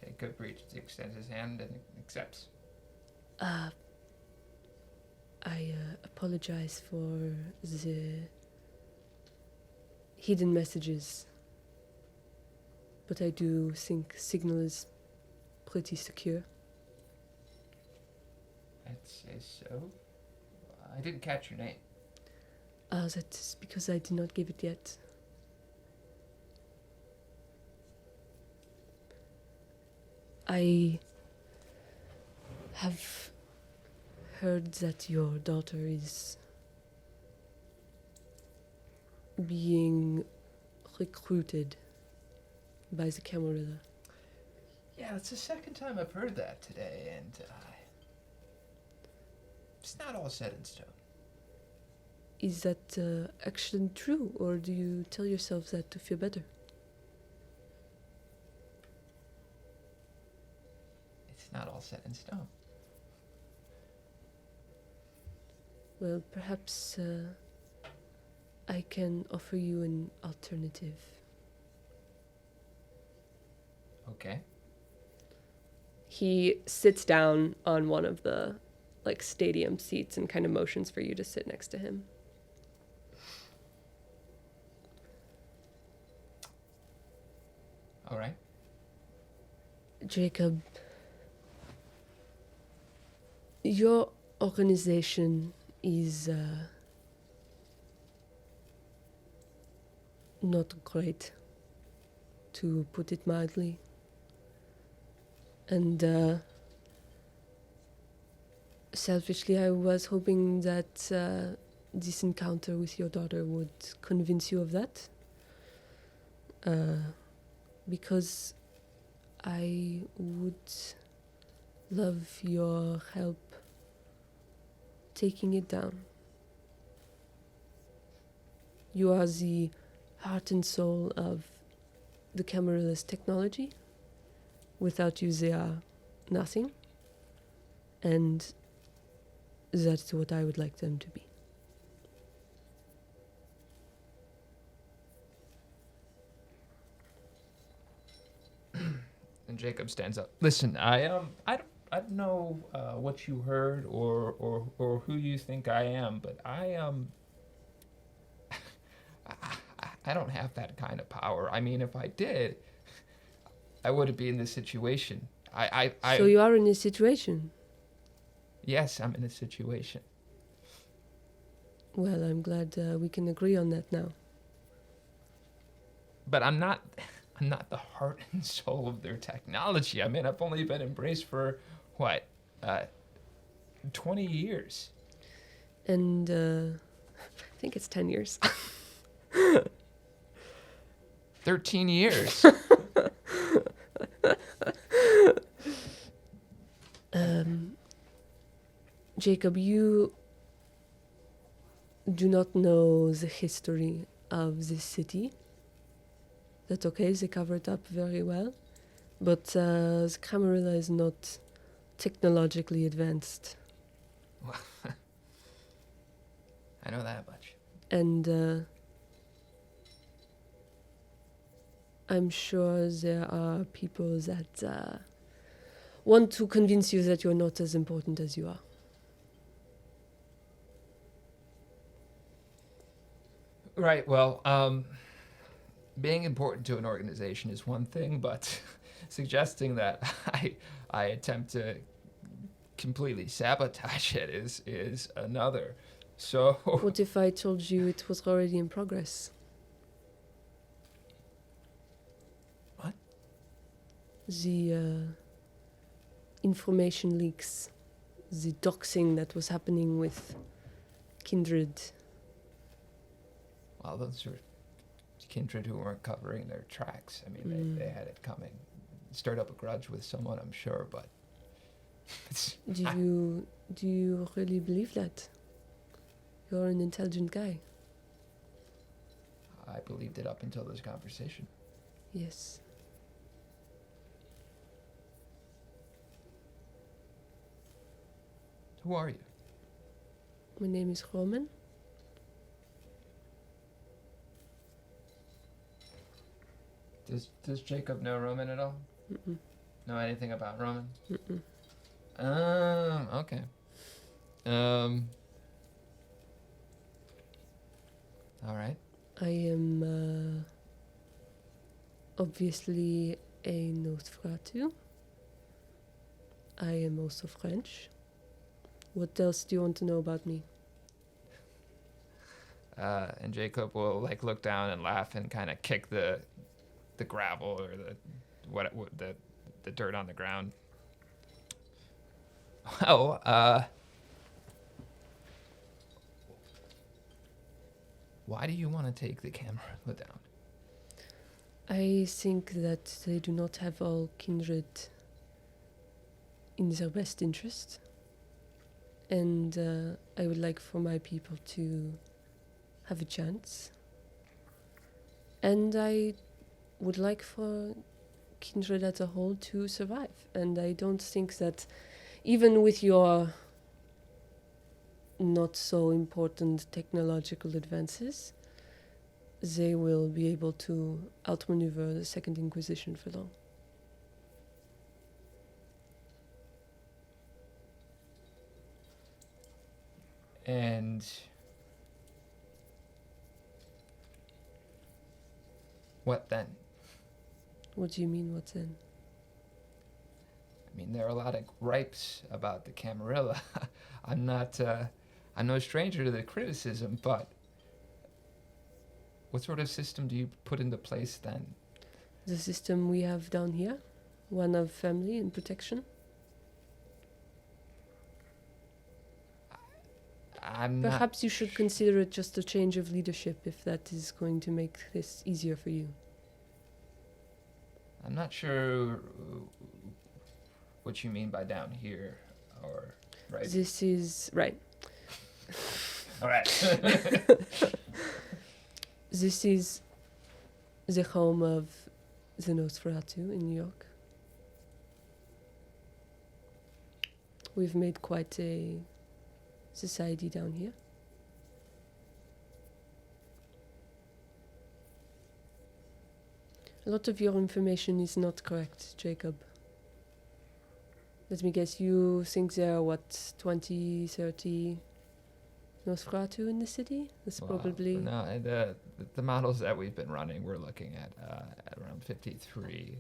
Jacob extends his hand and accepts. I apologize for the hidden messages, but I do think Signal is pretty secure. I'd say so. I didn't catch your name. That is because I did not give it yet. I have heard that your daughter is being recruited by the Camarilla. Yeah, it's the second time I've heard that today, and it's not all set in stone. Is that actually true, or do you tell yourself that to feel better? It's not all set in stone. Well, perhaps I can offer you an alternative. Okay. He sits down on one of the stadium seats and kind of motions for you to sit next to him. All right. Jacob, your organization is not great, to put it mildly. And selfishly, I was hoping that this encounter with your daughter would convince you of that. Because I would love your help taking it down. You are the heart and soul of the Camarilla's technology. Without you, they are nothing. And that's what I would like them to be. And Jacob stands up. Listen, I don't know what you heard or who you think I am, but I don't have that kind of power. I mean, if I did, I wouldn't be in this situation. So you are in this situation? Yes, I'm in this situation. Well, I'm glad we can agree on that now. But I'm not the heart and soul of their technology. I mean, I've only been embraced for, 20 years. And I think it's 10 years. 13 years. Jacob, you do not know the history of this city. That's okay, they cover it up very well. But the Camarilla is not technologically advanced. Well, I know that much. And I'm sure there are people that want to convince you that you're not as important as you are. Right, well, being important to an organization is one thing, but suggesting that I attempt to completely sabotage it is another. So What if I told you it was already in progress? What? The information leaks, the doxing that was happening with Kindred. Well, those were kindred who weren't covering their tracks. I mean, they had it coming. Stirred up a grudge with someone, I'm sure, but Do you really believe that? You're an intelligent guy. I believed it up until this conversation. Yes. Who are you? My name is Roman. Does Jacob know Roman at all? Mm-mm. Know anything about Roman? Mm-mm. Okay. All right. I am obviously a Nosferatu. I am also French. What else do you want to know about me? And Jacob will like look down and laugh and kind of kick the gravel or the dirt on the ground. Well, why do you want to take the camera down? I think that they do not have all kindred in their best interest. And I would like for my people to have a chance. And I would like for kindred as a whole to survive. And I don't think that even with your not so important technological advances, they will be able to outmaneuver the Second Inquisition for long. And what then? What do you mean, what then? I mean, there are a lot of gripes about the Camarilla. I'm no stranger to the criticism, but what sort of system do you put into place then? The system we have down here, one of family and protection. Perhaps you should consider it just a change of leadership if that is going to make this easier for you. I'm not sure what you mean by down here, or right. This is right. All right. This is the home of the Nosferatu in New York. We've made quite a society down here. A lot of your information is not correct, Jacob. Let me guess, you think there are, 20, 30 Nosferatu in the city? That's probably... No, the models that we've been running, we're looking at around 53.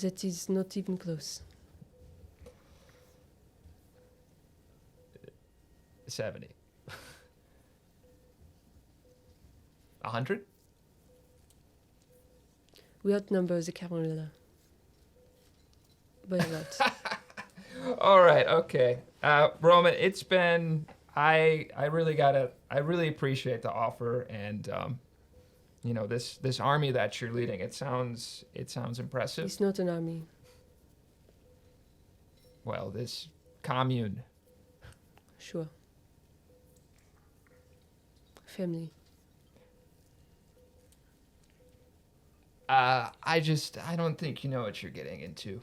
That is not even close. 70. 100? We outnumber the Camarilla. By a lot. All right, okay. Roman, it's been... I really appreciate the offer, and this army that you're leading, it sounds impressive. It's not an army. Well, this commune. Sure. Family. I don't think you know what you're getting into.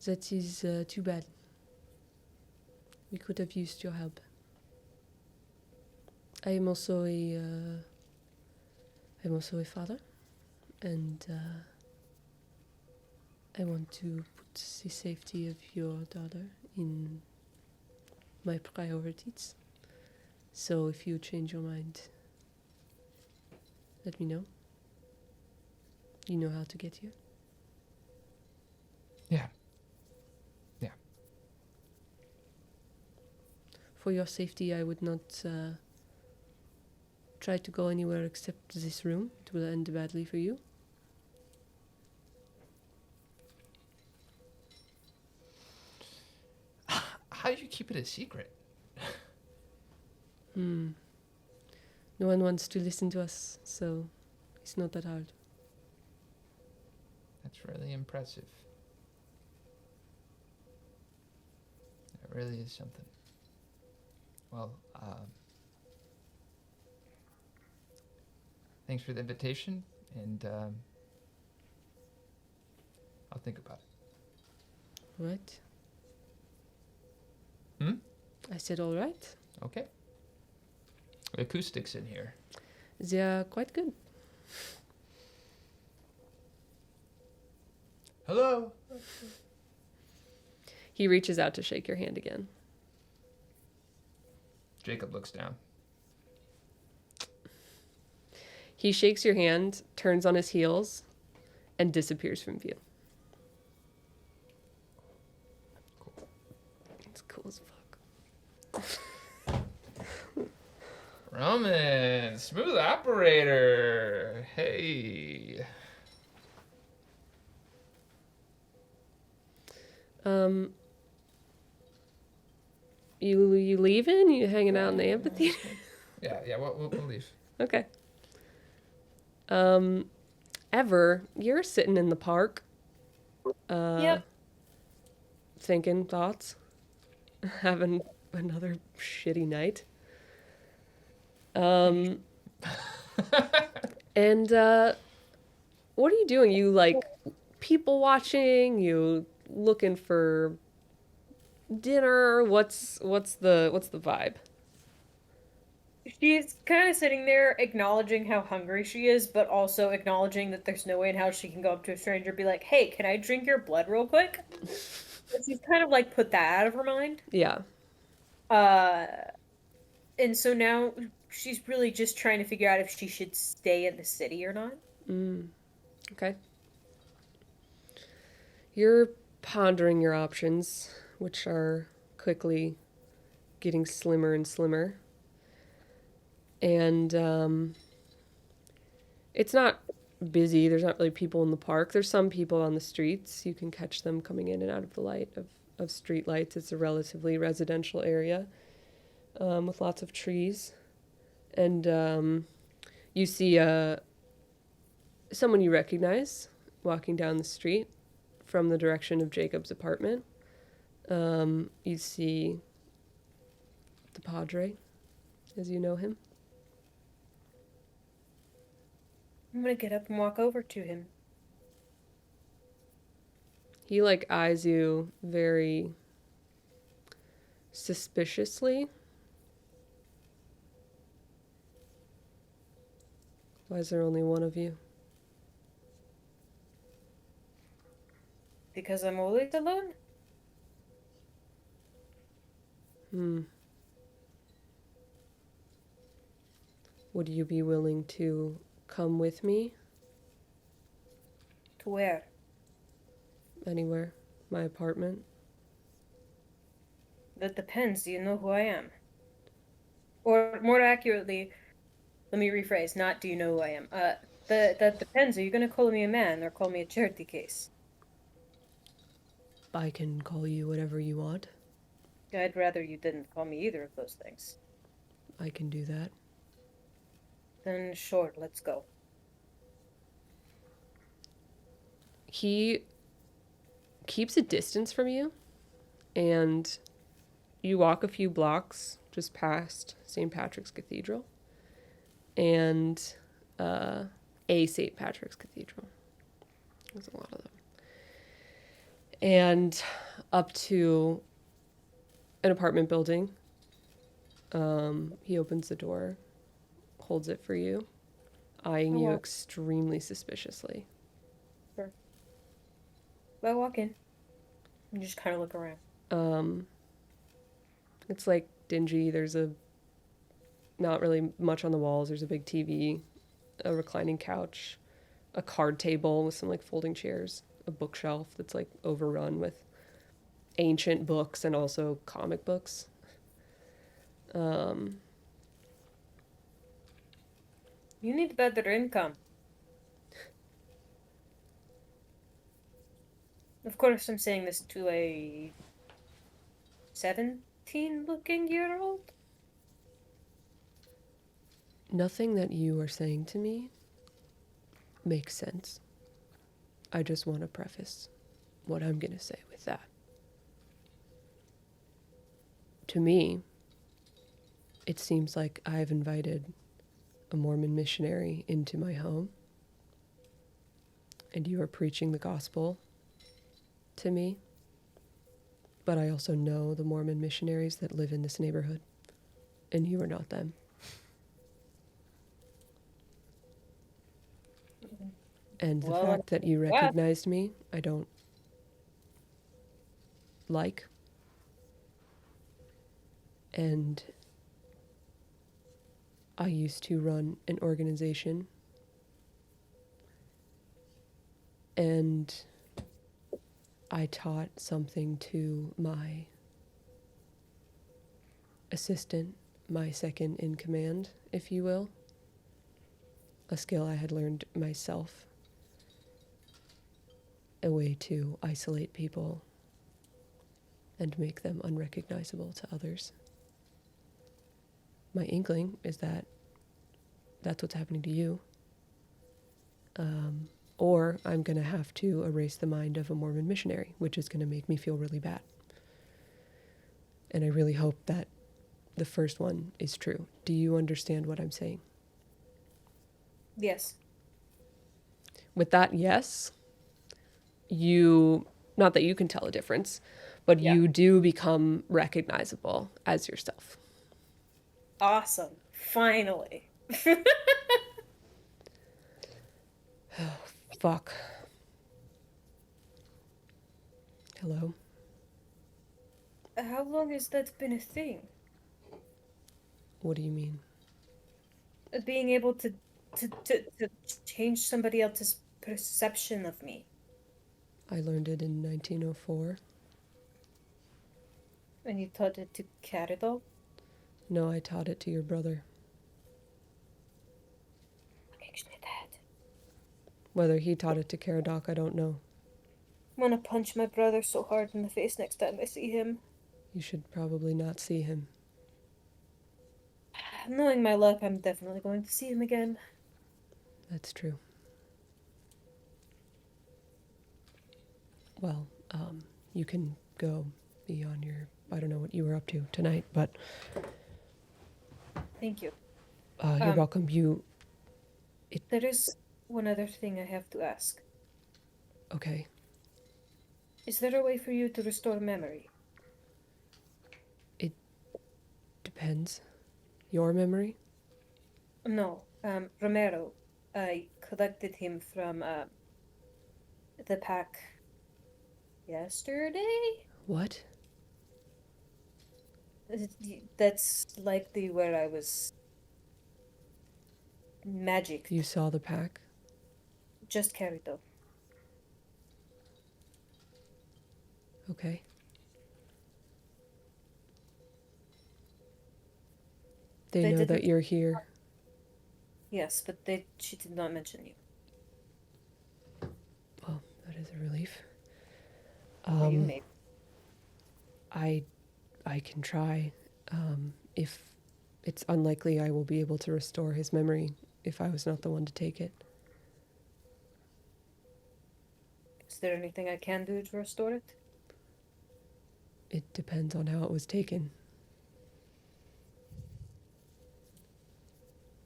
That is too bad. We could have used your help. I am also a father, and I want to put the safety of your daughter in my priorities. So if you change your mind, let me know. You know how to get here. Yeah. For your safety, I would not try to go anywhere except this room. It will end badly for you. How do you keep it a secret? No one wants to listen to us, so it's not that hard. That's really impressive. It really is something. Well, thanks for the invitation, and I'll think about it. All right? I said all right. Okay. The acoustics in here. They are quite good. Hello. He reaches out to shake your hand again. Jacob looks down. He shakes your hand, turns on his heels, and disappears from view. It's cool as fuck. Roman, smooth operator. Hey. You leaving? You hanging out in the amphitheater? Yeah, we'll leave. Okay. Ever, you're sitting in the park. Yep. Thinking thoughts. Having another shitty night. And what are you doing? You like people watching? You looking for dinner? What's the vibe? She's kind of sitting there acknowledging how hungry she is, but also acknowledging that there's no way in how she can go up to a stranger and be like, hey, can I drink your blood real quick? But she's kind of like put that out of her mind. Yeah. And so now she's really just trying to figure out if she should stay in the city or not. Okay. You're pondering your options, which are quickly getting slimmer and slimmer. And it's not busy. There's not really people in the park. There's some people on the streets. You can catch them coming in and out of the light of street lights. It's a relatively residential area with lots of trees. And you see someone you recognize walking down the street from the direction of Jacob's apartment. You see the Padre, as you know him. I'm gonna get up and walk over to him. He, like, eyes you very suspiciously. Why is there only one of you? Because I'm always alone? Would you be willing to come with me To where? anywhere? My apartment? That depends. Do you know who I am? Or more accurately, let me rephrase, not do you know who I am. That depends. Are you gonna call me a man or call me a charity case? I can call you whatever you want. I'd rather you didn't call me either of those things. I can do that. Then sure, let's go. He keeps a distance from you, and you walk a few blocks just past St. Patrick's Cathedral and a St. Patrick's Cathedral. There's a lot of them. And up to an apartment building. He opens the door, holds it for you, eyeing you extremely suspiciously. Sure. I walk in and just kind of look around. It's like dingy. There's not really much on the walls. There's a big TV, a reclining couch, a card table with some like folding chairs, a bookshelf that's like overrun with ancient books and also comic books. You need better income. Of course, I'm saying this to a 17-looking-year-old. Nothing that you are saying to me makes sense. I just want to preface what I'm going to say with that. To me, it seems like I've invited a Mormon missionary into my home, and you are preaching the gospel to me. But I also know the Mormon missionaries that live in this neighborhood, and you are not them. And the fact that you recognized me, I don't like. And I used to run an organization. And I taught something to my assistant, my second in command, if you will. A skill I had learned myself. A way to isolate people and make them unrecognizable to others. My inkling is that that's what's happening to you. Or I'm going to have to erase the mind of a Mormon missionary, which is going to make me feel really bad. And I really hope that the first one is true. Do you understand what I'm saying? Yes. With that, yes, you, not that you can tell a difference, but Yeah. you do become recognizable as yourself. Awesome. Finally. Fuck. Hello? How long has that been a thing? What do you mean? Being able to change somebody else's perception of me. I learned it in 1904. And you taught it to Carido? No, I taught it to your brother. Actually, that. Whether he taught it to Caradoc, I don't know. I'm gonna punch my brother so hard in the face next time I see him. You should probably not see him. Knowing my luck, I'm definitely going to see him again. That's true. Well, you can go be on your... I don't know what you were up to tonight, but Thank you. you're welcome. There is one other thing I have to ask. Okay. Is there a way for you to restore memory? Depends. Your memory? No. Romero. I collected him from the pack yesterday? What? That's likely where I was magic. You saw the pack? Just Carido. Okay. They They know that didn't- you're here. Yes, but she did not mention you. Well, that is a relief. Or you may. I can try. If it's unlikely I will be able to restore his memory if I was not the one to take it. Is there anything I can do to restore it? It depends on how it was taken.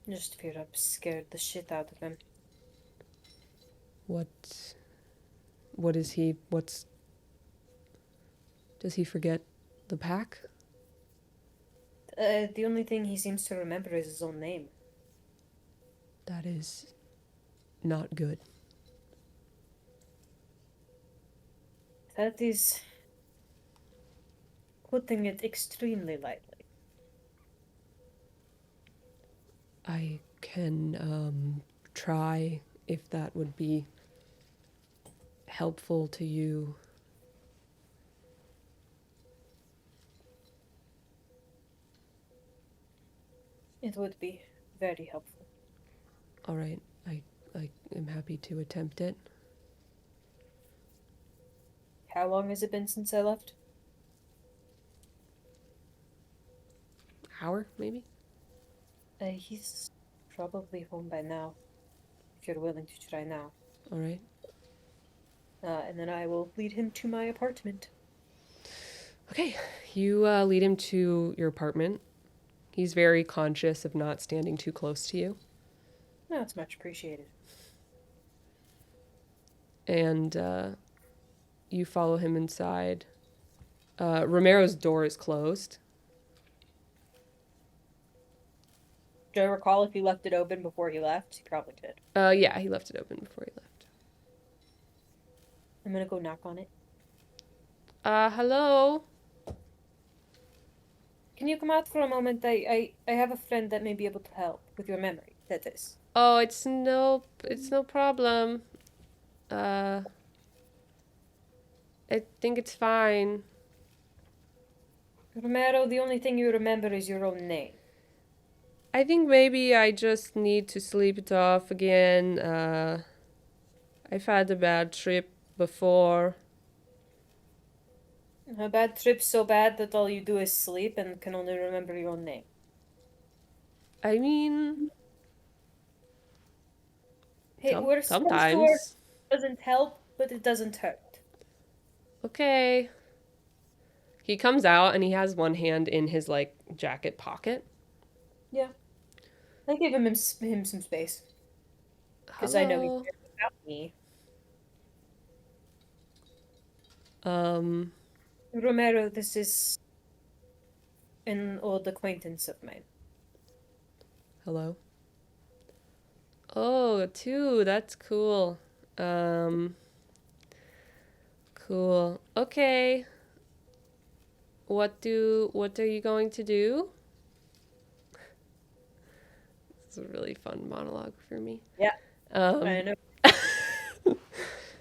Just fear I've scared the shit out of him. What is he, does he forget the pack? The only thing he seems to remember is his own name. That is not good. That is putting it extremely lightly. I can try if that would be helpful to you. It would be very helpful. All right, I am happy to attempt it. How long has it been since I left? Hour, maybe? He's probably home by now. If you're willing to try now. All right. And then I will lead him to my apartment. Okay, you lead him to your apartment. He's very conscious of not standing too close to you. No, it's much appreciated. And you follow him inside. Romero's door is closed. Do I recall if he left it open before he left? He probably did. Yeah, he left it open before he left. I'm gonna go knock on it. Hello? Can you come out for a moment? I have a friend that may be able to help with your memory. That is. Oh, it's no problem. I think it's fine. Romero, the only thing you remember is your own name. I think maybe I just need to sleep it off again. I've had a bad trip before. A bad trip so bad that all you do is sleep and can only remember your own name. I mean, Hey, worse comes to worse, sometimes. doesn't help, but it doesn't hurt. Okay. He comes out and he has one hand in his like jacket pocket. Yeah. I give him some space. Because I know he Hello. cares about me. Um, Romero, this is an old acquaintance of mine. hello. Oh, two. That's cool. Cool. Okay. What are you going to do? This is a really fun monologue for me. Yeah. Um, I know.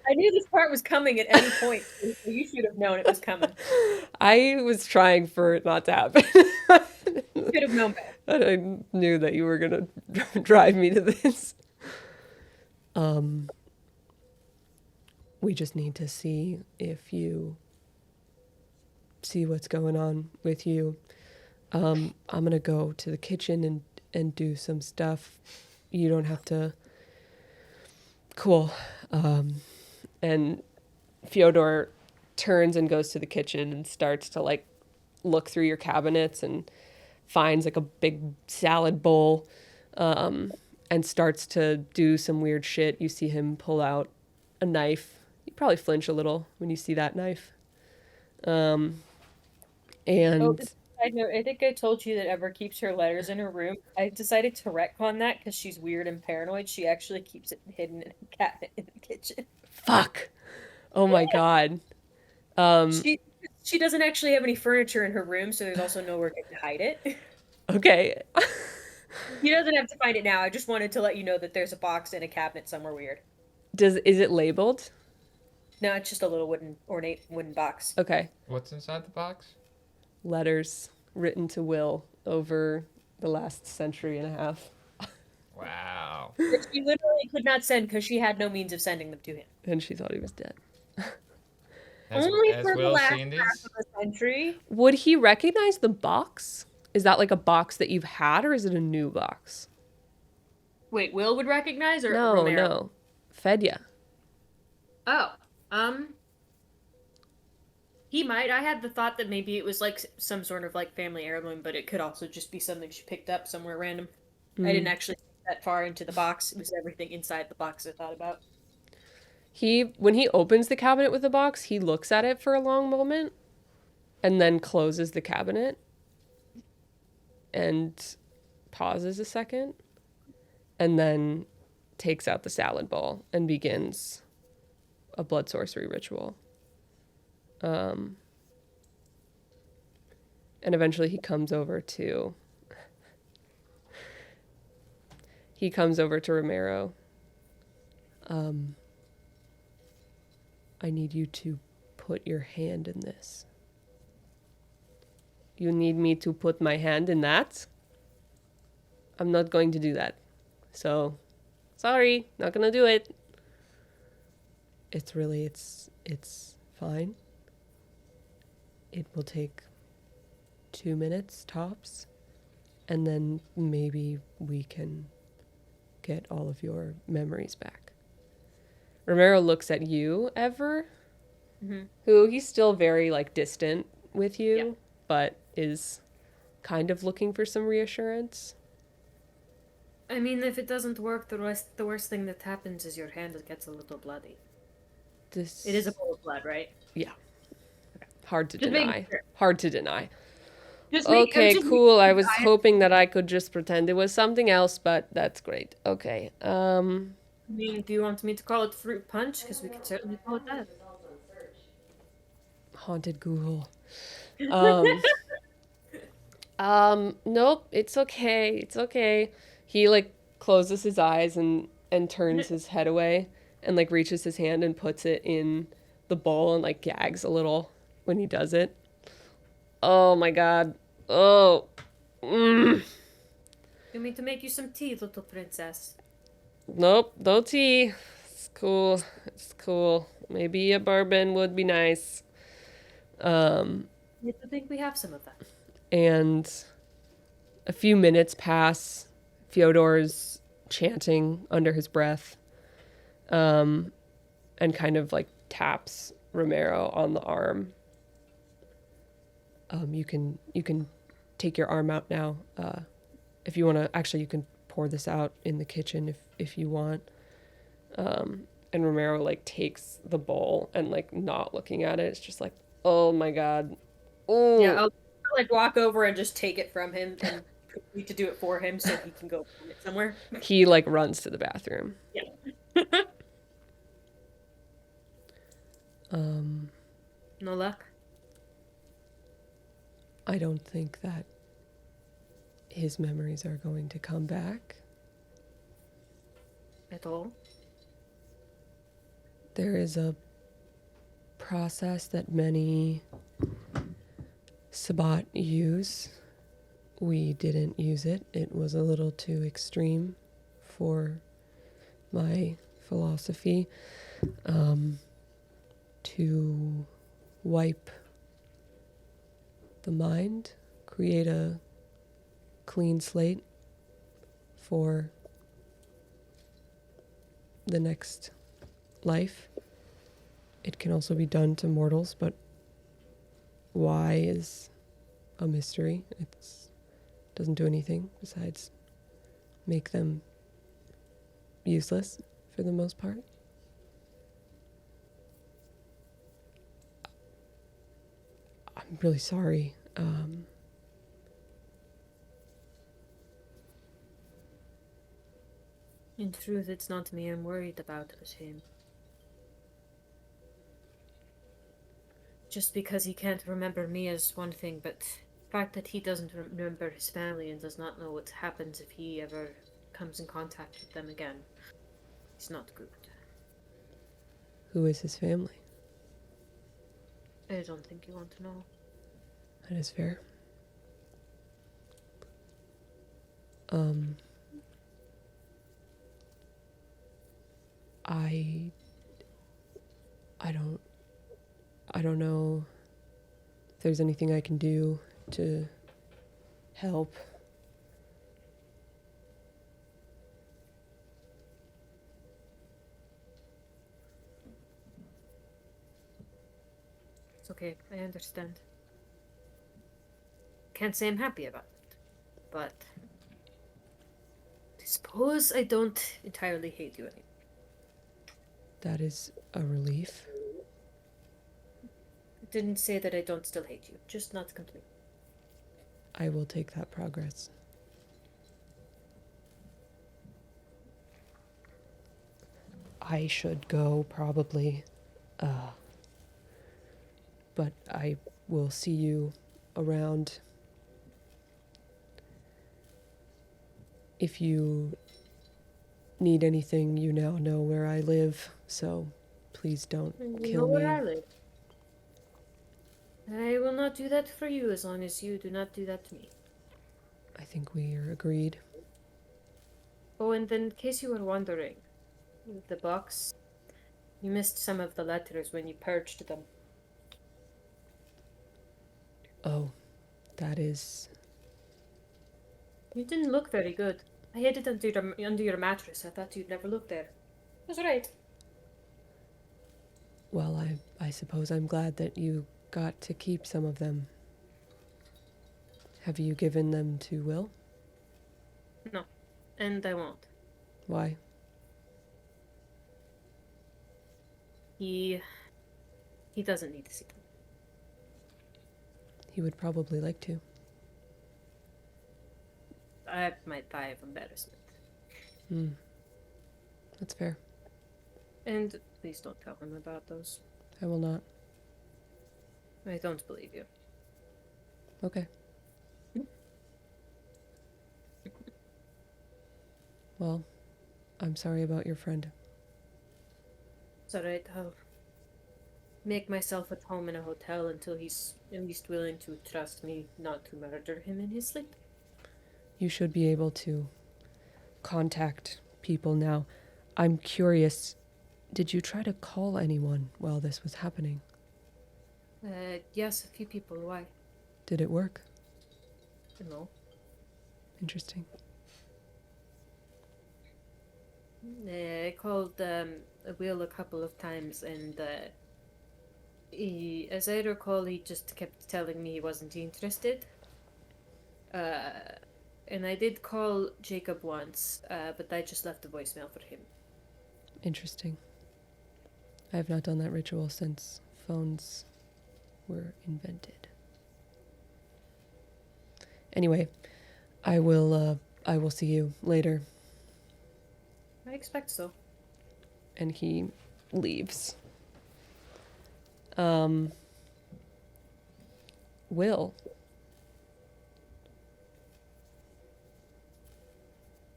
I knew this part was coming at any point. So you should have known it was coming. I was trying for it not to happen. You should have known better. But I knew that you were gonna drive me to this. We just need to see if you see what's going on with you. I'm gonna go to the kitchen and do some stuff. You don't have to. Cool. And Fyodor turns and goes to the kitchen and starts to like look through your cabinets and finds like a big salad bowl, and starts to do some weird shit. You see him pull out a knife. You probably flinch a little when you see that knife. And Oh, side note, I think I told you that Ever keeps her letters in her room. I decided to retcon that because she's weird and paranoid. She actually keeps it hidden in a cabinet in the kitchen. fuck. Oh my god. She doesn't actually have any furniture in her room, so there's also nowhere to hide it. Okay. He doesn't have to find it now. I just wanted to let you know that there's a box in a cabinet somewhere weird. Is it labeled? No, it's just a little ornate wooden box. Okay. What's inside the box? Letters written to Will over the last century and a half. Wow. That she literally could not send because she had no means of sending them to him. And she thought he was dead. Only Has for the Will last seen these? half of a century. Would he recognize the box? Is that like a box that you've had, or is it a new box? Wait, Will would recognize or No, Romero? no. Fedya. Oh, he might. I had the thought that maybe it was like some sort of like family heirloom, but it could also just be something she picked up somewhere random. I didn't actually think that far into the box. It was everything inside the box I thought about. When he opens the cabinet with the box, he looks at it for a long moment and then closes the cabinet and pauses a second and then takes out the salad bowl and begins a blood sorcery ritual. And eventually he comes over to Romero. I need you to put your hand in this. You need me to put my hand in that? I'm not going to do that. So, sorry, not gonna do it. It's fine. It will take 2 minutes tops, and then maybe we can get all of your memories back. Romero looks at you, Ever, who he's still very like distant with you, but is kind of looking for some reassurance. I mean, if it doesn't work, the worst thing that happens is your hand gets a little bloody. This It is a bowl of blood, right? Yeah. Hard to Just making deny. sure. Hard to deny. Just Okay, just cool. I was making- hoping that I could just pretend it was something else, but that's great. Okay. I mean, do you want me to call it fruit punch? Because we could certainly call it that. haunted ghoul. Nope, it's okay. It's okay. He like closes his eyes and turns his head away and like reaches his hand and puts it in the bowl and like gags a little when he does it. Oh my god. Oh. Mm. You mean to make you some tea, little princess? Nope, no tea. It's cool. It's cool. Maybe a bourbon would be nice. I think we have some of that. And a few minutes pass. Fyodor's chanting under his breath, and kind of like taps Romero on the arm. You can take your arm out now. If you want to, actually, you can pour this out in the kitchen if you want. And Romero like takes the bowl and like not looking at it. It's just like, oh my god. Oh Yeah, I'll like walk over and just take it from him and need to do it for him so he can go find it somewhere. He like runs to the bathroom. Yeah. No luck. I don't think that his memories are going to come back. At all. There is a process that many Sabbat use. We didn't use it. It was a little too extreme for my philosophy. To wipe the mind, create a clean slate for the next life. It can also be done to mortals, but why is a mystery. It doesn't do anything besides make them useless for the most part. I'm really sorry. In truth, it's not me I'm worried about, but him. Just because he can't remember me is one thing, but the fact that he doesn't remember his family and does not know what happens if he ever comes in contact with them again is not good. Who is his family? I don't think you want to know. That is fair. I don't know if there's anything I can do to help. It's okay, I understand. Can't say I'm happy about it, but I suppose I don't entirely hate you anymore. That is a relief. I didn't say that I don't still hate you, just not completely. I will take that progress. I should go probably, but I will see you around. If you need anything, you now know where I live, so please don't kill me. Where I live. I will not do that for you as long as you do not do that to me. I think we are agreed. Oh, and then in case you were wondering, the box, you missed some of the letters when you purged them. Oh, that is... You didn't look very good. I hid it under your mattress. I thought you'd never look there. That's right. Well, I suppose I'm glad that you got to keep some of them. Have you given them to Will? No, and I won't. Why? He doesn't need to see them. He would probably like to. I might die of embarrassment. That's fair. And please don't tell him about those. I will not. I don't believe you. Okay. Well, I'm sorry about your friend. It's alright, I'll make myself at home in a hotel until he's at least willing to trust me not to murder him in his sleep. You should be able to contact people now. I'm curious, did you try to call anyone while this was happening? Yes, a few people. Why? Did it work? No. Interesting. I called Will a couple of times, and as I recall, he just kept telling me he wasn't interested. And I did call Jacob once, but I just left a voicemail for him. Interesting. I have not done that ritual since phones were invented. Anyway, I will see you later. I expect so. And he leaves. Will,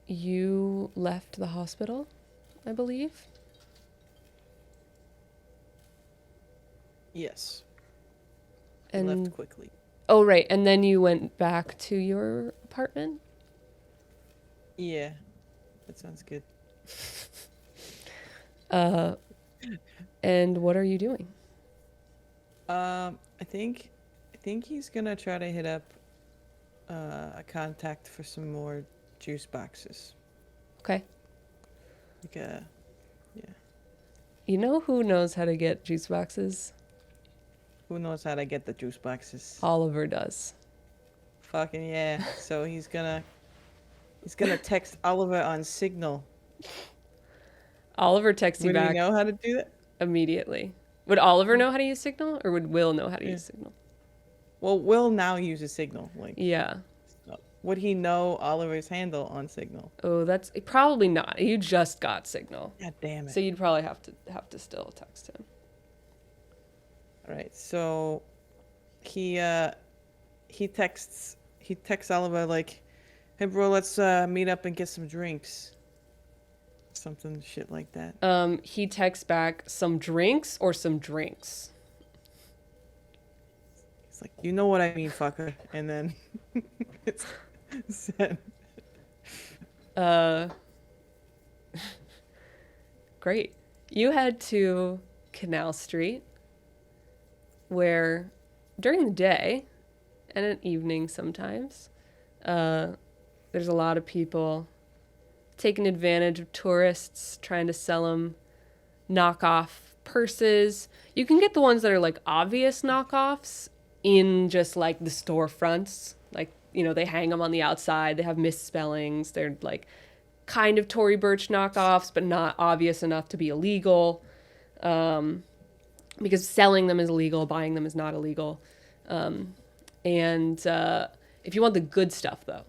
you left the hospital, I believe? Yes. And Left quickly. oh, right, and then you went back to your apartment? Yeah. That sounds good. And what are you doing? I think he's gonna try to hit up a contact for some more juice boxes. Okay. Like yeah. You know who knows how to get juice boxes? Who knows how to get the juice boxes? Oliver does. Fucking yeah. So he's gonna text Oliver on Signal. Oliver texts you Would he back know how to do that? immediately. Would Oliver know how to use Signal, or would Will know how to use Signal? Well, Will now uses Signal. Like, Yeah. so would he know Oliver's handle on Signal? Oh, that's probably not. You just got Signal, God damn it. so you'd probably have to still text him. All right. So he texts Oliver like, "Hey bro, let's meet up and get some drinks." Something shit like that. He texts back some drinks or some drinks. It's like, "You know what I mean, fucker." And then it's sent. Great. You head to Canal Street, where during the day and at evening sometimes, there's a lot of people taking advantage of tourists, trying to sell them knockoff purses. You can get the ones that are like obvious knockoffs in just like the storefronts. Like, you know, they hang them on the outside. They have misspellings. They're like kind of Tory Burch knockoffs, but not obvious enough to be illegal. Because selling them is illegal, buying them is not illegal. And if you want the good stuff, though,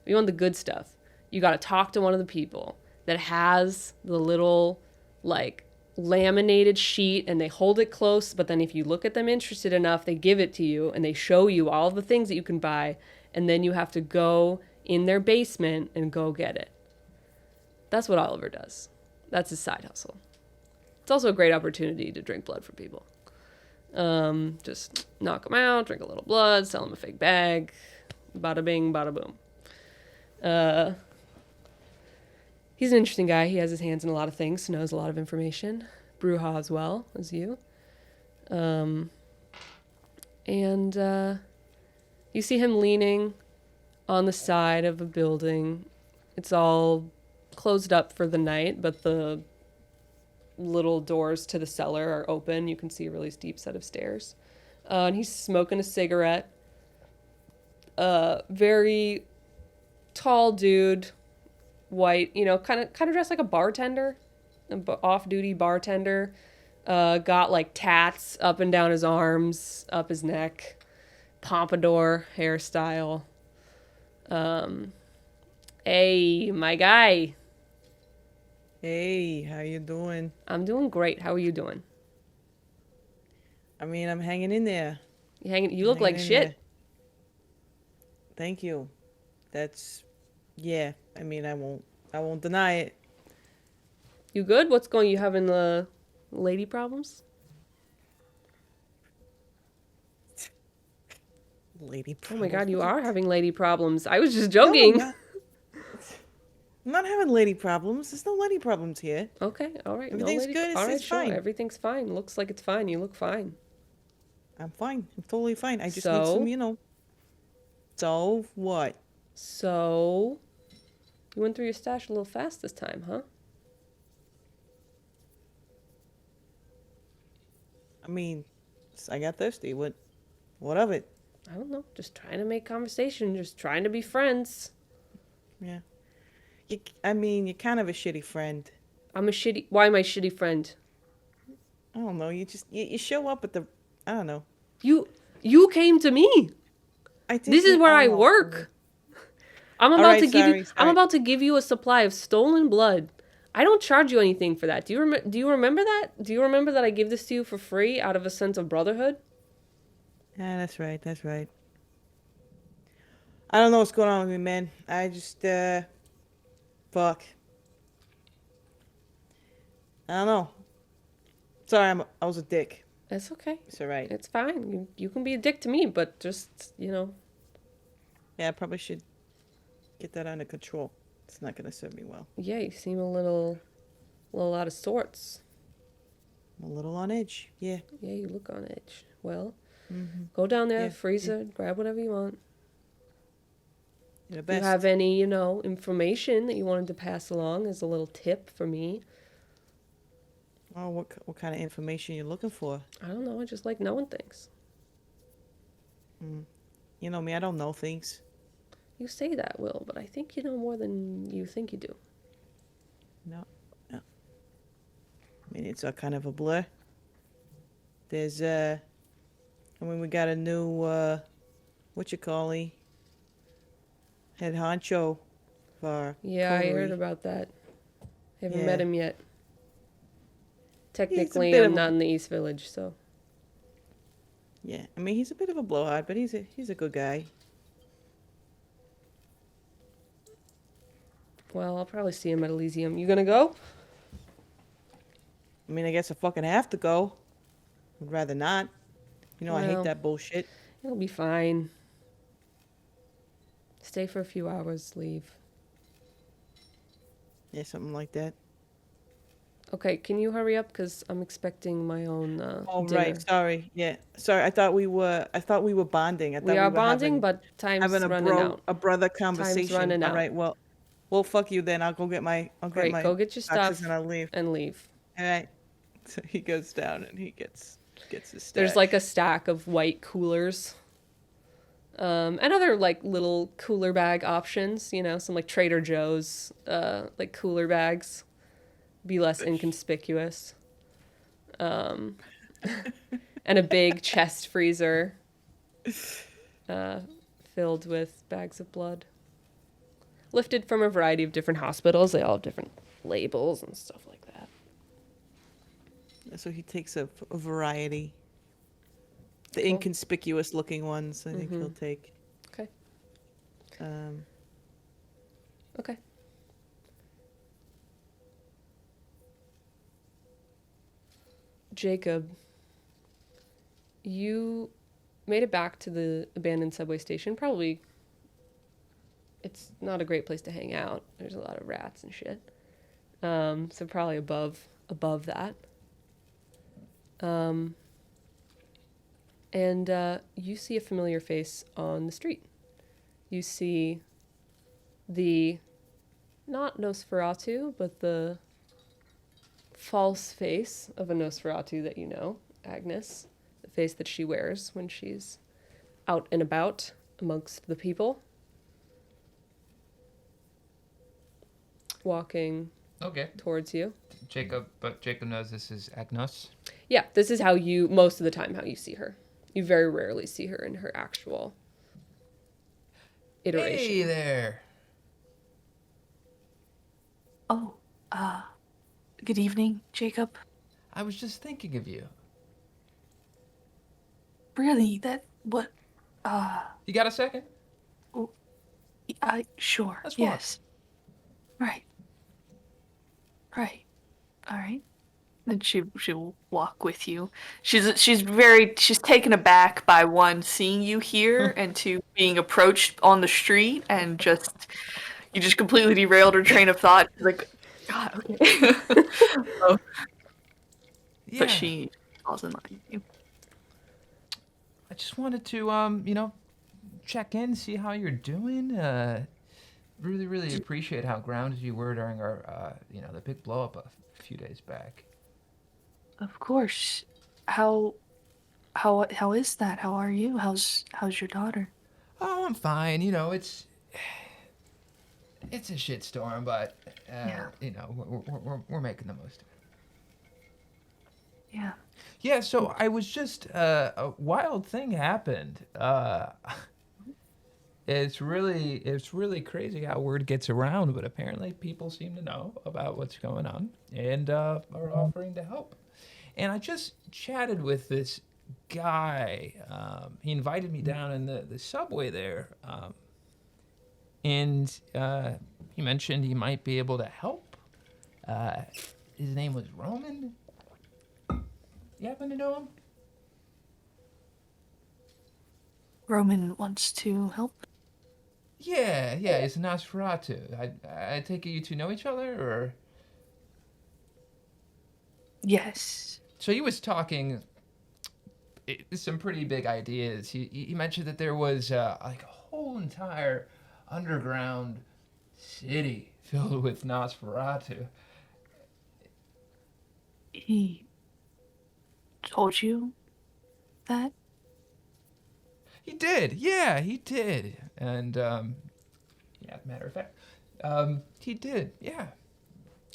you got to talk to one of the people that has the little, like, laminated sheet, and they hold it close, but then if you look at them interested enough, they give it to you, and they show you all the things that you can buy, and then you have to go in their basement and go get it. That's what Oliver does. That's his side hustle. It's also a great opportunity to drink blood from people. Just knock them out, drink a little blood, sell them a fake bag. Bada bing, bada boom. He's an interesting guy. He has his hands in a lot of things, knows a lot of information. Bruja as well as you. And you see him leaning on the side of a building. It's all closed up for the night, but the little doors to the cellar are open. You can see a really steep set of stairs. And he's smoking a cigarette. Very tall dude, white, you know, kind of dressed like a bartender, an off-duty bartender. Got like tats up and down his arms, up his neck, pompadour hairstyle. Hey, my guy. Hey, how you doing? I'm doing great. How are you doing? I mean, I'm hanging in there. You look like Hanging in shit. there. Thank you. That's, yeah. I mean, I won't deny it. You good? What's going? You having lady problems? Lady Oh my god, problems. you What the- are having lady problems. I was just No, joking. I'm not having lady problems. There's no lady problems here. Okay, all right. Everything's good, All right, it's sure. fine. Everything's fine. Looks like it's fine. You look fine. I'm fine. I'm totally fine. I just So? need some, So what? So, you went through your stash a little fast this time, huh? I mean, I got thirsty. What of it? I don't know. Just trying to make conversation. Just trying to be friends. Yeah. I mean, you're kind of a shitty friend. Why am I a shitty friend? I don't know. You show up at the. I don't know. You came to me. This is where I work. I'm about to give you. I'm about to give you a supply of stolen blood. I don't charge you anything for that. Do you remember that? Do you remember that I give this to you for free out of a sense of brotherhood? Yeah, that's right. That's right. I don't know what's going on with me, man. I just fuck. I don't know. Sorry, I was a dick. That's okay. It's alright. It's fine. You can be a dick to me, but just Yeah, I probably should get that under control. It's not gonna serve me well. Yeah, you seem a little out of sorts. I'm a little on edge. Yeah. Yeah, you look on edge. Well, go down there, Yeah, freezer, grab whatever you want. You're the If best. you have any, information that you wanted to pass along as a little tip for me. Oh, what kind of information you looking for? I don't know. I just like knowing things. You know me, I don't know things. You say that, Will, but I think you know more than you think you do. No. I mean, it's a kind of a blur. There's we got a new head honcho for Yeah, I heard coterie. about that. Haven't Yeah. met him yet. Technically, bit I'm of a- not in the East Village, so. Yeah, I mean, he's a bit of a blowhard, but he's a good guy. Well, I'll probably see him at Elysium. You gonna go? I mean, I guess I fucking have to go. Would rather not. I hate Well. that bullshit. It'll be fine. Stay for a few hours, leave. Yeah, something like that. Okay, can you hurry up? Because I'm expecting my own Oh, dinner. right. Sorry. Yeah. Sorry. I thought we were bonding. I thought We are were bonding, having, but time's having running out. a brother conversation. running All out. right. Well, fuck you then. I'll go get my Great, go get your boxes stuff and I'll leave. and leave. All right. So he goes down and he gets his stash. There's like a stack of white coolers. And other like little cooler bag options, some like Trader Joe's like cooler bags. Be less inconspicuous. And a big chest freezer filled with bags of blood. Lifted from a variety of different hospitals. They all have different labels and stuff like that. So he takes a variety. The Cool. inconspicuous looking ones, I think he'll take. Okay. Um, Okay. Jacob, you made it back to the abandoned subway station. Probably it's not a great place to hang out. There's a lot of rats and shit. So probably above that. And you see a familiar face on the street. You see the, not Nosferatu, but the false face of a Nosferatu that you know, Agnes. The face that she wears when she's out and about amongst the people. Walking Okay, towards you. but Jacob knows this is Agnes. Yeah, this is how you, most of the time, how you see her. You very rarely see her in her actual iteration. Hey there. Oh, good evening, Jacob. I was just thinking of you. Really, What? You got a second? Sure. Let's walk. Yes. Right. Right. All right. Then she'll walk with you. She's taken aback by one, seeing you here, and two, being approached on the street, and you just completely derailed her train of thought. She's like, God, okay. So, but Yeah. she falls in line with you. I just wanted to, check in, see how you're doing. Really, really appreciate how grounded you were during our, the big blow up a few days back. Of course. How is that? How are you? How's your daughter? Oh, I'm fine. It's a shitstorm, but Yeah. we're making the most of it. Yeah. Yeah. So I was just a wild thing happened. It's really crazy how word gets around, but apparently people seem to know about what's going on and are offering to help. And I just chatted with this guy. He invited me down in the subway there, and he mentioned he might be able to help. His name was Roman. You happen to know him? Roman wants to help. Yeah, he's a Nosferatu. I take it you two know each other, or? Yes. So he was talking some pretty big ideas. He mentioned that there was like a whole entire underground city filled with Nosferatu. He told you that? He did, yeah, he did. And matter of fact, he did, yeah.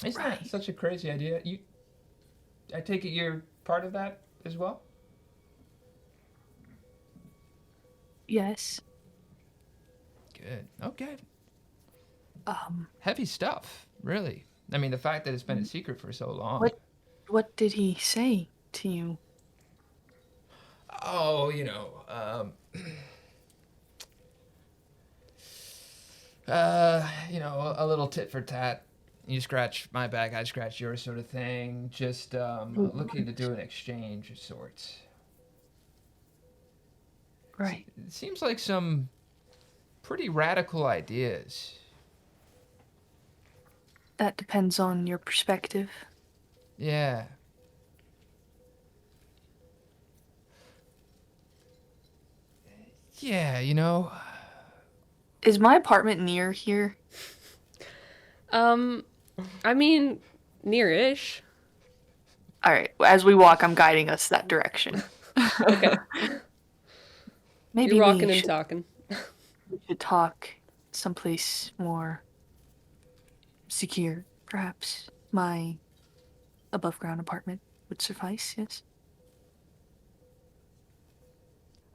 Isn't that Right. such a crazy idea? I take it you're part of that as well? Yes. Good. Okay. Um, Heavy stuff, really. I mean, the fact that it's been a secret for so long. what did he say to you? Oh, a little tit for tat. You scratch my back, I scratch yours, sort of thing. Just looking to do an exchange of sorts. Right. It seems like some pretty radical ideas. That depends on your perspective. Yeah. Yeah, Is my apartment near here? I mean, near-ish. All right. As we walk, I'm guiding us that direction. Okay. Maybe You're walking we and talking. should talk someplace more secure, perhaps. My above ground apartment would suffice, yes?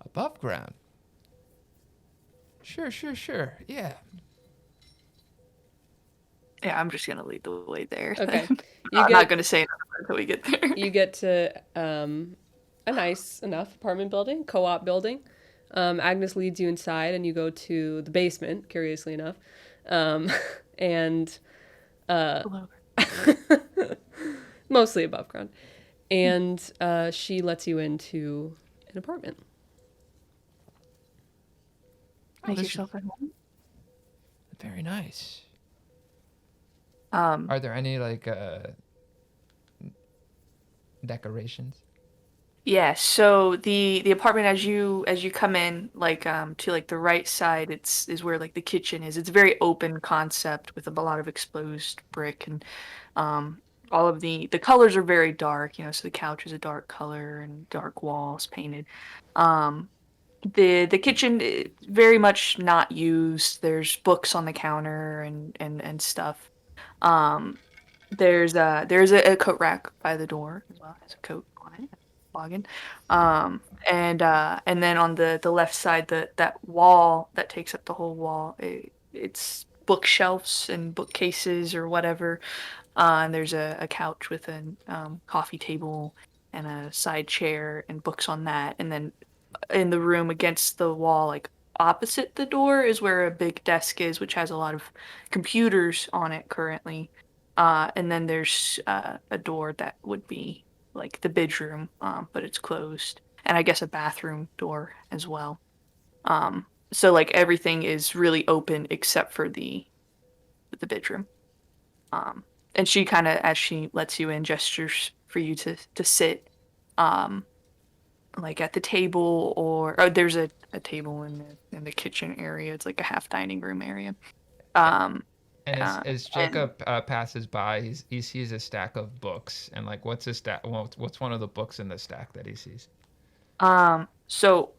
Above ground. Sure. Yeah. Yeah, I'm just gonna lead the way there. Okay. I'm not gonna say nothing until we get there. You get to a nice enough apartment building, co-op building. Agnes leads you inside, and you go to the basement. Curiously enough, and Below. mostly above ground. And she lets you into an apartment. Make this yourself at home. Very nice. Um, Are there any like decorations? yeah, so the apartment as you come in, like to like the right side, is where like the kitchen is. It's a very open concept with a lot of exposed brick, and all of the colors are very dark, so the couch is a dark color and dark walls painted. Um the kitchen, very much not used. There's books on the counter and stuff. Um there's a coat rack by the door as well. It has a coat on it. Login. And then on the left side, that wall that takes up the whole wall, it's bookshelves and bookcases or whatever. And there's a couch with a coffee table and a side chair and books on that. And then in the room against the wall, like opposite the door, is where a big desk is, which has a lot of computers on it currently. And then there's a door that would be like the bedroom, but it's closed, and I guess a bathroom door as well. So like everything is really open except for the bedroom. Um, and she kind of, as she lets you in, gestures for you to sit, um, like at the table, or oh, there's a table in the kitchen area. It's like a half dining room area. Um, And uh, as and Jacob passes by, he sees a stack of books, and like, what's a stack? What's one of the books in the stack that he sees? so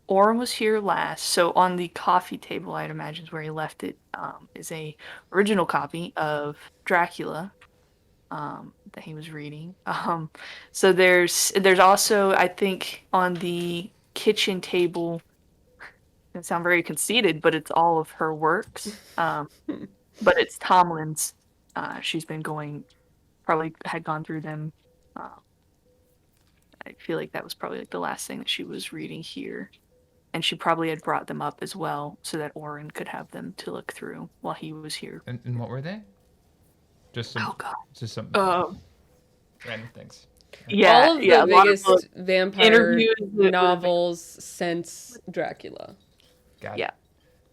Orm was here last. So on the coffee table, I'd imagine is where he left it. Is a original copy of Dracula that he was reading. So there's also, I think, on the kitchen table. It sound very conceited, but it's all of her works. But it's Tomlin's. She's been going, probably had gone through them. Uh, I feel like that was probably like the last thing that she was reading here, and she probably had brought them up as well so that Oren could have them to look through while he was here. And what were they? Just some, Oh God. just some Um. random things. Yeah. All of Yeah. the A lot of biggest vampire interviews that would've been- novels since Dracula. Got it. Yeah.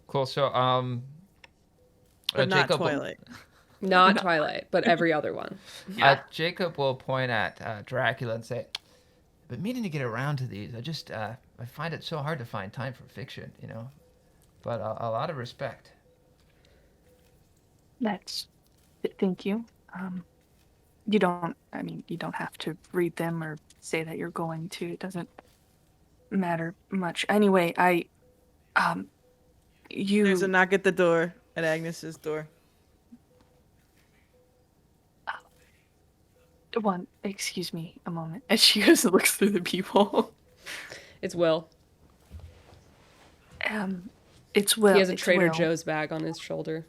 Cool. So But not Jacob will- Twilight. Not Twilight, but every other one. Yeah. Jacob will point at Dracula and say, "But meaning to get around to these, I find it so hard to find time for fiction, you know. But a lot of respect." That's. Thank you. You don't. I mean, you don't have to read them or say that you're going to. It doesn't matter much. Anyway, you. There's a knock at the door, at Agnes's door. One. Excuse me, a moment. And she goes and looks through the people. It's Will. It's Will. He has a it's Trader Will. Joe's bag on his shoulder.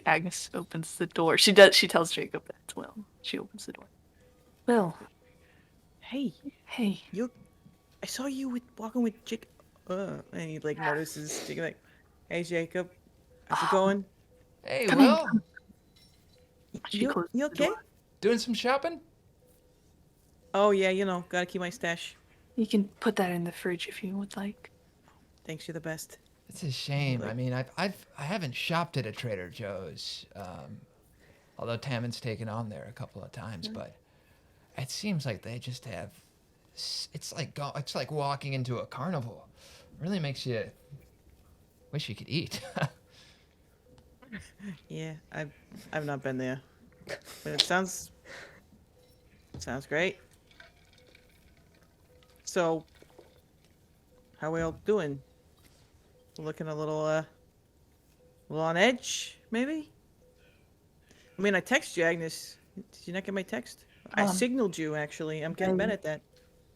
Agnes opens the door. She does. She tells Jacob that it's Will. She opens the door. Will. Hey, Hey. I saw you walking with Jacob. And he like notices Jacob like, hey Jacob, how's it going? Hey, Come in, Will, come. She You, closes you the okay? door. doing some shopping? Oh yeah, gotta keep my stash. You can put that in the fridge if you would like. Thanks, you're the best. It's a shame. I mean, I haven't shopped at a Trader Joe's, although Tammons taken on there a couple of times, but it seems like they just have. It's like walking into a carnival. Really makes you wish you could eat. Yeah, I've not been there, but it sounds great. So, how we all doing? Looking a little on edge, maybe? I mean, I texted you, Agnes. Did you not get my text? I signaled you, actually. I'm getting better at that.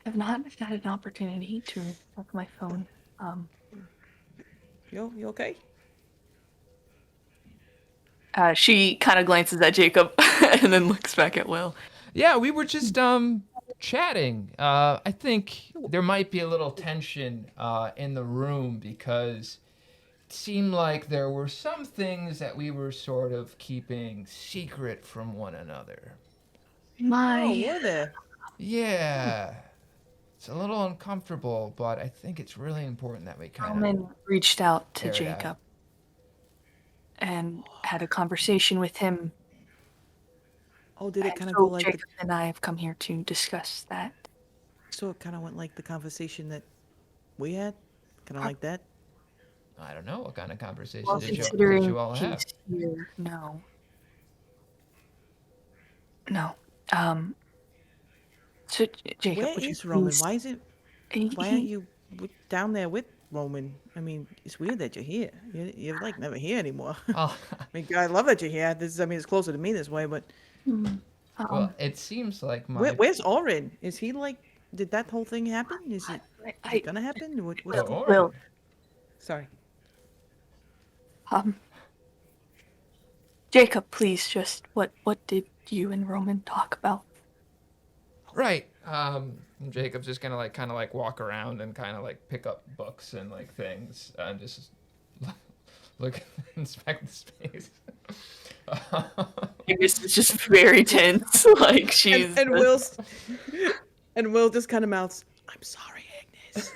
I've not had an opportunity to check my phone. You okay? She kind of glances at Jacob and then looks back at Will. Yeah, we were just chatting. I think there might be a little tension in the room because it seemed like there were some things that we were sort of keeping secret from one another. Oh, were there? Yeah. It's a little uncomfortable, but I think it's really important that we kind of Roman reached out to air it out. Jacob and had a conversation with him. Oh, did it And kind of so go like Jacob and I have come here to discuss that. so it kind of went like the conversation that we had? Kind of like that? I don't know what kind of conversation Well, did considering you all have? he's here, no. No. So Jacob, Where would you is Roman? please- Why is it? Why aren't you down there with Roman? I mean, it's weird that you're here. You're like never here anymore. Oh, I mean, I love that you're here. I mean, it's closer to me this way, but well, it seems like where's Oren? Is he like? Did that whole thing happen? Is it gonna happen? What's Oh, the... Oren. Will, Sorry. Jacob, please, just what did you and Roman talk about? Right. Jacob's just gonna like kind of like walk around and kind of like pick up books and like things and just look inspect the space. Angus is just very tense. Like she's And Will just kind of mouths, "I'm sorry, Agnes."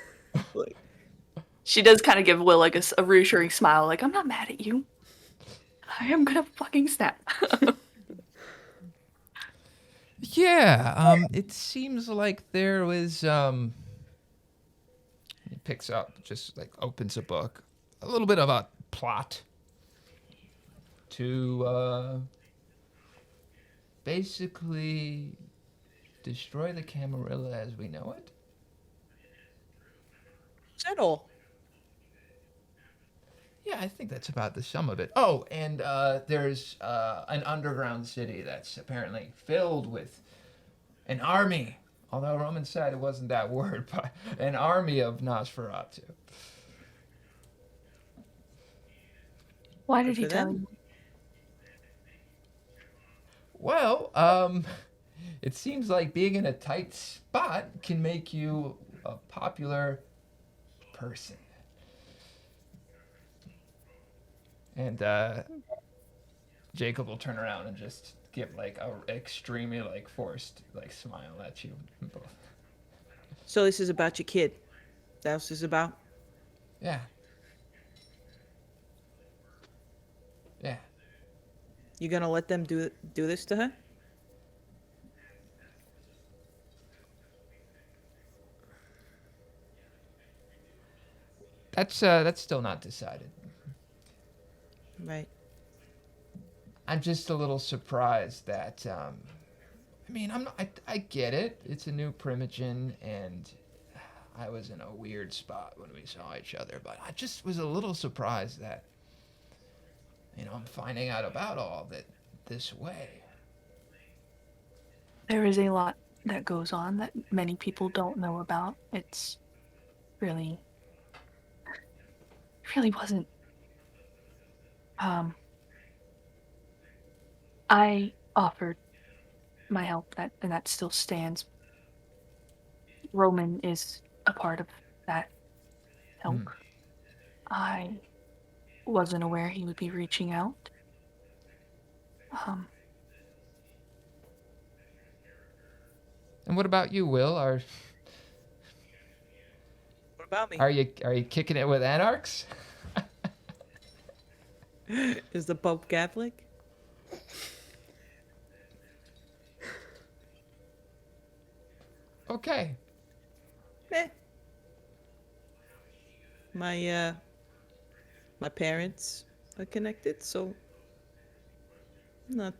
Like, she does kind of give Will like a reassuring smile, like I'm not mad at you. I am gonna fucking snap. Yeah, it seems like there was he picks up, just like opens a book, a little bit of a plot to basically destroy the Camarilla as we know it. settle. Yeah, I think that's about the sum of it. Oh, and there's an underground city that's apparently filled with an army. Although Roman said it wasn't that word, but an army of Nosferatu. Why Good did he for tell them. you? Well, it seems like being in a tight spot can make you a popular person. And Jacob will turn around and just give like a extremely like forced like smile at you both. So this is about your kid. That's what this is about. Yeah. Yeah. You gonna let them do this to her? That's still not decided. Right. I'm just a little surprised that I mean, I get it. It's a new primogen and I was in a weird spot when we saw each other, but I just was a little surprised that I'm finding out about all that this way. There is a lot that goes on that many people don't know about. It's really, really wasn't. I offered my help, and that still stands. Roman is a part of that help. I wasn't aware he would be reaching out. And what about you, Will? What about me? Are you kicking it with anarchs? Is the Pope Catholic? Okay. Eh. My parents are connected, so I'm not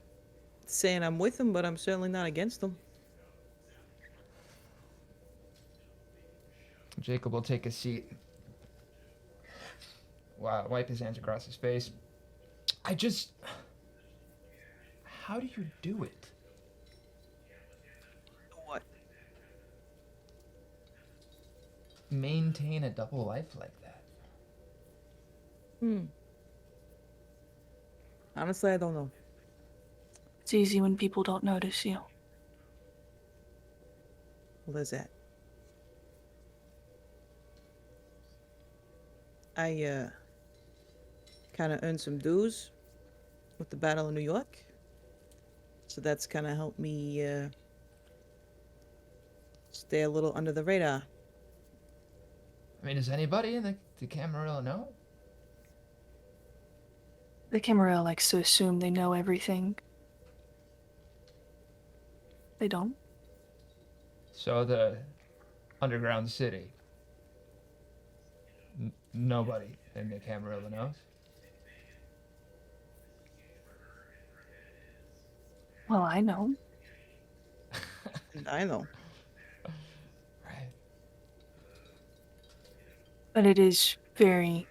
saying I'm with them, but I'm certainly not against them. Jacob will take a seat. Wipe his hands across his face. How do you do it? What? Maintain a double life like that? Honestly, I don't know. It's easy when people don't notice you. Well, there's that. I kind of earned some dues with the Battle of New York, so that's kind of helped me stay a little under the radar. I mean, does anybody in the Camarilla know? The Camarilla likes to assume they know everything. They don't. So the underground city. Nobody in the Camarilla knows? Well, I know. I know. Right. But it is very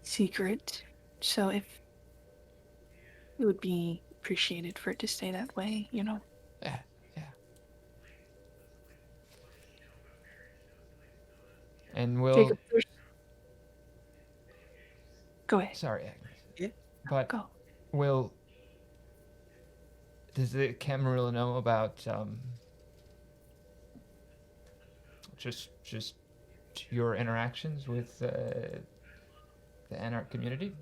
secret. So if it would be appreciated for it to stay that way, Yeah. And Jacob, go ahead. Sorry, Agnes. Yeah. But Go. does the Camarilla know about just your interactions with the Anarch community?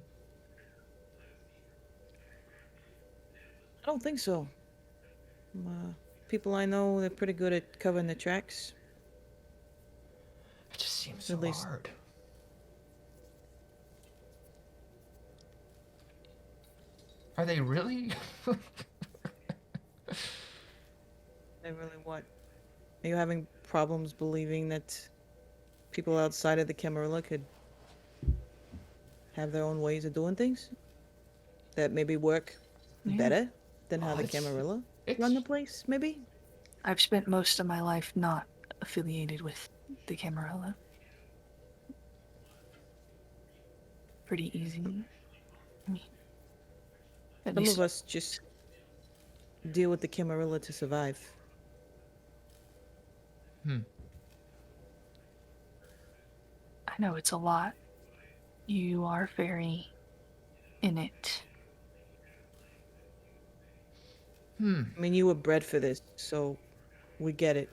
I don't think so. People I know, they're pretty good at covering the tracks. It just seems so At least- hard. Are they really? They really what? Are you having problems believing that people outside of the Camarilla could have their own ways of doing things? That maybe work better than how Oh, the it's- Camarilla it's- run the place, maybe? I've spent most of my life not affiliated with the Camarilla. Pretty easy. I mean, at Some least of us just deal with the Camarilla to survive. I know it's a lot. You are very in it. I mean, you were bred for this, so we get it.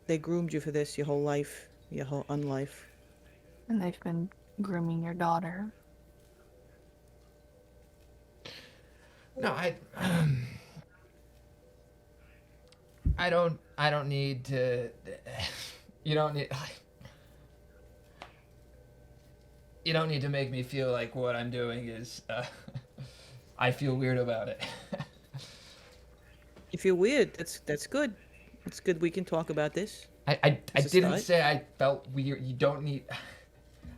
They groomed you for this your whole life, your whole unlife. And they've been grooming your daughter. No, I don't need to. You don't need. You don't need to make me feel like what I'm doing is. I feel weird about it. You feel weird. That's good. It's good we can talk about this. I It's a didn't start. say I felt weird. You don't need.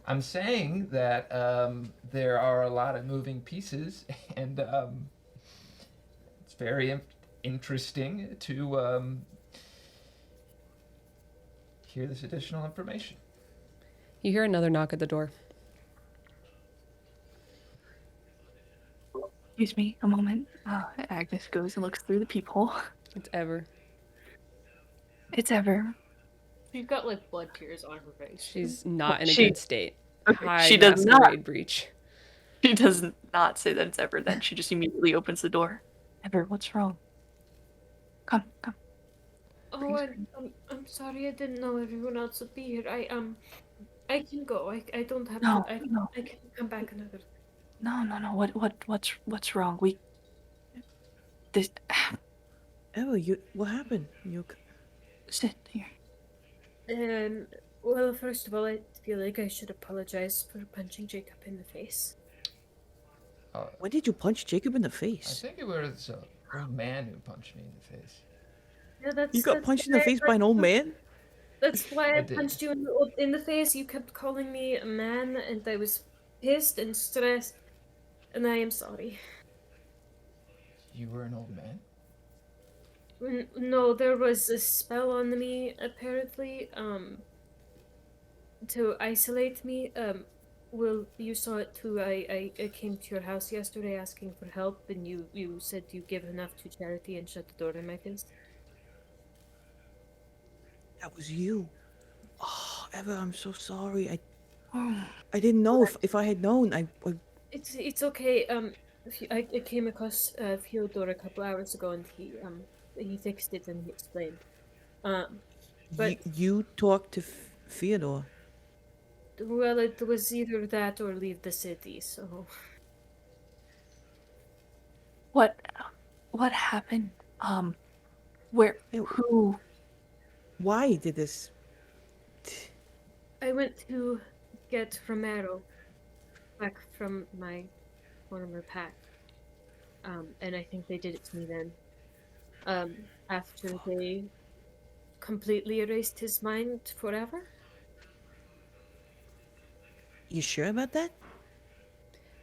I'm saying that there are a lot of moving pieces, and it's very interesting to hear this additional information. You hear another knock at the door. Excuse me, a moment. Agnes goes and looks through the peephole. It's Ever. It's Ever. She's got like blood tears on her face. She's not in a She- good state. Okay, High she does not. masquerade breach. She does not say that it's Ever. Then she just immediately opens the door. Ever, what's wrong? Come. Oh, I'm sorry. I didn't know everyone else would be here. I can go. I don't have No, to. no. I can come back another. No. What's wrong? This. Oh, what happened? Sit here. Well, first of all, I feel like I should apologize for punching Jacob in the face. When did you punch Jacob in the I face? think it was an old man who punched me in the face. Yeah, that's. You got that's punched in the why I face by an old punched you. man? That's why I I did. punched you in the face. You kept calling me a man, and I was pissed and stressed, and I am sorry. You were an old man? No, there was a spell on me apparently, to isolate me. Well, you saw it too. I came to your house yesterday asking for help, and you said you give enough to charity and shut the door in my face. That was you. Oh, Eva, I'm so sorry. Oh, I didn't know. If I had known, I It's okay. I came across Fyodor a couple hours ago, and he fixed it and he explained. But you talked to Fyodor. well, it was either that or leave the city. So what happened? Where? Hey, Who? Why did this? I went to get Romero back from my former pack, and I think they did it to me then. After they completely erased his mind forever. You sure about that?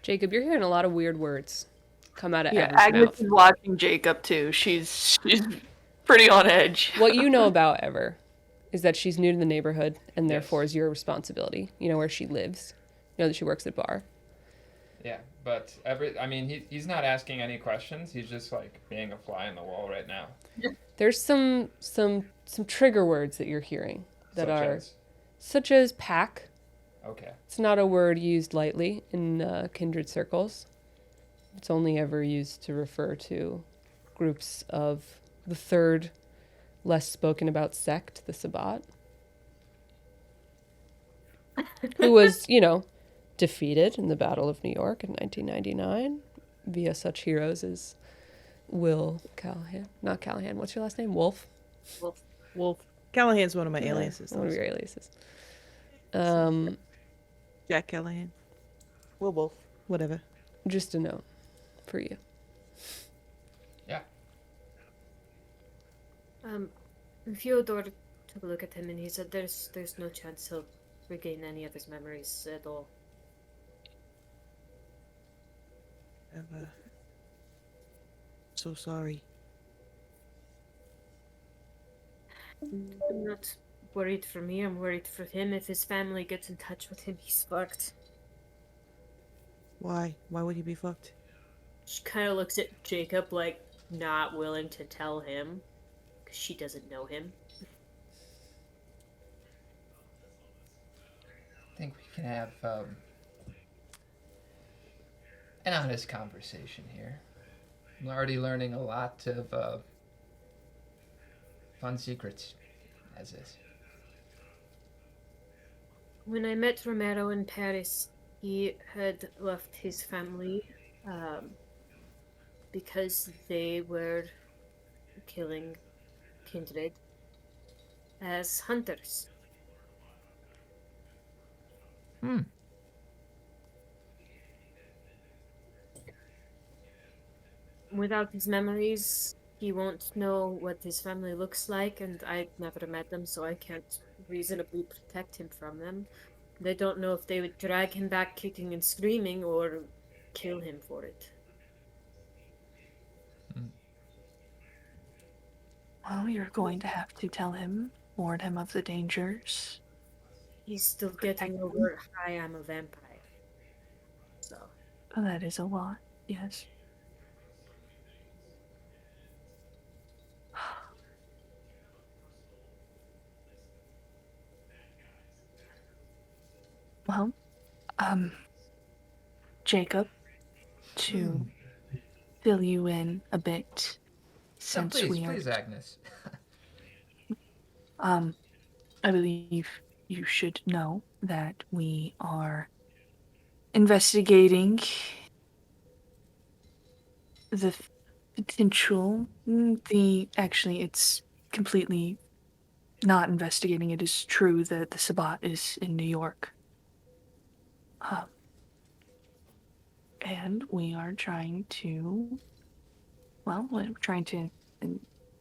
Jacob, you're hearing a lot of weird words come out of Yeah, Ever's Agnes mouth. is watching Jacob too. She's pretty on edge. What you know about Ever is that she's new to the neighborhood and therefore is your responsibility. You know where she lives. You know that she works at a bar. Yeah, but he's not asking any questions. He's just like being a fly on the wall right now. There's some trigger words that you're hearing that such as pack. Okay. It's not a word used lightly in kindred circles. It's only ever used to refer to groups of the third less spoken about sect, the Sabbat, who was, defeated in the Battle of New York in 1999 via such heroes as Will Callahan. Not Callahan. What's your last name? Wolf? Wolf. Callahan's one of my Yeah, aliases. one of though. your aliases. Jack Callahan. Will Wolf. Whatever. Just a note for you. Yeah. Fyodor took a look at him and he said there's no chance he'll regain any of his memories at all. I'm so sorry. I'm not worried for me, I'm worried for him. If his family gets in touch with him, he's fucked. Why? Why would he be fucked? She kind of looks at Jacob like not willing to tell him because she doesn't know him. I think we can have an honest conversation here. I'm already learning a lot of fun secrets as is. When I met Romero in Paris, he had left his family because they were killing kindred as hunters. Without his memories, he won't know what his family looks like, and I've never met them, so I can't reasonably protect him from them. They don't know if they would drag him back kicking and screaming or kill him for it. Well, you're going to have to tell him, warn him of the dangers. He's still getting over I am a vampire. So. That is a lot, yes. Well, Jacob, to fill you in a bit, since please, we are, please, Agnes. I believe you should know that we are investigating the potential, actually, it's completely not investigating. It is true that the Sabbat is in New York. And we are trying to, we're trying to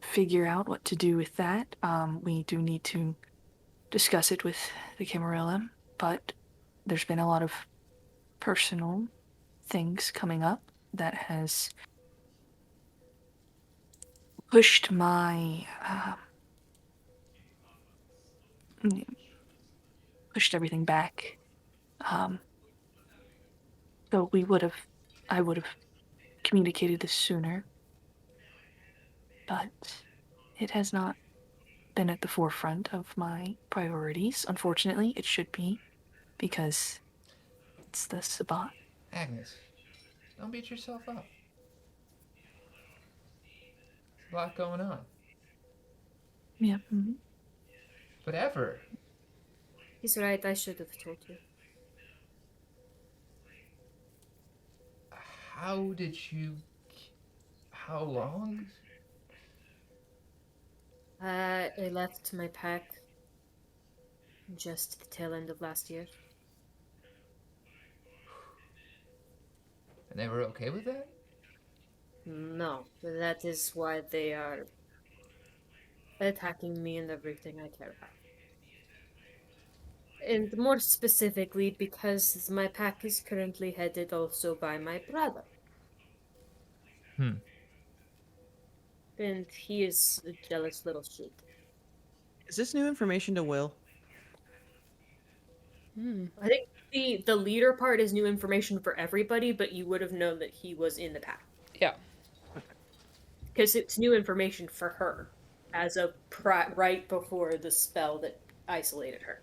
figure out what to do with that. We do need to discuss it with the Camarilla, but there's been a lot of personal things coming up that has pushed my, pushed everything back. So I would have communicated this sooner, but it has not been at the forefront of my priorities. Unfortunately, it should be, because it's the Sabbat. Agnes, don't beat yourself up. There's a lot going on. Yeah. Whatever. He's right, I should have told you. How did you... How long? I left my pack just the tail end of last year. And they were okay with that? No, that is why they are attacking me and everything I care about. And more specifically, because my pack is currently headed also by my brother. And he is a jealous little shit. Is this new information to Will? I think the leader part is new information for everybody, but you would have known that he was in the pack. Yeah. Because it's new information for her, as of right before the spell that isolated her.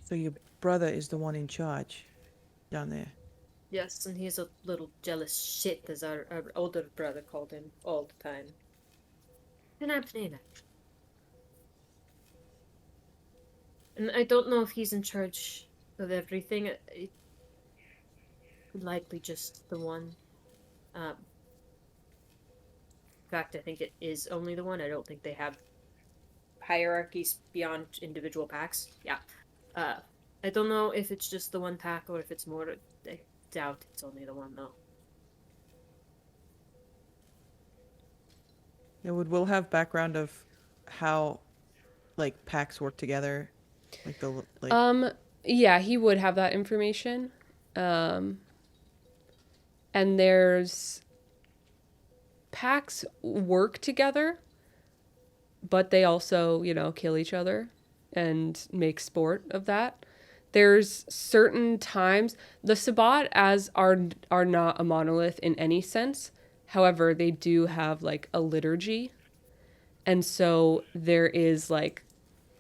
So your brother is the one in charge down there. Yes, and he's a little jealous shit, as our older brother called him all the time. Been happening, actually. And I don't know if he's in charge of everything. It likely just the one. In fact, I think it is only the one. I don't think they have hierarchies beyond individual packs. Yeah. Uh, I don't know if it's just the one pack or if it's more. I doubt it's only the one though. Yeah, we'll have background of how like packs work together, like the like. Yeah, he would have that information. And there's packs work together, but they also, kill each other and make sport of that. There's certain times the Sabbat as are not a monolith in any sense. However, they do have like a liturgy. And so there is like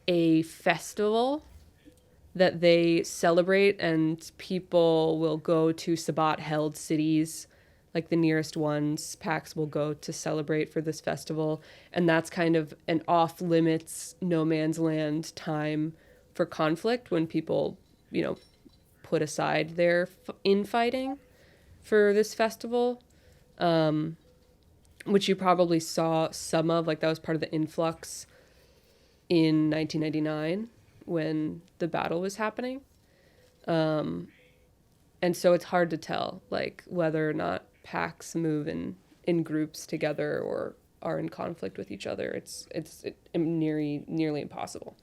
a festival that they celebrate, and people will go to Sabbat held cities, like the nearest ones. Packs will go to celebrate for this festival, and that's kind of an off limits, no man's land time for conflict when people, put aside their infighting for this festival, which you probably saw some of. Like that was part of the influx in 1999 when the battle was happening. And so it's hard to tell, like, whether or not packs move in groups together or are in conflict with each other. It's nearly impossible.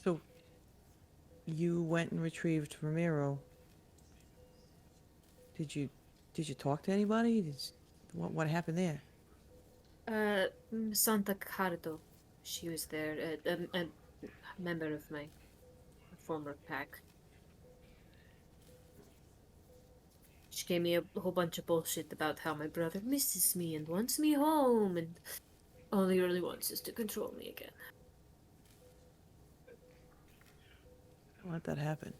So you went and retrieved Ramiro. Did you talk to anybody? What happened there? Santa Cardo. She was there. A member of my former pack. She gave me a whole bunch of bullshit about how my brother misses me and wants me home, and all he really wants is to control me again. Don't let that happen.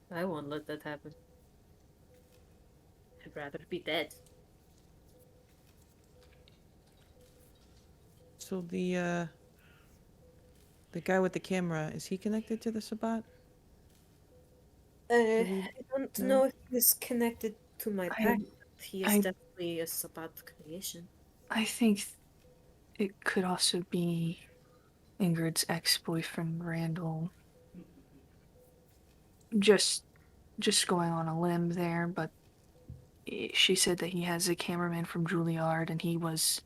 I won't let that happen. I'd rather be dead. So the guy with the camera, is he connected to the Sabbat? I don't know if he's connected to my pack. He is I- definitely a Sabbat creation. I think it could also be Ingrid's ex-boyfriend Randall. Just going on a limb there, but she said that he has a cameraman from Juilliard, and he was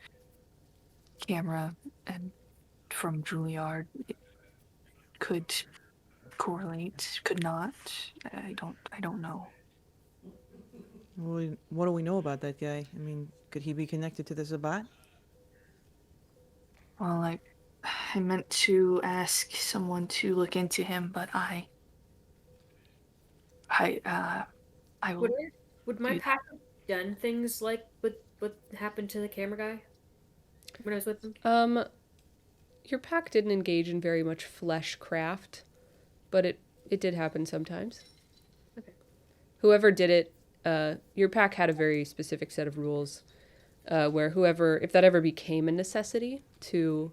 camera and from Juilliard. It could correlate, could not. I don't know. What do we know about that guy? I mean, could he be connected to the Sabbat? Well, I meant to ask someone to look into him, but I will. Would my do pack have done things like what happened to the camera guy when I was with him? Your pack didn't engage in very much fleshcraft, but it did happen sometimes. Okay. Whoever did it, your pack had a very specific set of rules, where if that ever became a necessity to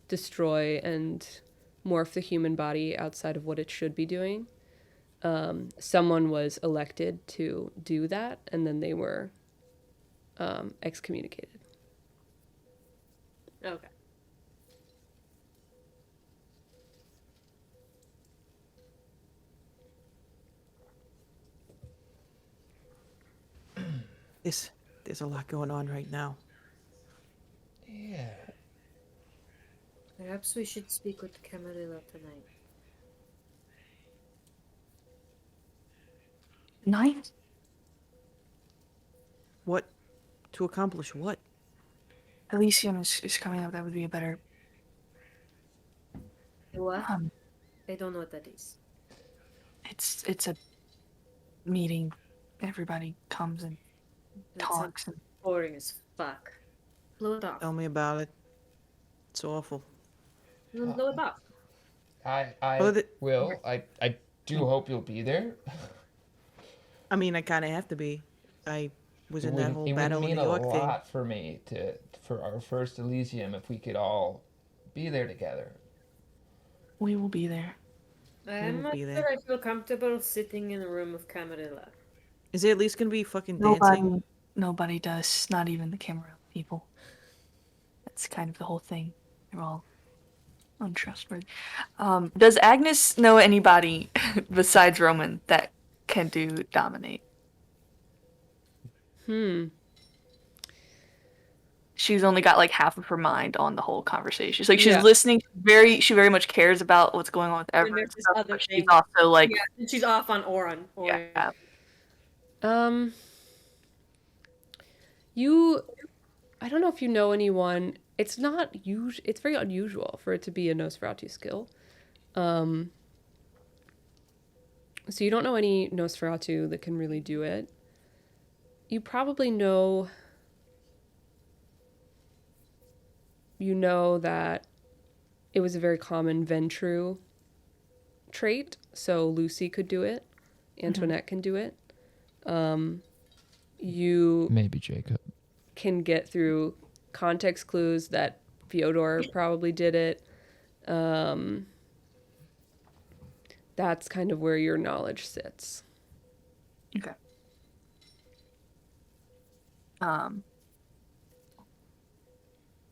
destroy and morph the human body outside of what it should be doing, someone was elected to do that, and then they were excommunicated. Okay. There's a lot going on right now. Yeah. Perhaps we should speak with Camarilla tonight. Night? What? To accomplish what? Elysium is coming up. That would be a better. What? I don't know what that is. It's a meeting. Everybody comes and That sounds talks. And boring as fuck. Blow it off. Tell me about it. It's awful. Blow it off. I Oh, will. I do hope you'll be there. I mean, I kind of have to be. I was It in that wouldn't whole it would Battle of mean New a York thing. lot for me for our first Elysium if we could all be there together. We will be there. I'm will not be sure there. I feel comfortable sitting in the room of Camarilla. Is it at least gonna be fucking dancing? Nobody does. Not even the camera people. That's kind of the whole thing. They're all untrustworthy. Does Agnes know anybody besides Roman that can do dominate? She's only got like half of her mind on the whole conversation. She's like she's Yeah. listening. She very much cares about what's going on with And everyone. there's this other But she's thing. also like, Yeah, and she's off on Oron. yeah. I don't know if you know anyone. It's not it's very unusual for it to be a Nosferatu skill. So you don't know any Nosferatu that can really do it. You probably know that it was a very common Ventru trait, so Lucy could do it. Antoinette can do it. You Maybe Jacob. can get through context clues that Fyodor probably did it. That's kind of where your knowledge sits. Okay.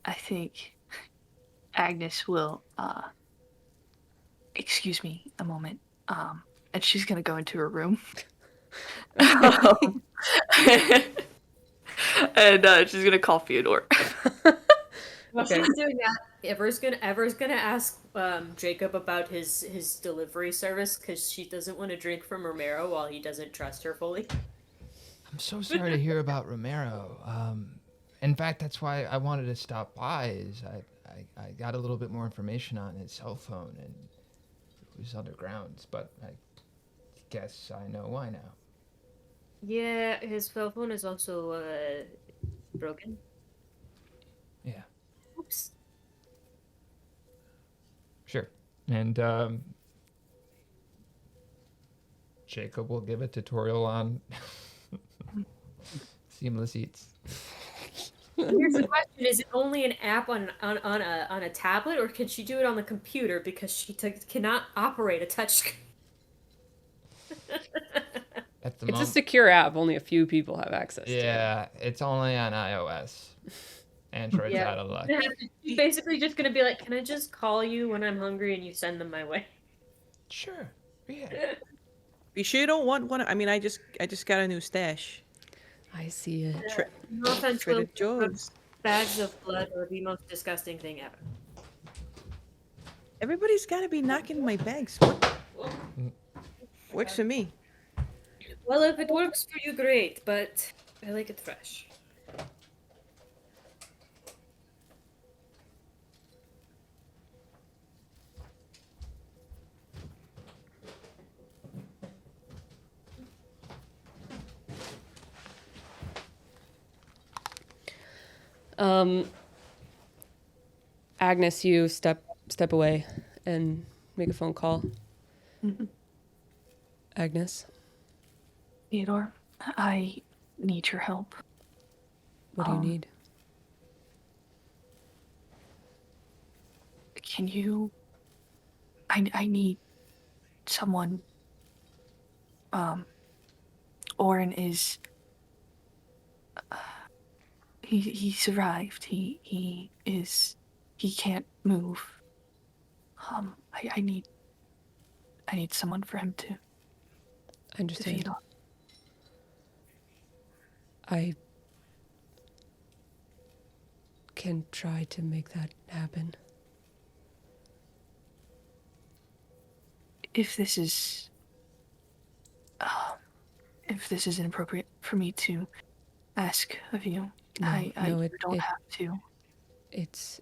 I think Agnes will excuse me a moment. And she's gonna go into her room. And she's gonna call Fyodor. While she's doing that, Ever's gonna ask Jacob about his delivery service because she doesn't want to drink from Romero while he doesn't trust her fully. I'm so sorry to hear about Romero. In fact, that's why I wanted to stop by. Is I got a little bit more information on his cell phone, and it was underground. But I guess I know why now. Yeah, his cell phone is also broken. Yeah, Oops. sure. And Jacob will give a tutorial on seamless eats. Here's the question: is it only an app on a tablet, or can she do it on the computer because she cannot operate a touchscreen? At the It's a moment, secure app. Only a few people have access to it. yeah, it's only on iOS. Android's out of luck. She's basically just gonna be like, "Can I just call you when I'm hungry and you send them my way?" Sure. Yeah. You sure you don't want one? I mean, I just got a new stash. I see it. No offense, Trader Will, Joe's. bags of blood are the most disgusting thing ever. Everybody's got to be knocking my bags. What? Works for me. Well, if it works for you, great, but I like it fresh. Agnes, you step away and make a phone call. Mhm. Agnes, Fyodor, I need your help. what do you need? Can you? I need someone. Oren is. He survived. He can't move. I need someone for him to I understand. feed on. I can try to make that happen. If this is inappropriate for me to ask of you, No, you don't have to. It's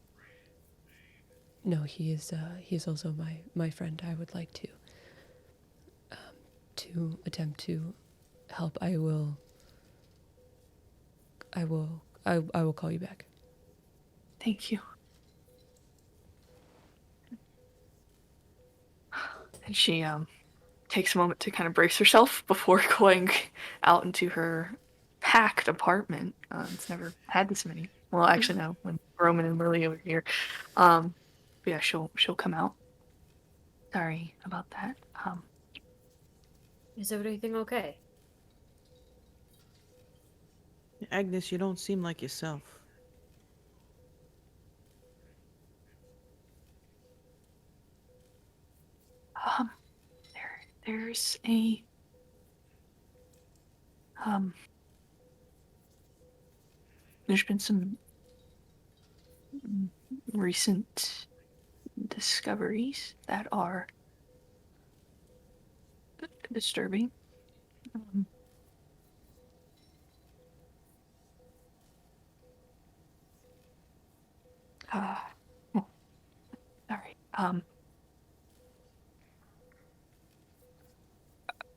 no. He is also my friend. I would like to attempt to help. I will call you back. Thank you. And she takes a moment to kind of brace herself before going out into her packed apartment. It's never had this many. Well, actually, no. When Roman and Lily were here, but yeah, she'll come out. Sorry about that. Is everything okay? Agnes, you don't seem like yourself. Um, there's a um, there's been some recent discoveries that are disturbing. Um, uh, oh, sorry.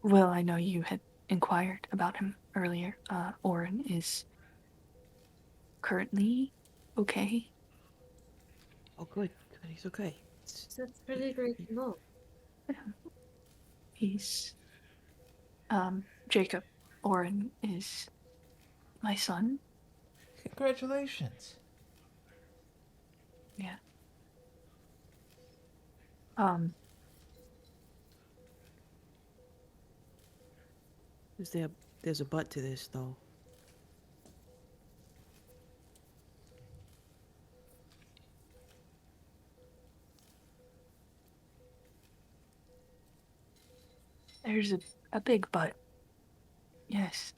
Will, I know you had inquired about him earlier. Oren is currently okay. Oh, good. Good, he's okay. That's really great to know. He's Jacob. Oren is my son. Congratulations. Yeah. Um, There's a but to this, though. there's a big but. Yes.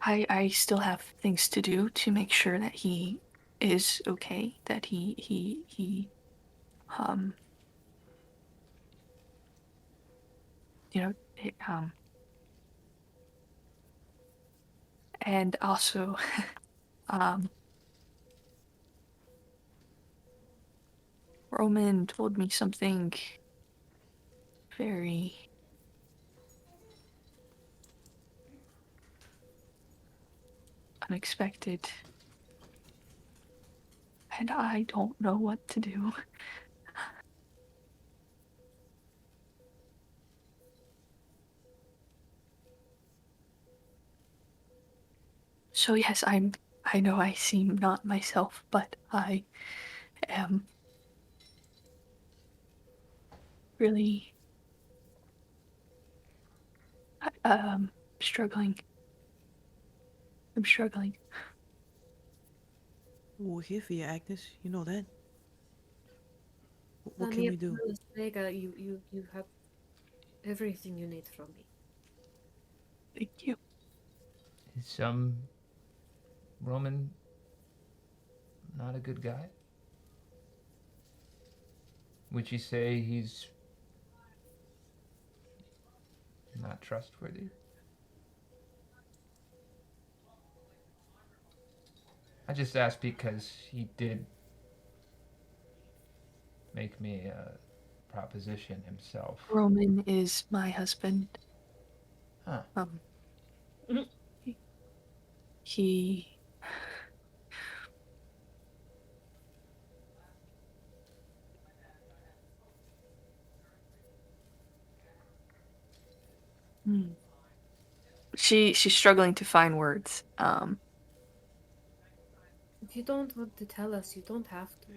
I still have things to do to make sure that he is okay, that he um it, and also um Roman told me something very unexpected, and I don't know what to do. So yes, I know I seem not myself, but I am really struggling. I'm struggling. We're here for you, Agnes. You know that. What I'm can here we do? for Miss Vega. You have everything you need from me. Thank you. Is Roman not a good guy? Would you say he's not trustworthy? I just asked because he did make me a proposition himself. Roman is my husband. Huh. Um, he, he hmm. She's struggling to find words. If you don't want to tell us, you don't have to.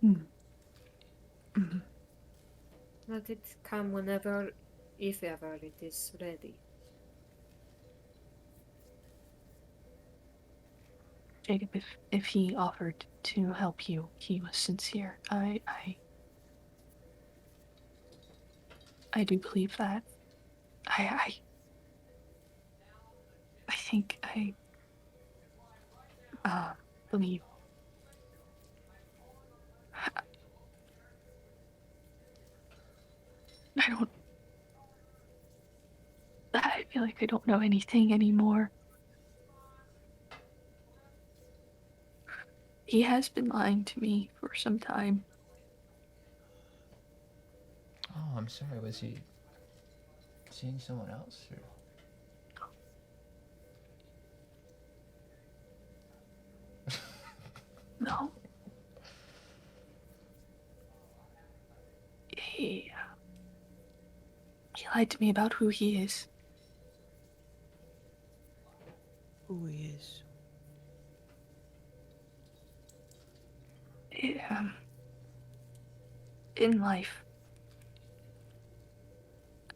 Hmm. Mhm. Let it come whenever, if ever, it is ready. Jacob, if he offered to help you, he was sincere. I do believe that. I I think I believe. I don't. I feel like I don't know anything anymore. He has been lying to me for some time. Oh, I'm sorry. Was he seeing someone else? Or? No. He lied to me about who he is. Who he is. It, in life,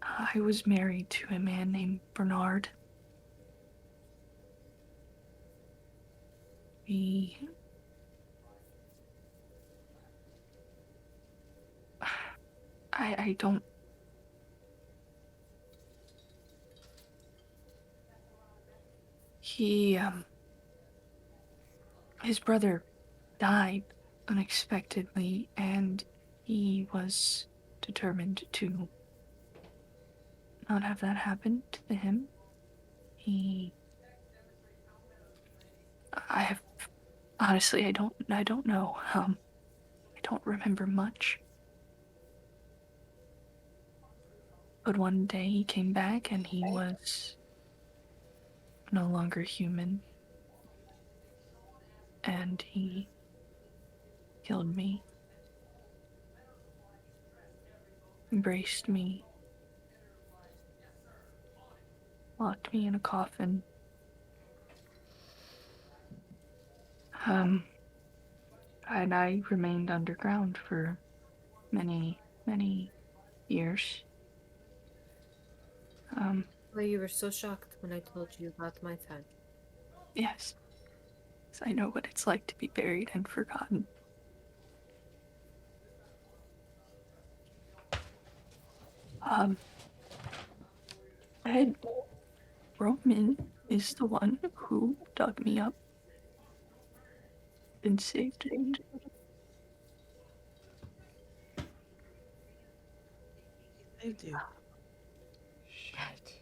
I was married to a man named Bernard. We I don't. He, his brother died unexpectedly, and he was determined to not have that happen to him. He, I have, honestly, I don't know. I don't remember much. But one day he came back and he was no longer human, and he killed me, embraced me, locked me in a coffin. And I remained underground for many, many years. Well, you were so shocked when I told you about my time. Yes, 'cause I know what it's like to be buried and forgotten. Um, Ed Roman is the one who dug me up and saved me. They do. Shit.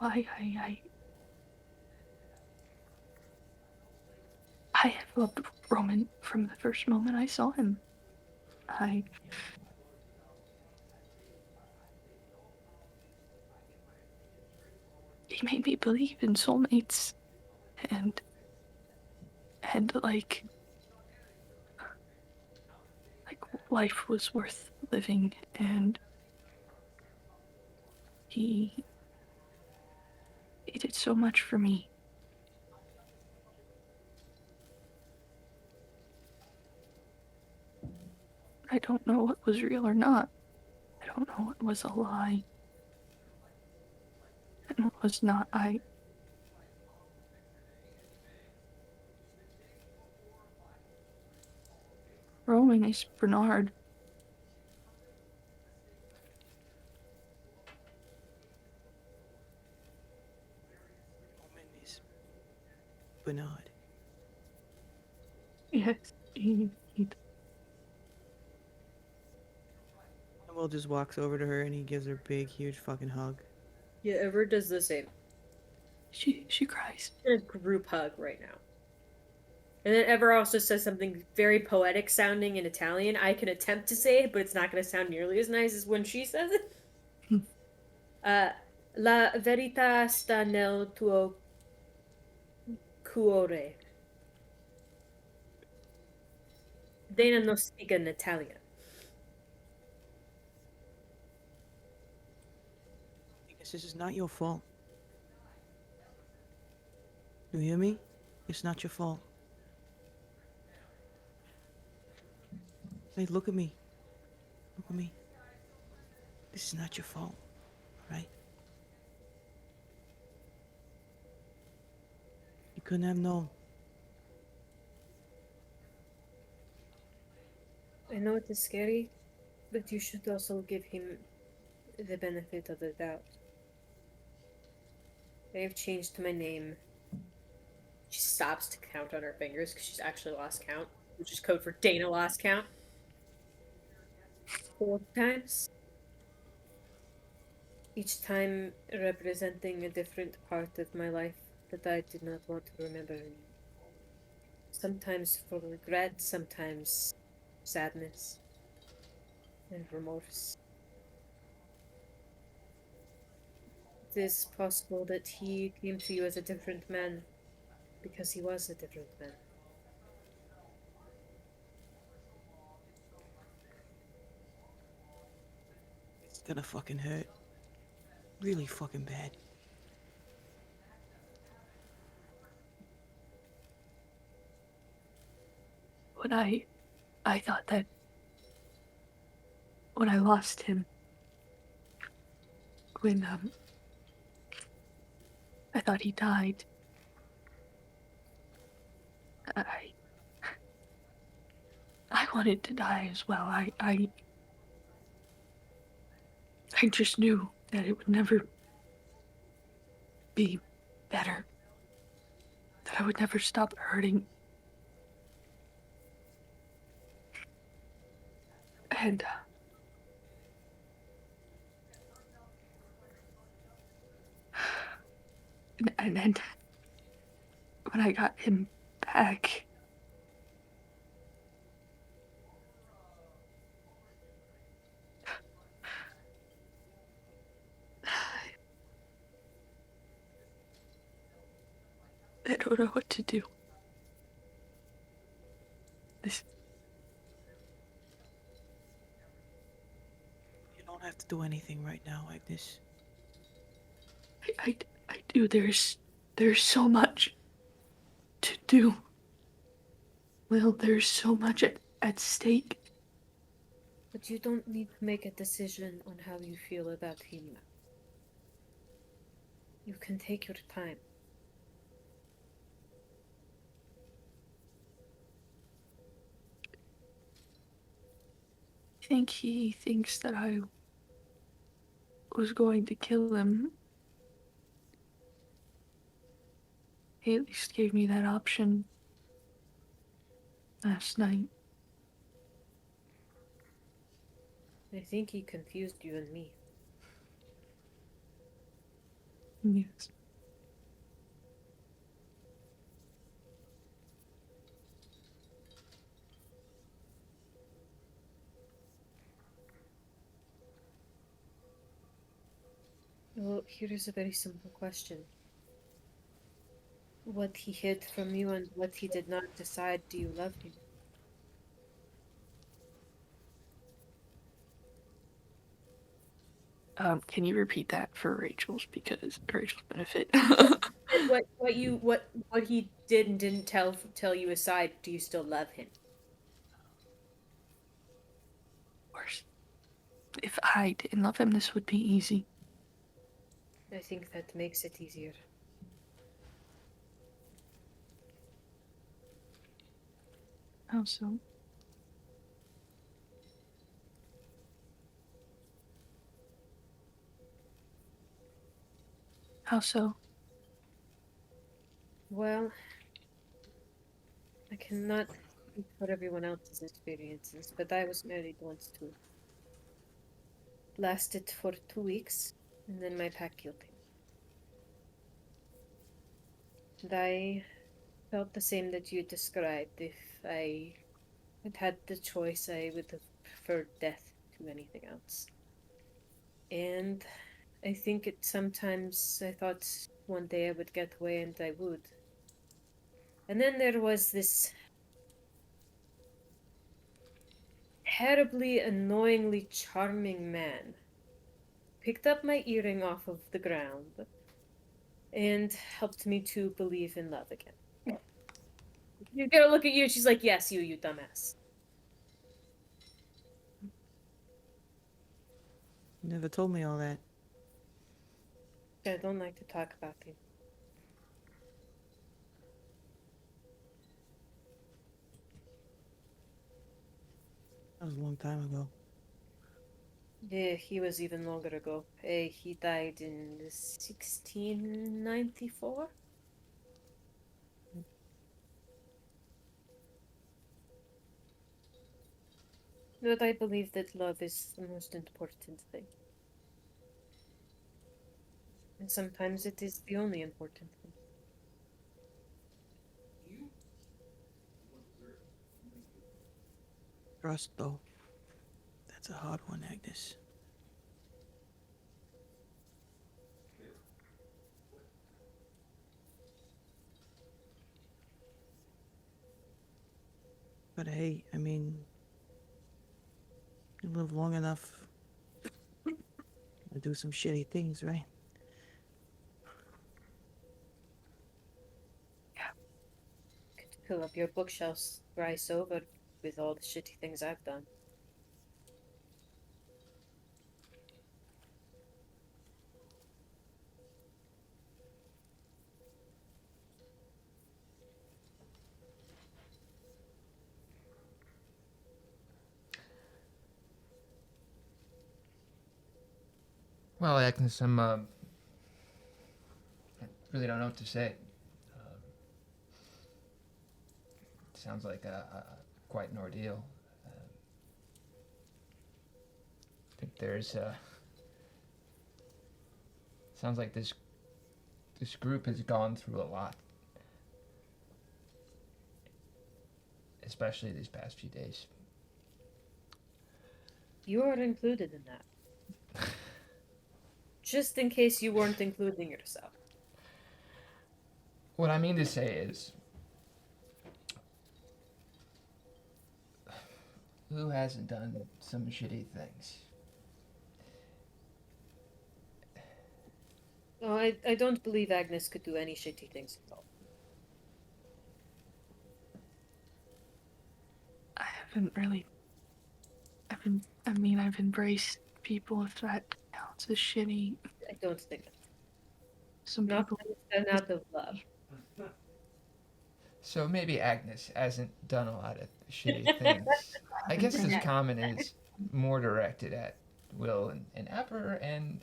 I have loved Roman from the first moment I saw him. I He made me believe in soulmates and and like life was worth living, and he he did so much for me. I don't know what was real or not. I don't know what was a lie and what was not. Roman is Bernard. Woman is Bernard. Yes, And Will just walks over to her and he gives her a big, huge fucking hug. Yeah, Ever does the same. she cries. A group hug right now. And then Ever also says something very poetic sounding in Italian. I can attempt to say it, but it's not going to sound nearly as nice as when she says it. La verità sta nel tuo cuore. Dana non speak in Italian. Because this is not your fault. You hear me? It's not your fault. Hey, look at me. Look at me. This is not your fault, right? You couldn't have known. I know it is scary, but you should also give him the benefit of the doubt. I have changed my name. She stops to count on her fingers because she's actually lost count, which is code for Dana lost count. 4 times. Each time representing a different part of my life that I did not want to remember anymore. Sometimes for regret, sometimes sadness and remorse. It is possible that he came to you as a different man because he was a different man. It's gonna fucking hurt. Really fucking bad. When I thought that when I lost him, when I thought he died. I I wanted to die as well. I just knew that it would never be better. That I would never stop hurting. And and then when I got him back, I don't know what to do. This You don't have to do anything right now, Agnes. I do. There's so much to do. Will, there's so much at stake. But you don't need to make a decision on how you feel about him now. You can take your time. I think he thinks that I was going to kill him. He at least gave me that option last night. I think he confused you and me. Yes. Well, here is a very simple question. What he hid from you and what he did not decide, do you love him? Can you repeat that for Rachel's benefit? And what he did and didn't tell you aside, do you still love him? Of course. If I didn't love him, this would be easy. I think that makes it easier. How so? How so? Well, I cannot speak for everyone else's experiences, but I was married once too. Lasted for 2 weeks, and then my pack killed him. And I felt the same that you described. If I had had the choice, I would have preferred death to anything else. And I think sometimes I thought one day I would get away, and I would. And then there was this terribly, annoyingly charming man. Picked up my earring off of the ground and helped me to believe in love again. She's gonna look at you and she's like, yes, you dumbass. You never told me all that. I don't like to talk about him. That was a long time ago. Yeah, he was even longer ago. He died in 1694. But I believe that love is the most important thing. And sometimes it is the only important thing. Trust, though. That's a hard one, Agnes. But hey, I mean, you live long enough Gotta do some shitty things, right? Could fill up your bookshelves thrice over with all the shitty things I've done. Well, Agnes, I really don't know what to say. Sounds like quite an ordeal. I think there's sounds like this group has gone through a lot, especially these past few days. You are included in that. Just in case you weren't including yourself. What I mean to say is, who hasn't done some shitty things? Oh, I don't believe Agnes could do any shitty things at all. I haven't really. I've embraced people, if that counts as shitty. I don't think it. Some Not people. when it's done out of love. So maybe Agnes hasn't done a lot of shitty things. I guess this comment is more directed at Will and Epper and,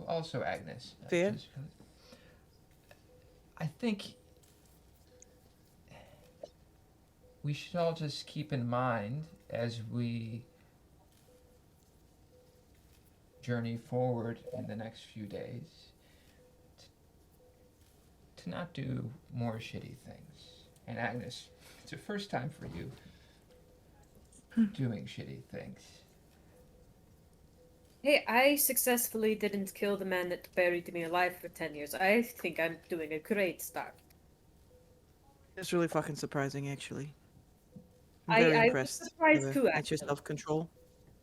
also Agnes. Fair. I think we should all just keep in mind as we journey forward in the next few days to not do more shitty things. And Agnes, it's the first time for you doing shitty things. Hey, I successfully didn't kill the man that buried me alive for 10 years. I think I'm doing a great start. It's really fucking surprising, actually. I'm I very was impressed surprised too, at your actually. self-control.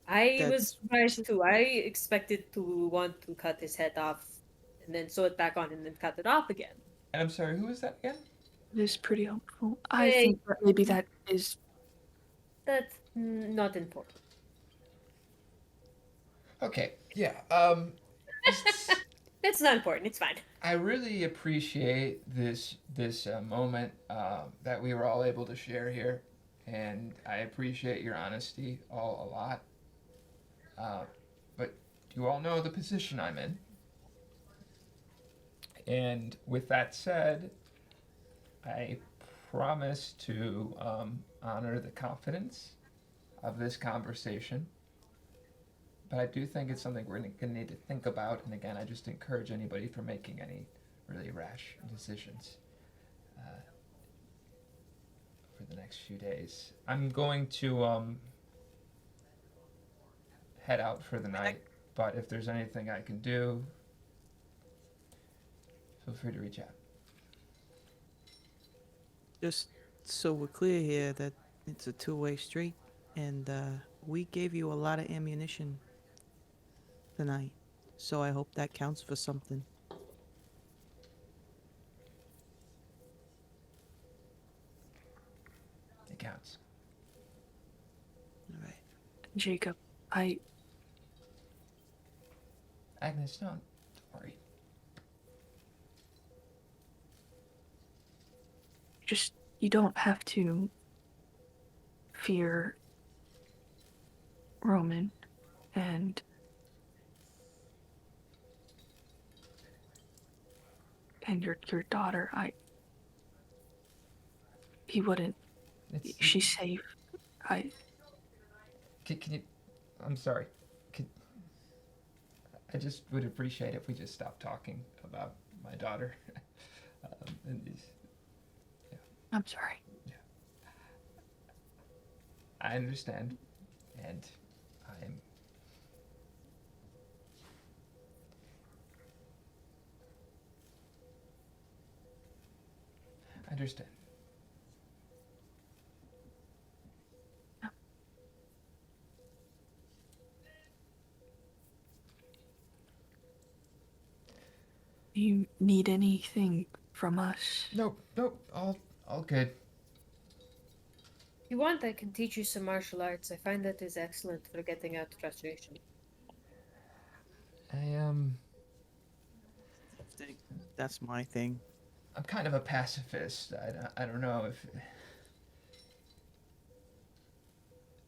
I was That's- surprised too. I expected to want to cut his head off and then sew it back on and then cut it off again. And I'm sorry, who was that again? It is pretty helpful. I Hey. think that maybe that is. That's not important. Okay, yeah. It's not important. It's fine. I really appreciate this moment that we were all able to share here, and I appreciate your honesty a lot. But you all know the position I'm in, and with that said, I promise to honor the confidence of this conversation. But I do think it's something we're going to need to think about. And again, I just encourage anybody from making any really rash decisions for the next few days. I'm going to head out for the night. But if there's anything I can do, feel free to reach out. Just so we're clear here that it's a two-way street, and we gave you a lot of ammunition tonight, so I hope that counts for something. It counts. All right. Jacob, Agnes, don't worry. you don't have to fear Roman and your daughter. He wouldn't. She's safe. Can you? I'm sorry. I just would appreciate if we just stopped talking about my daughter. And these, I'm sorry. yeah. I understand, and I'm. I understand. You need anything from us? Nope, all good. If you want, I can teach you some martial arts. I find that is excellent for getting out frustration. I That's my thing. I'm kind of a pacifist. I don't know if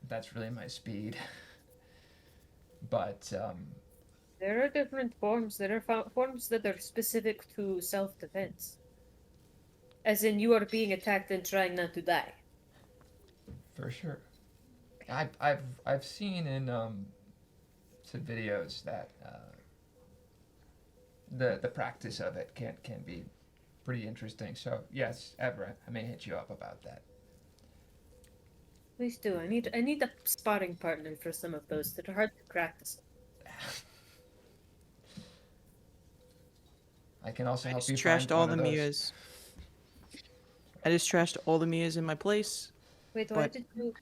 that's really my speed. But There are different forms. There are forms that are specific to self-defense. As in, you are being attacked and trying not to die. for sure, I've seen in some videos that the practice of it can be pretty interesting. So yes, Everett, I may hit you up about that. Please do. I need a sparring partner for some of those that are hard to practice. I can also I help just you trashed find all one the of those. Mias. I just trashed all the Mias in my place. Wait, why But- did you?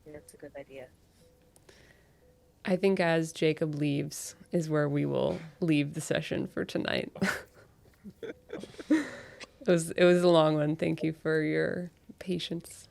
Yeah, that's a good idea. I think as Jacob leaves is where we will leave the session for tonight. It was a long one. Thank you for your patience.